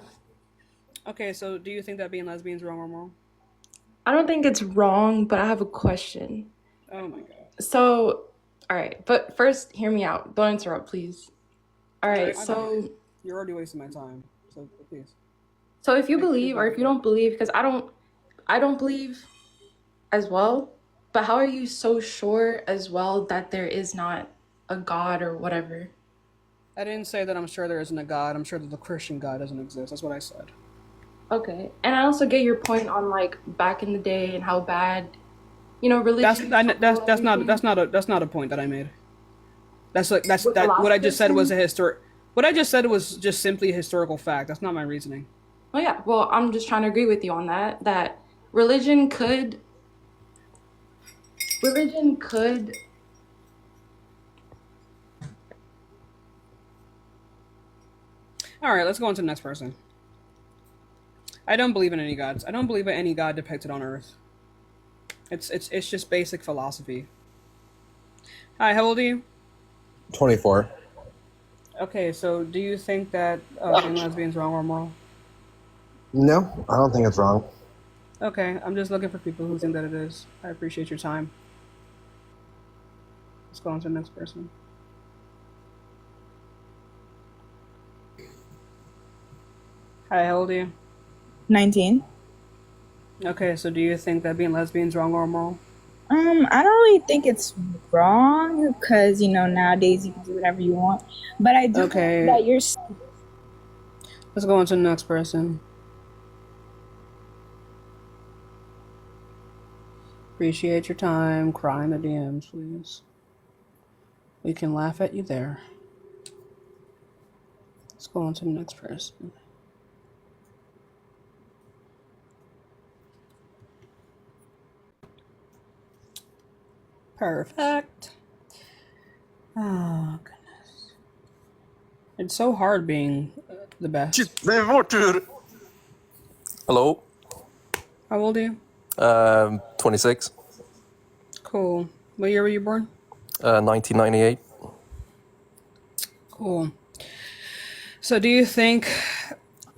A: Okay, so do you think that being lesbian is wrong or moral?
R: I don't think it's wrong, but I have a question.
A: Oh my god.
R: So, all right, but first, hear me out. Don't interrupt, please. All right, so
A: You're already wasting my time, so please.
R: so if you believe or if you don't believe, because I don't believe as well, but how are you so sure as well that there is not a God or whatever?
A: I didn't say that I'm sure there isn't a God. I'm sure that the Christian God doesn't exist. That's what I said.
R: Okay, and I also get your point on like back in the day and how bad, religion.
A: That's not a point that I made. What I just said was a historic. What I just said was just simply a historical fact. That's not my reasoning.
R: Oh yeah, well, I'm just trying to agree with you on that. That religion could.
A: All right, let's go on to the next person. I don't believe in any gods. I don't believe in any god depicted on Earth. It's just basic philosophy. Hi, how old are you?
G: 24.
A: Okay, so do you think that being lesbian is wrong or moral?
G: No, I don't think it's wrong.
A: Okay, I'm just looking for people who think that it is. I appreciate your time. Let's go on to the next person. Hi, how old are you?
U: 19.
A: Okay, so do you think that being lesbian is wrong or moral?
U: I don't really think it's wrong because, nowadays you can do whatever you want. But I do think that you're...
A: Let's go on to the next person. Appreciate your time. Cry in the DMs, please. We can laugh at you there. Let's go on to the next person. Perfect. Oh, goodness. It's so hard being the best.
V: Hello.
A: How old are you?
V: 26.
A: Cool. What year were you born?
V: 1998.
A: Cool. So do you think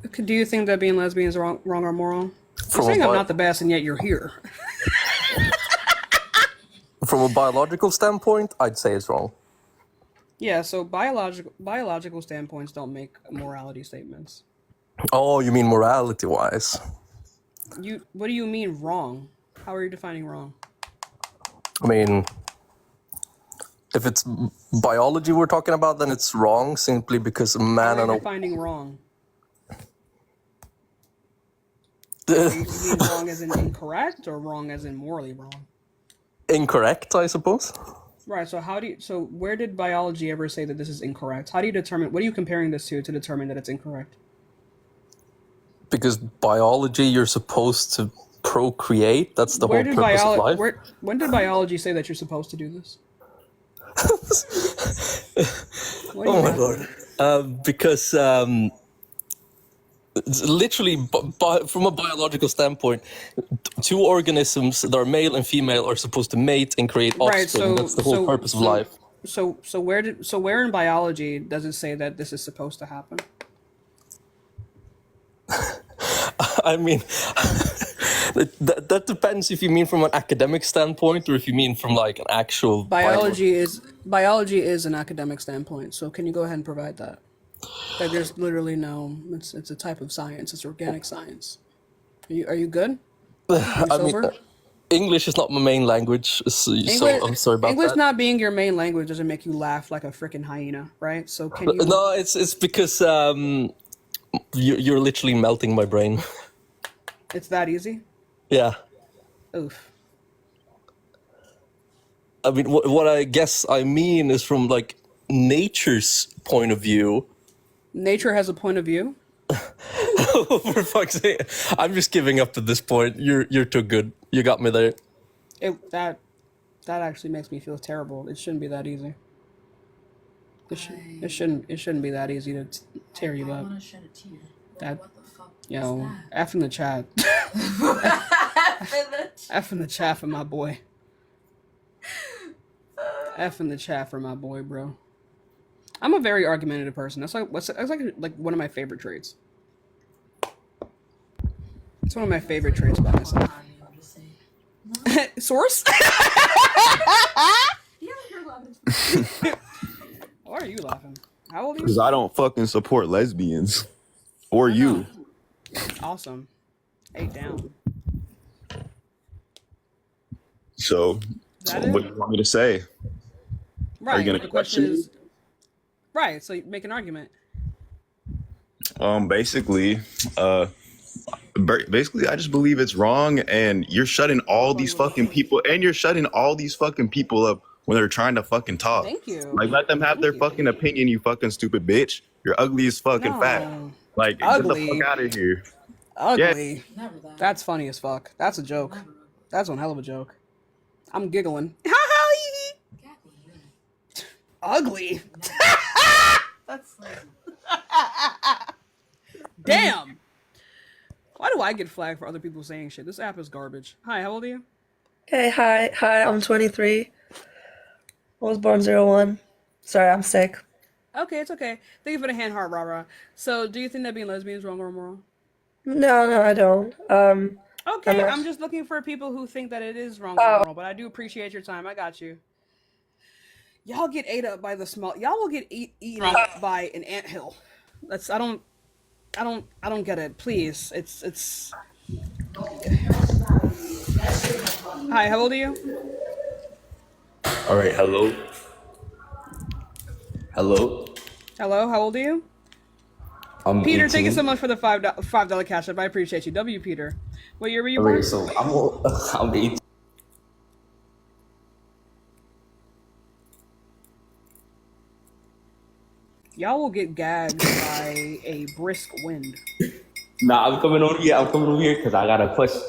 A: that being lesbian is wrong or moral? You're saying I'm not the best and yet you're here.
V: From a biological standpoint, I'd say it's wrong.
A: Yeah, so biological standpoints don't make morality statements.
V: Oh, you mean morality-wise?
A: What do you mean wrong? How are you defining wrong?
V: I mean, if it's biology we're talking about, then it's wrong simply because a man and a...
A: defining wrong? Do you mean wrong as in incorrect or wrong as in morally wrong?
V: Incorrect, I suppose.
A: Right. So where did biology ever say that this is incorrect? How do you determine? What are you comparing this to determine that it's incorrect?
V: Because biology, you're supposed to procreate. That's the whole purpose of life.
A: When did biology say that you're supposed to do this?
V: Oh my lord! Because it's literally, from a biological standpoint, two organisms that are male and female are supposed to mate and create offspring. That's the whole purpose of life.
A: So where in biology does it say that this is supposed to happen?
V: I mean, that depends if you mean from an academic standpoint or if you mean from like an actual
A: biology is an academic standpoint. So can you go ahead and provide that? Like there's literally no. It's a type of science. It's organic science. Are you good?
V: I mean, English is not my main language, so I'm sorry about
A: English
V: that.
A: not being your main language doesn't make you laugh like a freaking hyena, right? So can you?
V: No, it's because you're literally melting my brain.
A: It's that easy?
V: Yeah.
A: Oof.
V: I mean, what I guess I mean is from like nature's point of view.
A: Nature has a point of view?
V: For fuck's sake. I'm just giving up at this point. You're too good. You got me there.
A: That actually makes me feel terrible. It shouldn't be that easy. It shouldn't be that easy to tear you up. That, you know, F in the chat. F in the chat for my boy. F in the chat for my boy, bro. I'm a very argumentative person. That's like one of my favorite traits. It's one of my favorite traits about myself. Source? Why are you laughing? How old are you?
F: Because I don't fucking support lesbians. Or you.
A: Awesome. 8 down.
F: So what do you want me to say?
A: Right.
F: Are you gonna
A: the question
F: question
A: is, right, so you make an argument.
F: Basically, I just believe it's wrong, and you're shutting all these fucking people, up when they're trying to fucking talk.
A: Thank you.
F: Like, let them have their fucking opinion, you fucking stupid bitch. You're ugly as fucking fat. Like,
A: Ugly.
F: get the fuck out of here.
A: Ugly. Yeah. That's funny as fuck. That's a joke. That's one hell of a joke. I'm giggling. Ugly. That's damn. Why do I get flagged for other people saying shit? This app is garbage. Hi, how old are you?
H: Hey, hi, I'm 23. I was born 01. Sorry, I'm sick.
A: Okay, it's okay. Thank you for the hand heart, rah. So, do you think that being lesbian is wrong or moral?
H: No, I don't.
A: Okay, I'm just looking for people who think that it is wrong or moral, but I do appreciate your time. I got you. Y'all get ate up by the small. Y'all will get eaten up by an anthill. That's I don't get it. Please, it's. Hi, how old are you?
K: All right, hello. Hello.
A: Hello, how old are you?
K: I'm
A: Peter,
K: 18.
A: thank you so much for the $5 cash up. I appreciate you. W Peter. What year were you born?
K: Okay, so I'm 18.
A: Y'all will get gagged by a brisk wind.
K: Nah, I'm coming over here because I got a question.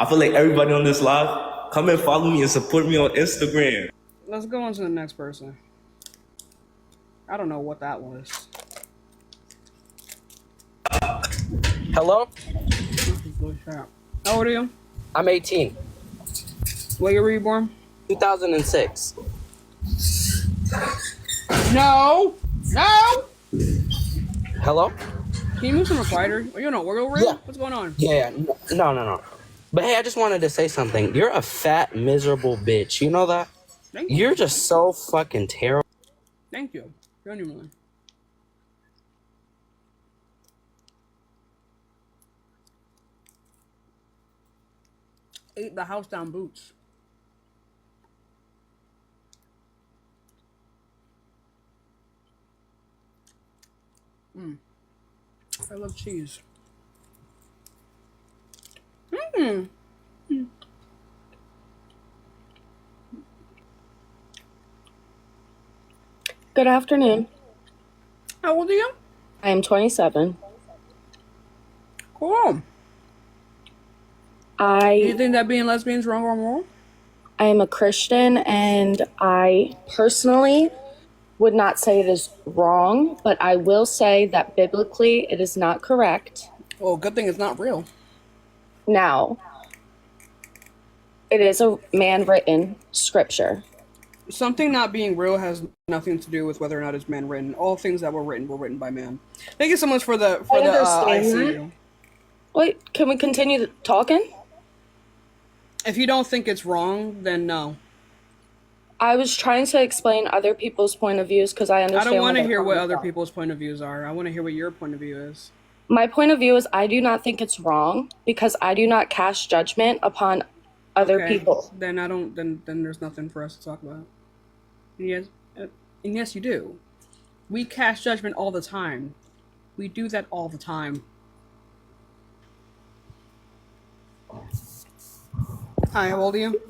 K: I feel like everybody on this live, come and follow me and support me on Instagram.
A: Let's go on to the next person. I don't know what that was.
W: Hello?
A: How old are you?
W: I'm 18.
A: What year were you born?
W: 2006.
A: No!
W: Hello?
A: Can you move some quieter? Are you in an oil rig?
W: Yeah.
A: What's going on?
W: Yeah. No. But hey, I just wanted to say something. You're a fat, miserable bitch. You know that?
A: Thank you.
W: You're just so fucking terrible.
A: Thank you. Genuinely. Ate the house down boots. I love cheese.
D: Good afternoon.
A: How old are you?
D: I am 27.
A: Cool. Do you think that being lesbian is wrong or moral?
D: I am a Christian, and I personally would not say it is wrong, but I will say that biblically it is not correct.
A: Well, good thing it's not real.
D: Now, it is a man-written scripture.
A: Something not being real has nothing to do with whether or not it's man written. All things that were written by man. Thank you so much for the ICU.
D: Wait, can we continue talking?
A: If you don't think it's wrong, then no.
D: I was trying to explain other people's point of views because I understand.
A: I don't want to hear what other people's point of views are. I want to hear what your point of view is.
D: My point of view is I do not think it's wrong because I do not cast judgment upon other people.
A: Then I don't. Then there's nothing for us to talk about. And yes, you do. We cast judgment all the time. We do that all the time. Hi, how old are you?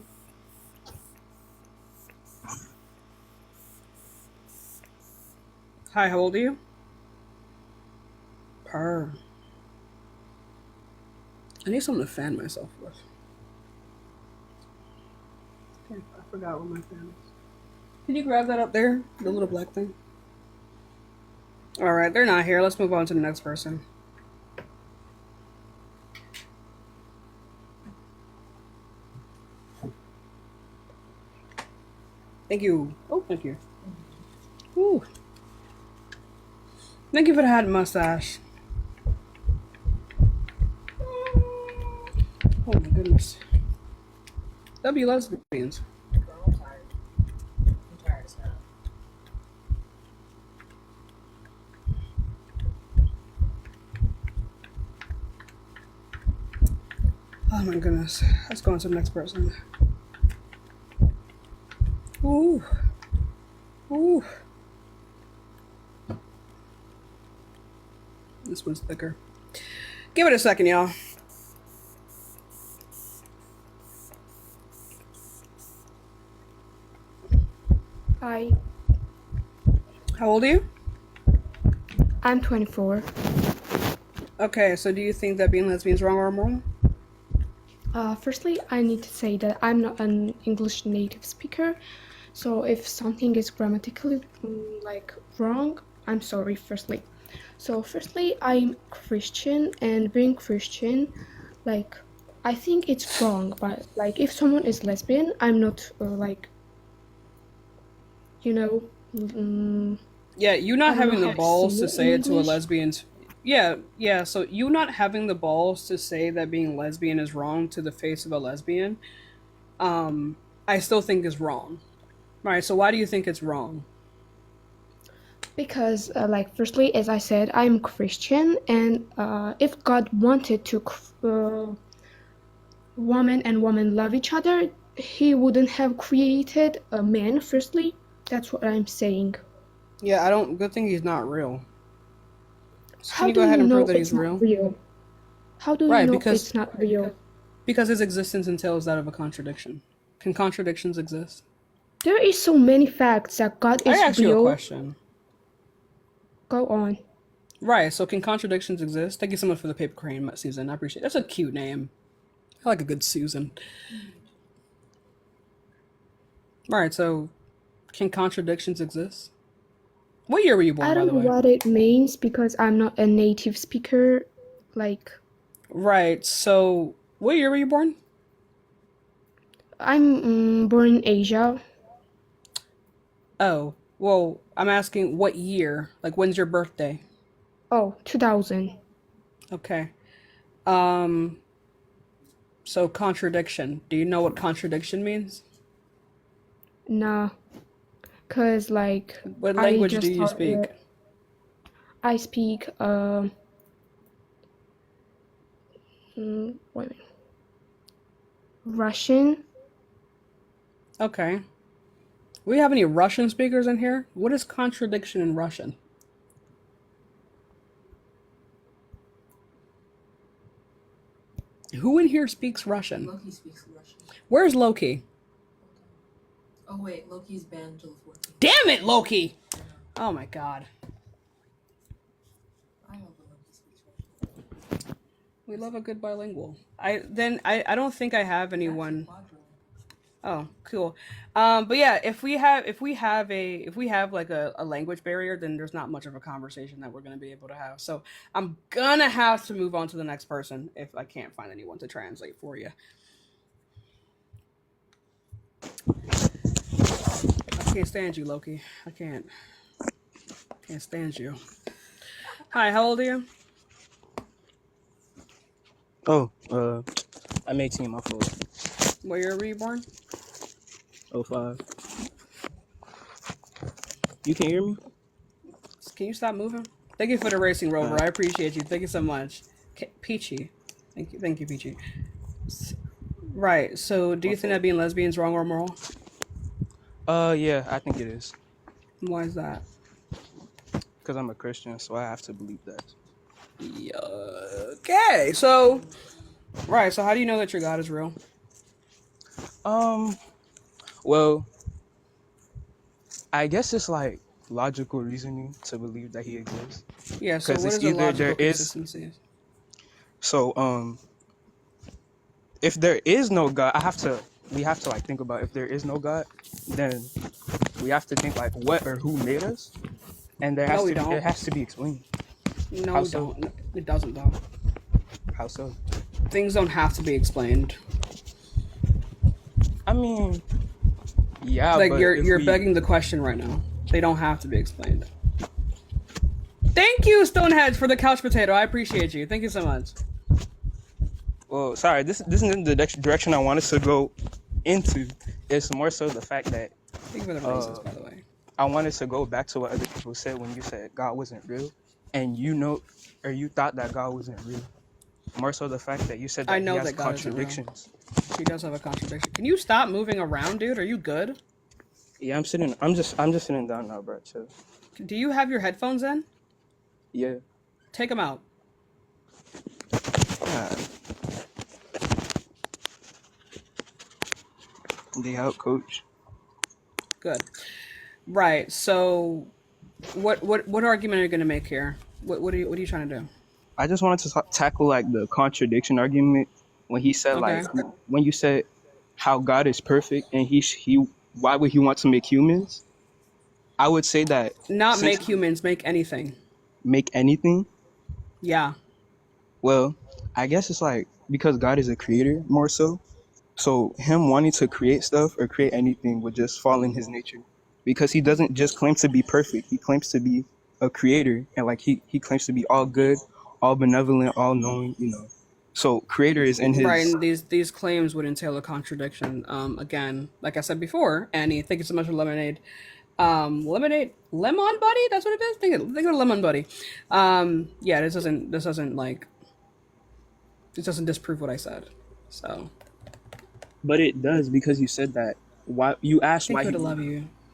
A: Hi, how old are you? Purr. I need something to fan myself with. Okay, I forgot what my fan is. Can you grab that up there? The little black thing? Alright, they're not here. Let's move on to the next person. Thank you. Oh, thank you. Ooh. Thank you for the hat and mustache. Oh my goodness. W lesbians. Oh my goodness. Let's go on to the next person. Ooh. Ooh. This one's thicker. Give it a second, y'all.
B: Hi.
A: How old are you?
B: I'm 24.
A: Okay, so do you think that being lesbian is wrong or wrong?
B: Firstly, I need to say that I'm not an English native speaker, so if something is grammatically wrong, I'm sorry. Firstly, I'm Christian, and being Christian, I think it's wrong. But if someone is lesbian, I'm not
A: Yeah, you not having the balls to say it to a lesbian. Yeah. So you not having the balls to say that being lesbian is wrong to the face of a lesbian, I still think is wrong. Right. So why do you think it's wrong?
B: Because, firstly, as I said, I'm Christian, and if God wanted to woman and woman love each other, He wouldn't have created a man. Firstly, that's what I'm saying.
A: Yeah, good thing he's not real. So
B: How do you know it's not real? How do you know it's not real?
A: Because his existence entails that of a contradiction. Can contradictions exist?
B: There is so many facts that God is real.
A: I asked you a question.
B: Go on.
A: Right, so can contradictions exist? Thank you so much for the paper crane, Susan. I appreciate it. That's a cute name. I like a good Susan. Right, so can contradictions exist? What year were you born, by the way?
B: I don't know what it means because I'm not a native speaker.
A: Right, so what year were you born?
B: I'm born in Asia.
A: Oh, well, I'm asking what year? When's your birthday?
B: Oh, 2000.
A: Okay. So contradiction. Do you know what contradiction means?
B: Nah. Cause
A: what language do you speak?
B: I speak Russian.
A: Okay. We have any Russian speakers in here? What is contradiction in Russian? Who in here speaks Russian?
E: Loki speaks Russian.
A: Where's Loki?
E: Oh wait, Loki's banned July 14th.
A: Damn it, Loki! Oh my god. We love a good bilingual. I don't think I have anyone. Oh, cool. But yeah, if we have like a language barrier, then there's not much of a conversation that we're gonna be able to have. So I'm gonna have to move on to the next person if I can't find anyone to translate for you. I can't stand you, Loki. I can't stand you. Hi, how old are you?
C: Oh, I'm 18, my fault.
A: What year were you born?
C: 05. You can hear me?
A: Can you stop moving? Thank you for the racing rover. I appreciate you. Thank you so much. Peachy. Thank you, Peachy. Right. So do you think that being lesbian is wrong or moral?
C: Yeah, I think it is.
A: Why is that?
C: Because I'm a Christian, so I have to believe that.
A: Yeah. Okay. So, right. So how do you know that your God is real?
C: Well, I guess it's like logical reasoning to believe that he exists.
A: Yeah. So what is the logical consistency?
C: So, if there is no God, we have to like think about if there is no God, then we have to think like what or who made us, and it has to be explained.
A: No,
C: How
A: we
C: so?
A: don't. It doesn't though.
C: How so?
A: Things don't have to be explained.
C: I mean, yeah,
A: like
C: but
A: you're begging the question right now. They don't have to be explained. Thank you, Stonehenge, for the couch potato. I appreciate you. Thank you so much.
C: Well, sorry, this isn't the direction I wanted to go into. It's more so the fact that
A: Thank you for the raisins, by the way.
C: I wanted to go back to what other people said when you said God wasn't real, and you thought that God wasn't real. More so the fact that you said that
A: I know
C: he has
A: that God
C: contradictions.
A: He does have a contradiction. Can you stop moving around, dude? Are you good?
C: Yeah, I'm just sitting down now, bro. So.
A: Do you have your headphones in?
C: Yeah.
A: Take them out.
C: They out, coach.
A: Good. Right. So, what argument are you going to make here? What are you trying to do?
C: I just wanted to tackle like the contradiction argument when he said when you said how God is perfect and he why would he want to make humans? I would say that
A: not make humans, make anything.
C: Make anything?
A: Yeah.
C: Well, I guess it's like because God is a creator more so. So him wanting to create stuff or create anything would just fall in his nature. Because he doesn't just claim to be perfect. He claims to be a creator and like he claims to be all good, all benevolent, all knowing, So creator is in his
A: right, and these claims would entail a contradiction. Again, like I said before, Annie, thank you so much for lemonade. Lemon buddy, that's what it is. Think of lemon buddy. Yeah, this doesn't disprove what I said. So,
C: but it does because you said that. Why you asked why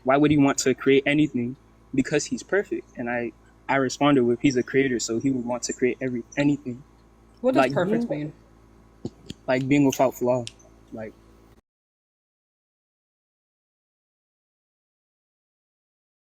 A: why
C: would he want to create anything? Because he's perfect, and I responded with he's a creator, so he would want to create anything.
A: What does perfect mean?
C: Like being without flaw, like